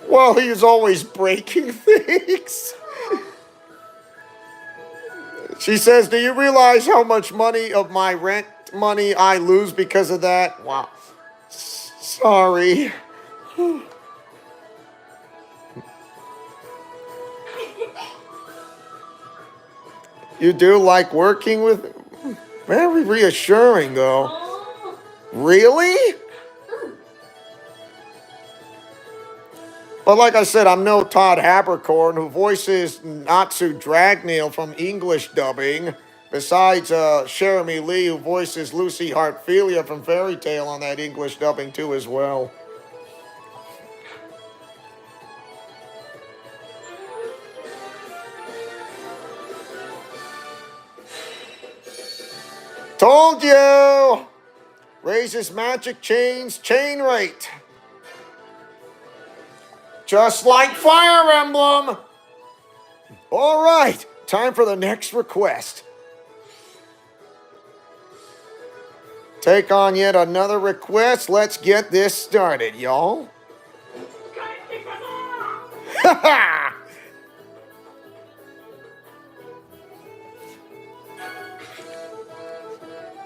Well, he's always breaking things. She says, do you realize how much money of my rent money I lose because of that? Wow. Sorry. You do like working with... Very reassuring, though. あ Really? But like I said, I'm no Todd Habercorn, who voices Natsu Dragneel from English dubbing, besides Jeremy Lee, who voices Lucy Hartfilia from Fairy Tail on that English dubbing too as well. Told you! Raises Magic Chain's chain rate. Just like Fire Emblem! All right, time for the next request. take on yet another request. Let's get this started, y'all. 帰ってきたぞ Ha ha!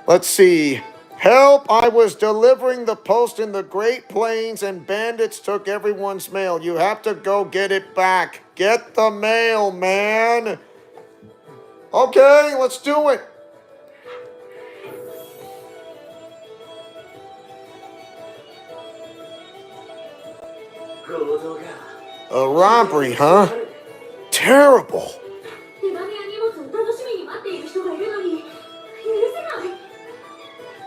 Let's see. Help! I was delivering the post in the Great Plains and bandits took everyone's mail. You have to go get it back. Get the mail, man. Okay, let's do it. A robbery, huh? Terrible. 手紙や荷物を楽しみに待っている人がいるのに許せない。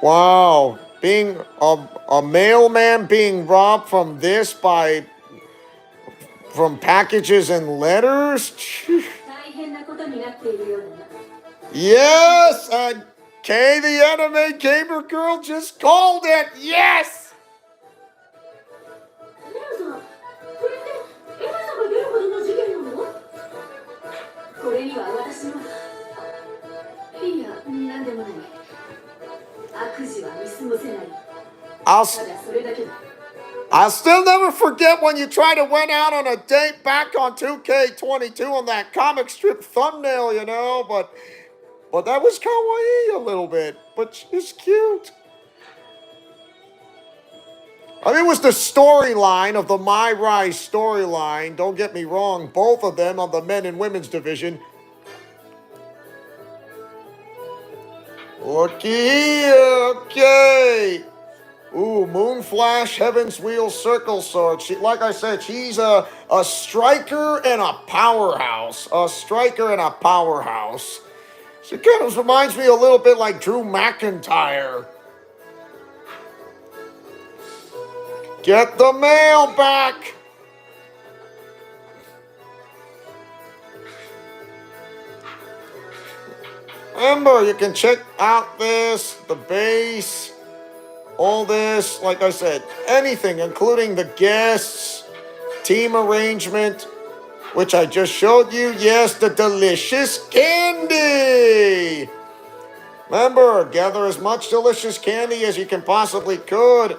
Wow. Being a mailman being robbed from this from packages and letters? 大変なことになっているようだな。 Yes! And Kay the anime gamer girl just called it! Yes! レオさん、これってエマさんが出るほどの事件なの？これには私のいや、なんでもない。悪事は見過ごせない。ただそれだけだ。 I'll still never forget when you tried to went out on a date back on 2K22 on that comic strip thumbnail, you know, but that was kawaii a little bit, but she's cute. I mean, it was the storyline of the My Rise storyline, don't get me wrong, both of them on the men and women's division. Looky here, okay. Ooh, Moonflash, Heaven's Wheel, Circle Sword. She, like I said, she's a striker and a powerhouse. A striker and a powerhouse. She kind of reminds me a little bit like Drew McIntyre. Get the mail back! Remember, you can check out this, the base, all this, like I said, anything, including the guests, team arrangement, which I just showed you. Yes, the delicious candy. Remember, gather as much delicious candy as you can possibly could.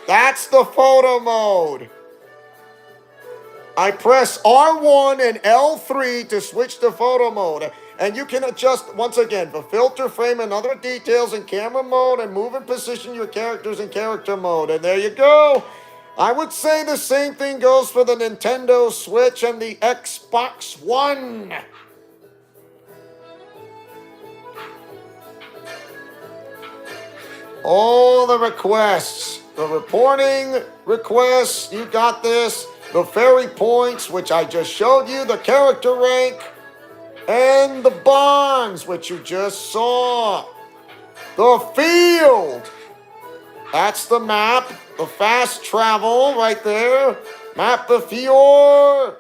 That's the photo mode. I press R1 and L3 to switch to photo mode. And you can adjust, once again, the filter frame and other details in camera mode and move and position your characters in character mode. And there you go. I would say the same thing goes for the Nintendo Switch and the Xbox One. All the requests, the reporting requests, you got this. The fairy points, which I just showed you, the character rank, and the bonds, which you just saw. The field. That's the map. The fast travel right there. Map the fjord.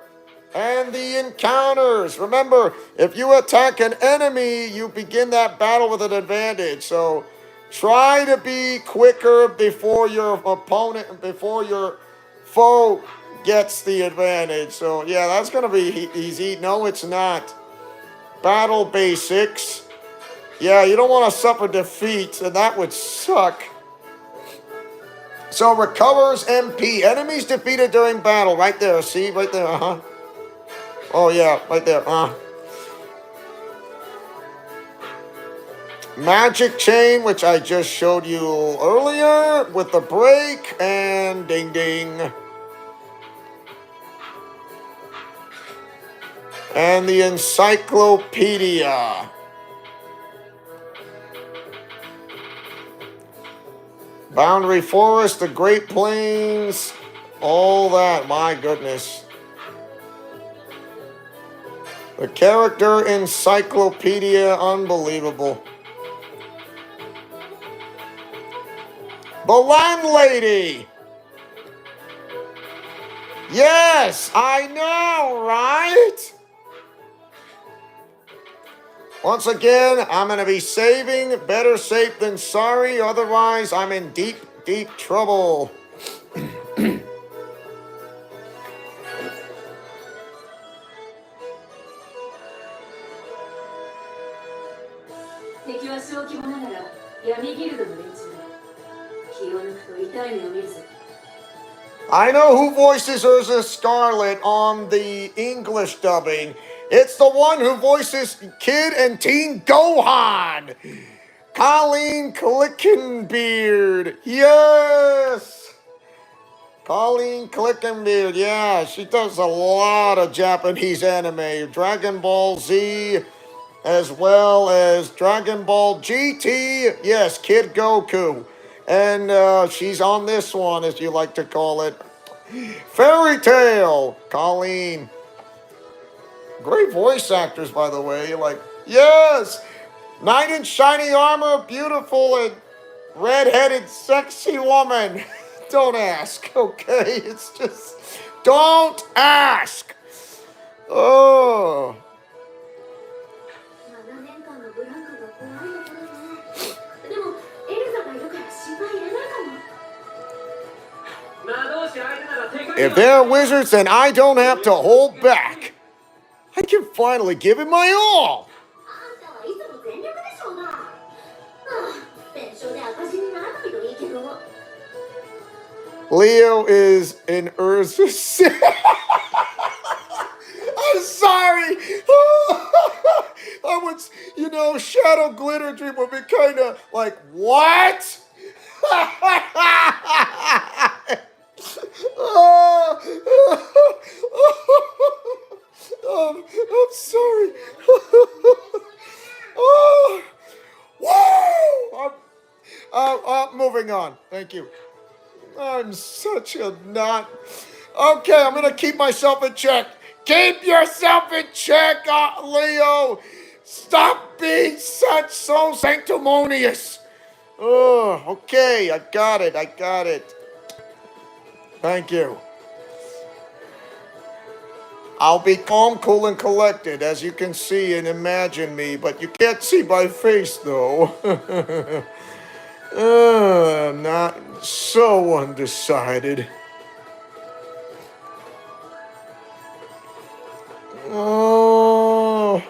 And the encounters. Remember, if you attack an enemy, you begin that battle with an advantage. So try to be quicker before your opponent, before your foe gets the advantage. So yeah, that's going to be easy. No, it's not. Battle basics. Yeah, you don't want to suffer defeat, and that would suck. So recovers MP. Enemies defeated during battle. Right there. See? Right there. Uh-huh. Oh, yeah. Right there. Magic chain, which I just showed you earlier with the break. And ding, ding. And the encyclopedia. Boundary Forest, the Great Plains, all that, my goodness. The character encyclopedia, unbelievable. The landlady. Yes, I know, right? Once again, I'm going to be saving. Better safe than sorry. Otherwise, I'm in deep, deep trouble. 敵は小規模ながら闇ギルドの連中だ。痛い目を見るぞ。 I know who voices Urza Scarlet on the English dubbing. It's the one who voices Kid and Teen Gohan. Colleen Clickenbeard. Yes. Colleen Clickenbeard. Yeah, she does a lot of Japanese anime. Dragon Ball Z, as well as Dragon Ball GT. Yes, Kid Goku. And she's on this one, as you like to call it. Fairy Tale, Colleen. Great voice actors, by the way. Like, yes, knight in shiny armor, beautiful and red-headed, sexy woman. Don't ask, okay? It's just, don't ask. Oh. 7年間のブランクが怖いところね。でもエルザがいるから心配いらないかも。 If they're wizards, then I don't have to hold back. I can finally give it my all. あんたはいつも全力でしょうが。弁償で赤字にならないといいけど。 Leo is in Urza's. I'm sorry. I was, Shadow Glitter Dream would be kind of like, what? I'm sorry. Moving on. Thank you. I'm such a not. Okay, I'm going to keep myself in check. Keep yourself in check, Leo. Stop being so sanctimonious. Oh, okay, I got it. Thank you. I'll be calm, cool, and collected, as you can see and imagine me, but you can't see my face, though. I'm not so undecided. Oh.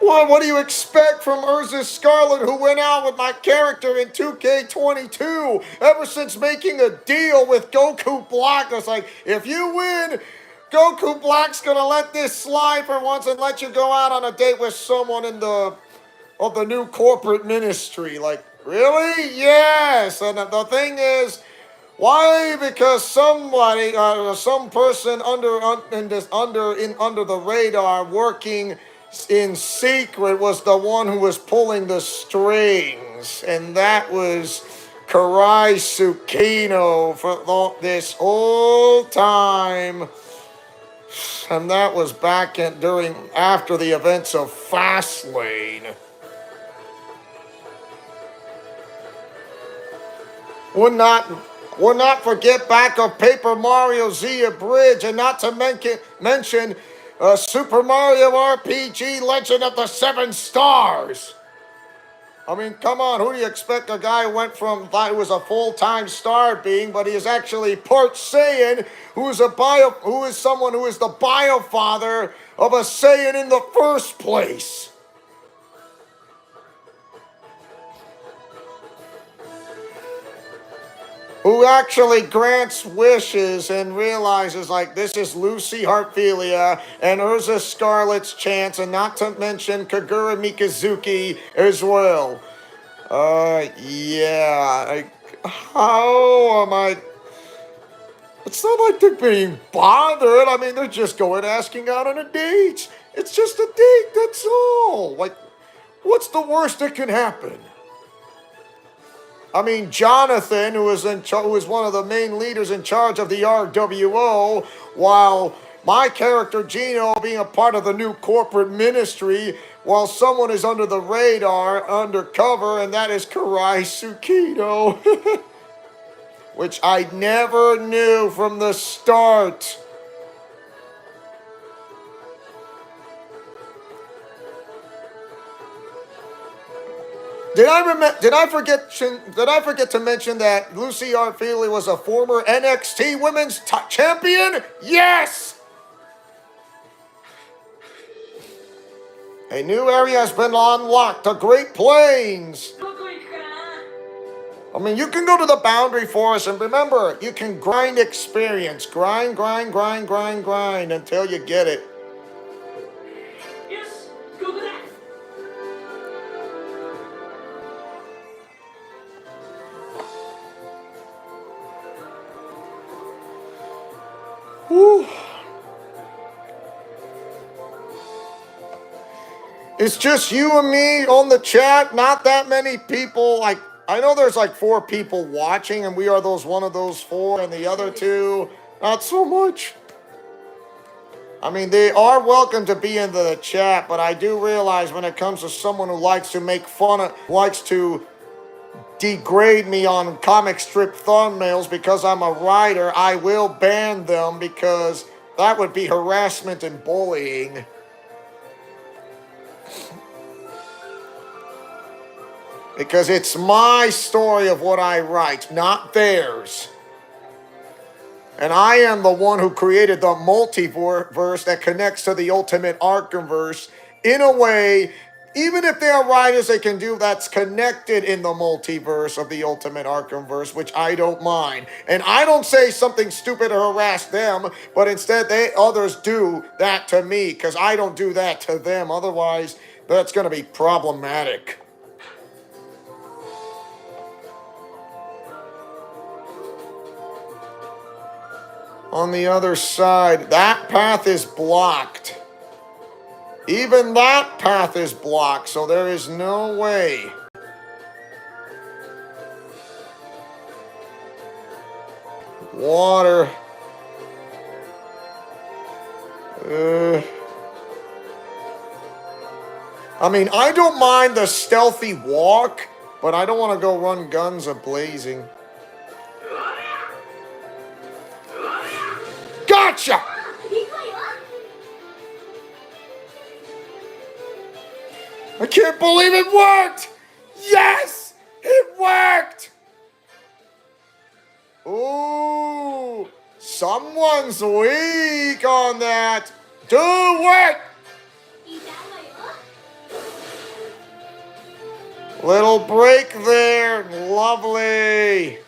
Well, what do you expect from Urza Scarlet, who went out with my character in 2K22 ever since making a deal with Goku Black? I was like, if you win, Goku Black's gonna let this slide for once and let you go out on a date with someone of the new corporate ministry. Like, really? Yes. And the thing is, why? Because somebody, some person under the radar, working in secret, was the one who was pulling the strings, and that was Karai Tsukino for this whole time. And that was back after the events of Fastlane. Would not forget back of Paper Mario Zia Bridge, and not to mention Super Mario RPG Legend of the Seven Stars. I mean, come on, who do you expect? A guy who thought he was a full-time star being, but he is actually part Saiyan, who is someone who is the bio-father of a Saiyan in the first place. Who actually grants wishes and realizes, like, this is Lucy Heartfilia and Urza Scarlet's chance, and not to mention Kagura Mikazuki as well. Yeah. How am I? It's not like they're being bothered. I mean, they're just asking out on a date. It's just a date, that's all. Like, what's the worst that can happen? I mean, Jonathan, who is one of the main leaders in charge of the RWO, while my character Gino being a part of the new corporate ministry, while someone is under the radar, undercover, and that is Karai Tsukino, which I never knew from the start. Did I forget to mention that Lucy Arfili was a former NXT Women's Champion? Yes! A new area has been unlocked, the Great Plains. どこ行くかな。 I mean, you can go to the boundary forest, and remember, you can grind experience. Grind, grind, grind, grind, grind until you get it. よし、ここだ。 Whew. It's just you and me on the chat. Not that many people. Like, I know there's like 4 people watching, and we are one of those 4, and the other 2, not so much. I mean, they are welcome to be in the chat, but I do realize when it comes to someone who likes to make fun of, likes to degrade me on comic strip thumbnails because I'm a writer, I will ban them because that would be harassment and bullying. Because it's my story of what I write, not theirs. And I am the one who created the multiverse that connects to the Ultimate Arkham-verse in a way, even if they are writers, they can do that's connected in the multiverse of the Ultimate Arkham-verse, which I don't mind. And I don't say something stupid to harass them, but instead others do that to me, because I don't do that to them. Otherwise, that's going to be problematic. On the other side, that path is blocked. Even that path is blocked, so there is no way. Water. I mean, I don't mind the stealthy walk, but I don't want to go run guns a-blazing. Gotcha! I can't believe it worked! Yes! It worked! Ooh, someone's weak on that. Do it! Little break there. Lovely.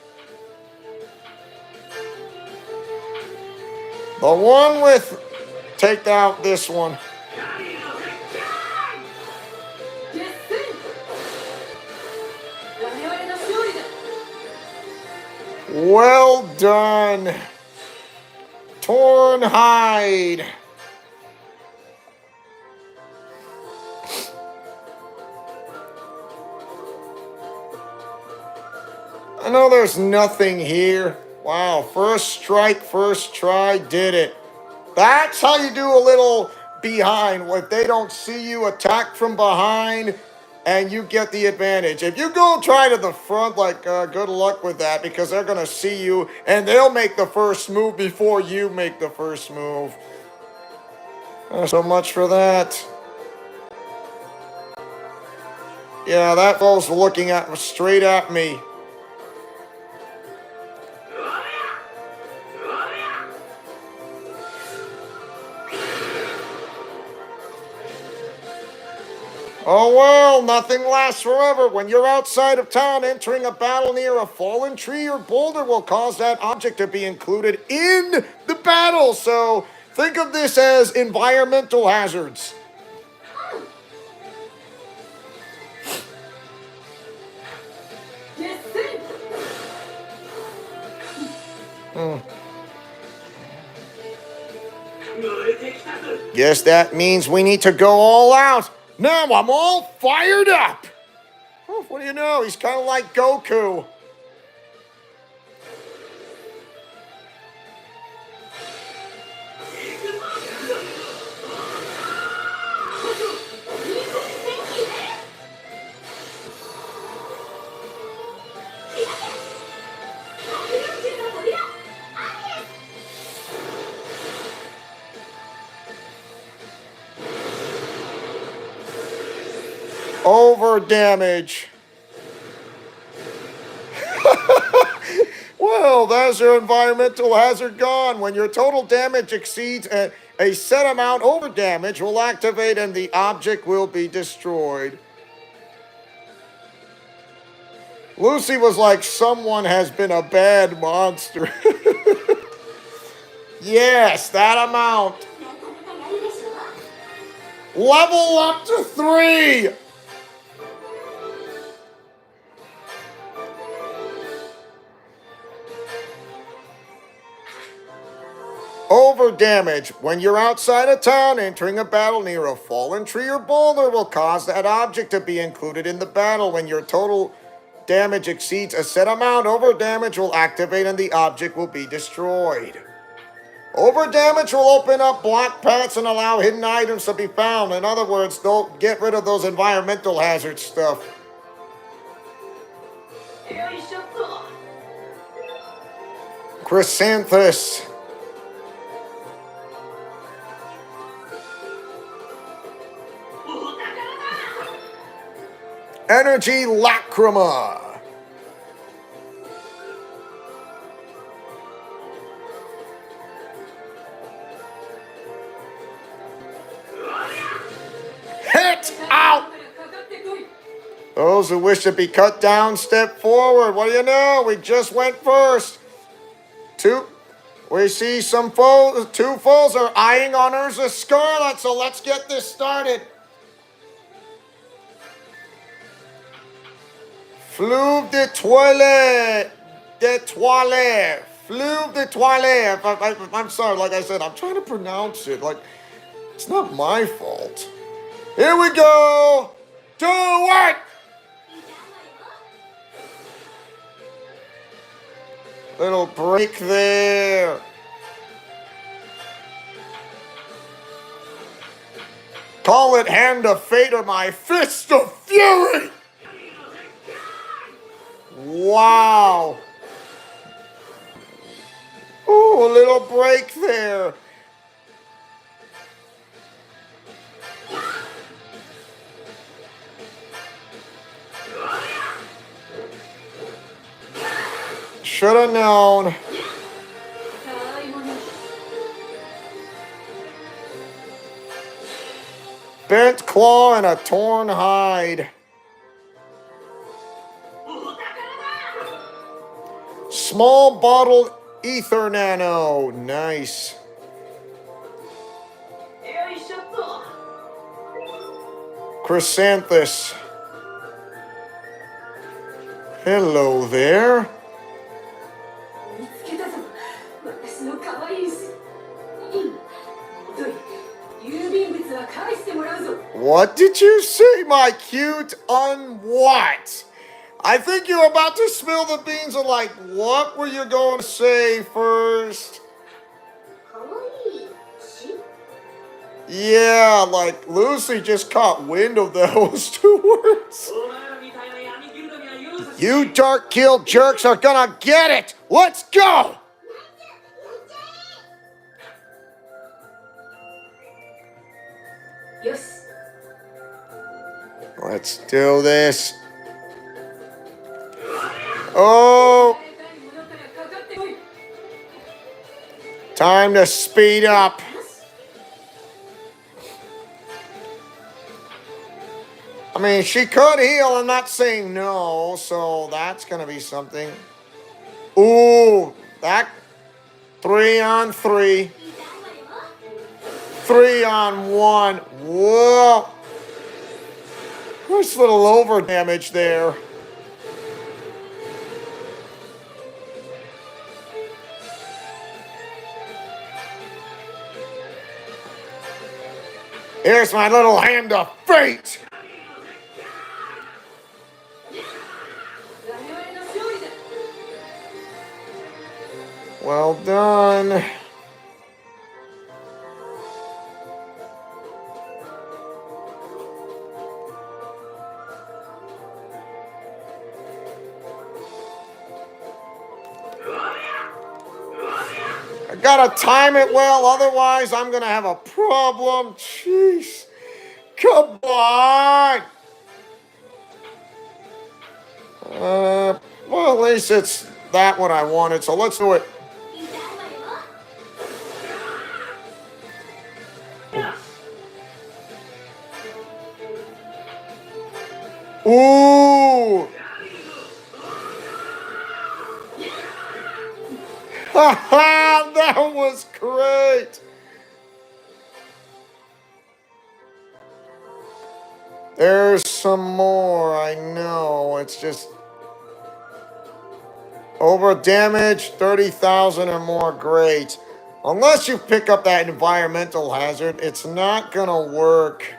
The one with... Take out this one. Well done. Torn hide. I know there's nothing here. Wow, first strike, first try, did it. That's how you do a little behind. If they don't see you, attack from behind, and you get the advantage. If you go try to the front, like, good luck with that, because they're going to see you, and they'll make the first move before you make the first move. So much for that. Yeah, that fellow's looking at straight at me. Oh well, nothing lasts forever. When you're outside of town entering a battle near a fallen tree or boulder will cause that object to be included in the battle. So think of this as environmental hazards. Guess that means we need to go all out. Now I'm all fired up. Oh, what do you know? He's kind of like Goku. Over damage. Well, there's your environmental hazard gone. When your total damage exceeds A set amount over damage will activate and the object will be destroyed. Lucy was like, someone has been a bad monster. Yes, that amount. Level up to 3. Over damage. When you're outside of town entering a battle near a fallen tree or boulder will cause that object to be included in the battle. When your total damage exceeds a set amount, over damage will activate and the object will be destroyed. Over damage will open up block paths and allow hidden items to be found. In other words, don't get rid of those environmental hazard stuff. Chrysanthus. Energy Lacrima. Hit out. Those who wish to be cut down, step forward. What do you know? We just went first. We see some foes. 2 foes are eyeing on Urza Scarlet, so let's get this started. Fleuve de toilette. Fleuve de toilette. I'm sorry, like I said, I'm trying to pronounce it. Like, it's not my fault. Here we go. Do it. Little break there. Call it Hand of Fate or my Fist of Fury. Wow. Ooh, a little break there. Should have known. Bent claw and a torn hide. Small bottled ether nano. Nice. Chrysanthus. Hello there. What did you say, my cute what? I think you're about to spill the beans of like, what were you going to say first? Yeah, like Lucy just caught wind of those 2 words. You dark guild jerks are gonna get it. Let's go. Yes. Let's do this. Oh. Time to speed up. I mean, she could heal. I'm not saying no, so that's going to be something. Ooh, that 3 on 3. 3 on 1. Whoa. Nice little over damage there. Here's my little hand of fate. Well done. I gotta time it well, otherwise I'm gonna have a problem. Jeez. Come on. Well, at least it's that what I wanted, so let's do it. Ooh! Haha! That was great! There's some more, I know. It's just over damage, 30,000 or more, great. Unless you pick up that environmental hazard, it's not gonna work.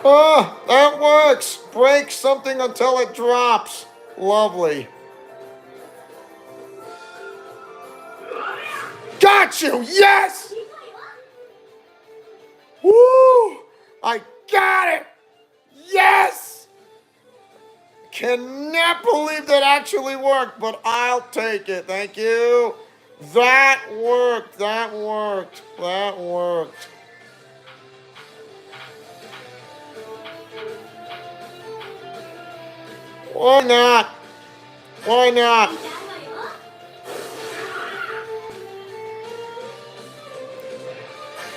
Oh, that works! Break something until it drops. Lovely. Got you! Yes! Woo! I got it! Yes! Cannot believe that actually worked, but I'll take it. Thank you. That worked. That worked. That worked. Why not? Why not?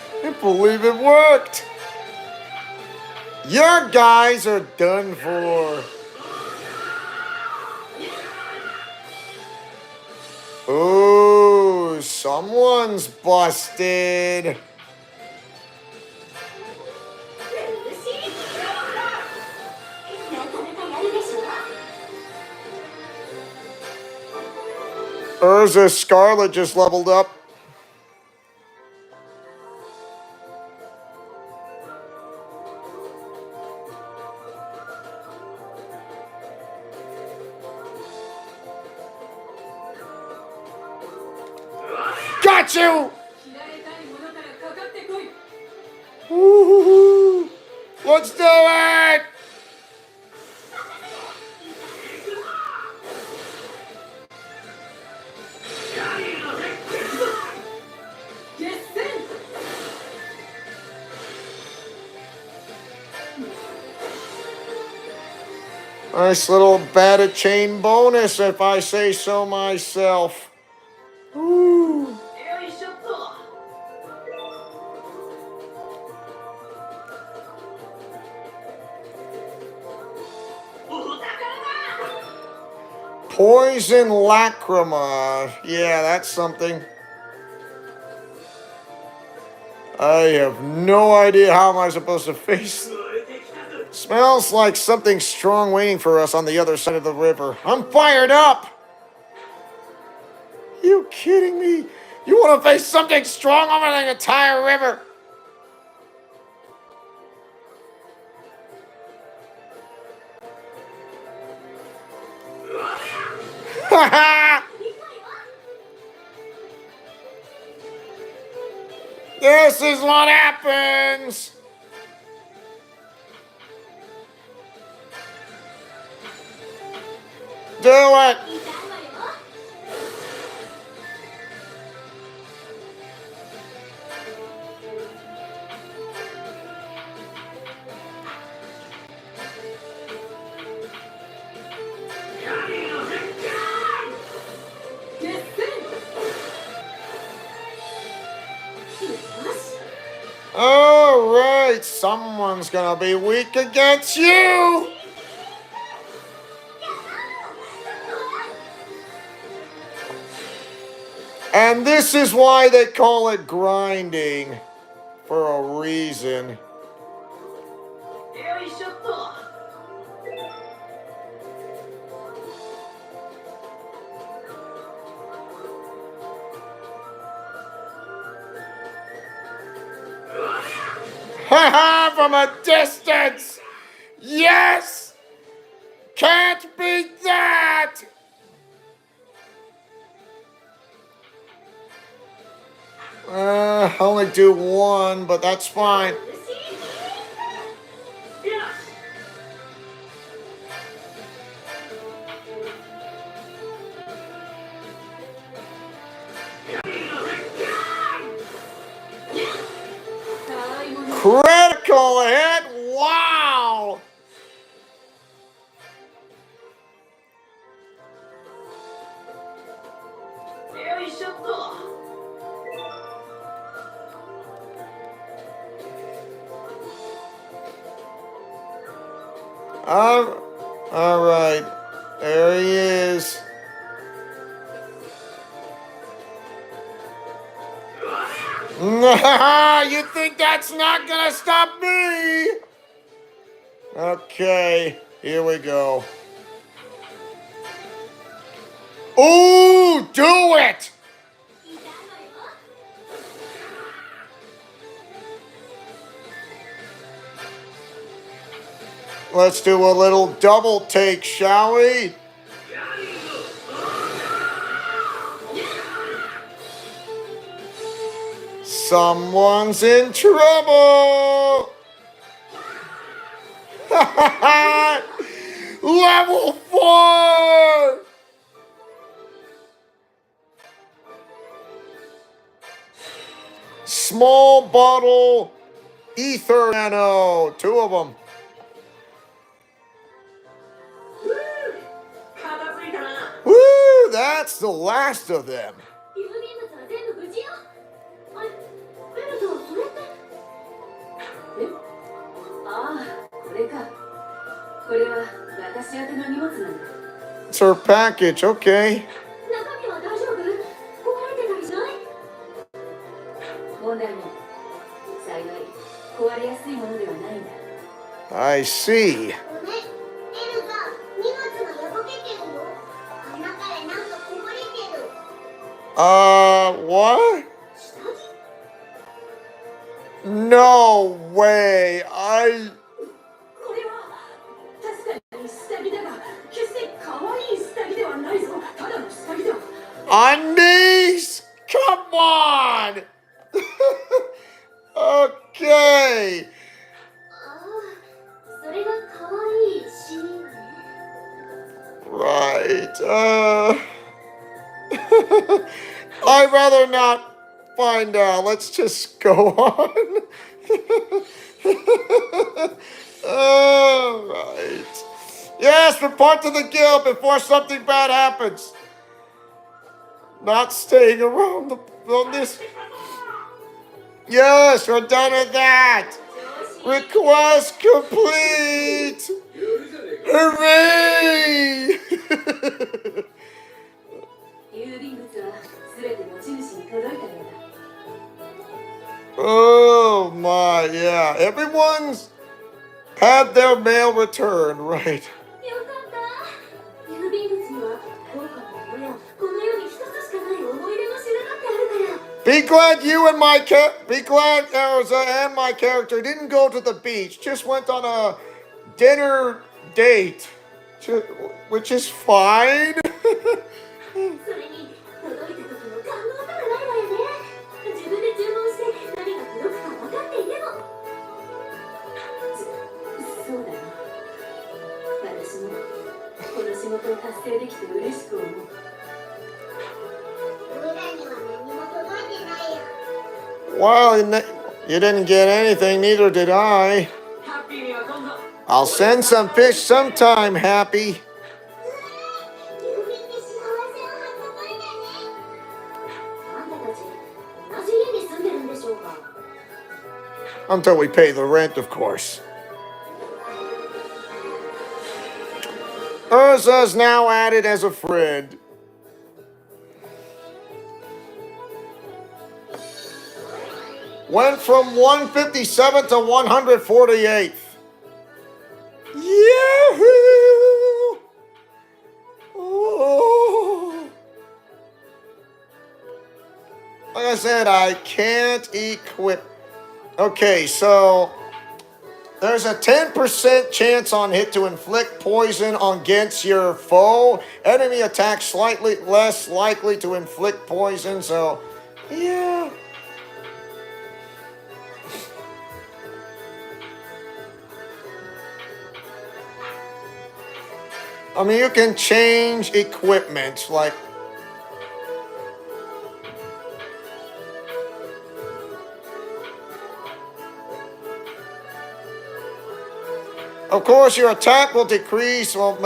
I can't believe it worked. Your guys are done for. Ooh, someone's busted. Urza Scarlet just leveled up. Got you! Woo-hoo-hoo. Let's do it! Nice little batter chain bonus, if I say so myself. Ooh. Poison Lacrima. Yeah, that's something. I have no idea how am I supposed to face. Smells like something strong waiting for us on the other side of the river. I'm fired up! You kidding me? You want to face something strong over the entire river? Haha! This is what happens! Do it! All right, someone's gonna be weak against you. And this is why they call it grinding, for a reason. Haha, from a distance! Yes! Can't beat that! Only do one, but that's fine. Critical ちゃった。 All right. There he is. You think that's not gonna stop me? Okay, here we go. Ooh, do it! Let's do a little double take, shall we? Someone's in trouble! Level 4! Small bottle ether nano. 2 of them. 片付いたな。 Woo! That's the last of them. 郵便物は全部無事よ。あれ、ベルト、それって。え？ああ、これか。これは私宛ての荷物なんだ。 It's her package, okay. 中身は大丈夫？壊れてたりしない？問題ない。幸い、壊れやすいものではないんだ。I see. ごめん、エルが荷物が破けてるよ。穴からなんかこぼれてる。What? 下着？ No way. これは確かに下着だが、決して可愛い下着ではないぞ。ただの下着だ。Undies? Come on! Okay. ああ、それが可愛いシーンね。 Right. I'd rather not find out. Let's just go on. All right. Yes, report to the guild before something bad happens. Not staying around on this. Yes, we're done with that. Request complete. Hooray! 郵便物は全て持ち主に届いたようだ。 Oh my, yeah. Everyone's had their mail returned, right? よかった。郵便物には効果の親、この世に一つしかない思い出の品だってあるから。 Be glad you and be glad Erza and my character didn't go to the beach. Just went on a dinner date, which is fine. それに届いた時の感動たらないわよね。自分で注文して何が届くか分かっていても。そうだな。私もこの仕事を達成できて嬉しく思う。俺らには何も届いてないよ。 Well, you didn't get anything, neither did I. ハッピーには今度。 I'll send some fish sometime, Happy. 郵便で幸せを運ぶんだね。あんたたち同じ家に住んでるんでしょうか。 Until we pay the rent, of course. Urza's now added as a friend. Went from 157 to 148th. Yahoo! Oh. Like I said, I can't equip. Okay, so there's a 10% chance on hit to inflict poison against your foe. Enemy attack slightly less likely to inflict poison, so yeah. I mean, you can change equipment, like... Of course, your attack will decrease, well,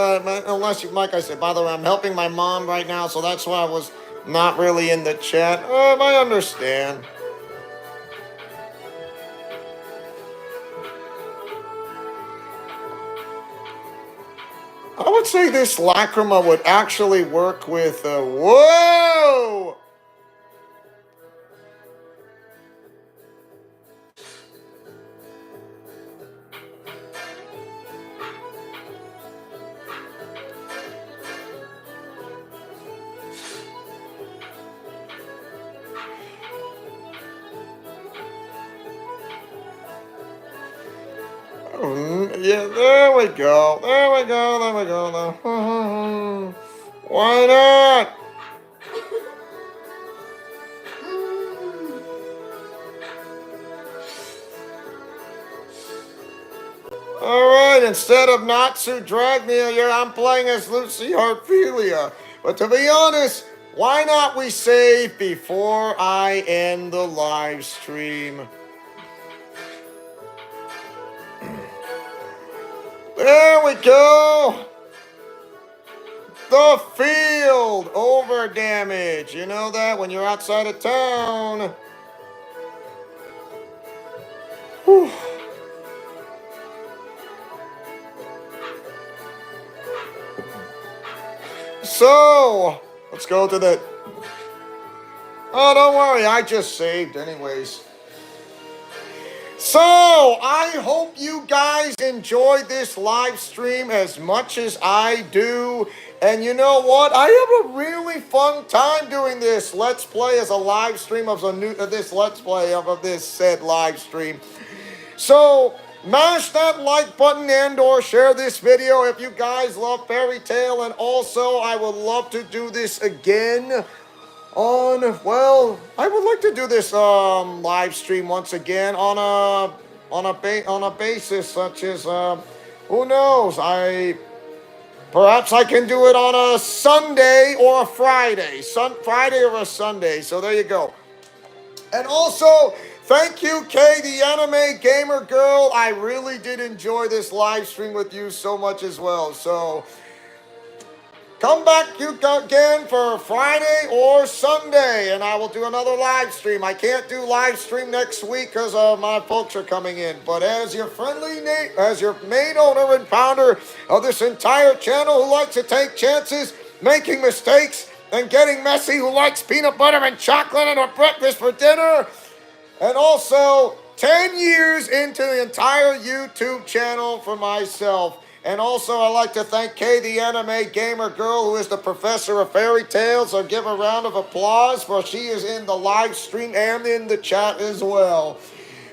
unless you, like I said, by the way, I'm helping my mom right now, so that's why I was not really in the chat. I understand. I would say this Lacrima would actually work with, whoa! Yeah, there we go. There we go. There we go. Why not? Alright, instead of Natsu Dragnia, I'm playing as Lucy Harphelia. But to be honest, why not we save before I end the live stream? There we go. The field over damage. You know that when you're outside of town. Whew. So, let's go to the... Oh, don't worry, I just saved anyways. So, I hope you guys enjoyed this live stream as much as I do. And you know what? I have a really fun time doing this Let's Play as a live stream of this Let's Play of this said live stream. So, mash that like button and or share this video if you guys love Fairy Tail. And also, I would love to do this again on, well, I would like to do this live stream once again on a basis such as, who knows, perhaps I can do it on a Sunday or a Friday. Friday or a Sunday. So there you go. And also, thank you, Kay, the anime gamer girl. I really did enjoy this live stream with you so much as well. So, come back again for Friday or Sunday, and I will do another live stream. I can't do live stream next week because my folks are coming in. But as your as your main owner and founder of this entire channel who likes to take chances, making mistakes, and getting messy, who likes peanut butter and chocolate and a breakfast for dinner, and also 10 years into the entire YouTube channel for myself. And also, I'd like to thank Kay, the anime gamer girl, who is the professor of fairy tales. So give a round of applause, for she is in the live stream and in the chat as well.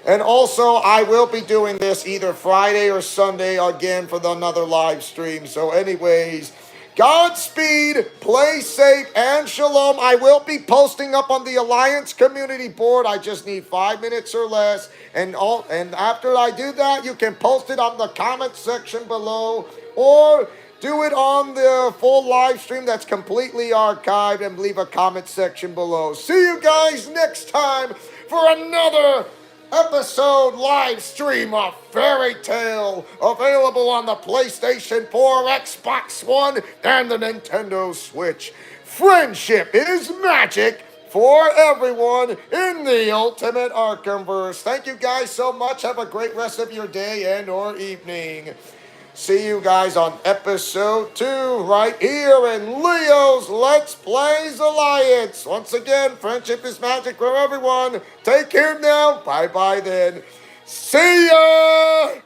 And also, I will be doing this either Friday or Sunday again for another live stream. So anyways, Godspeed, play safe, and shalom. I will be posting up on the Alliance community board. I just need 5 minutes or less. And after I do that, you can post it on the comment section below, or do it on the full live stream that's completely archived, and leave a comment section below. See you guys next time for another episode live stream of Fairy Tail, available on the PlayStation 4, Xbox One, and the Nintendo Switch. Friendship is magic for everyone in the Ultimate Arkhamverse. Thank you guys so much. Have a great rest of your day and or evening. See you guys on episode 2 right here in Leo's Let's Plays Alliance. Once again, friendship is magic for everyone. Take care now. Bye-bye then. See ya!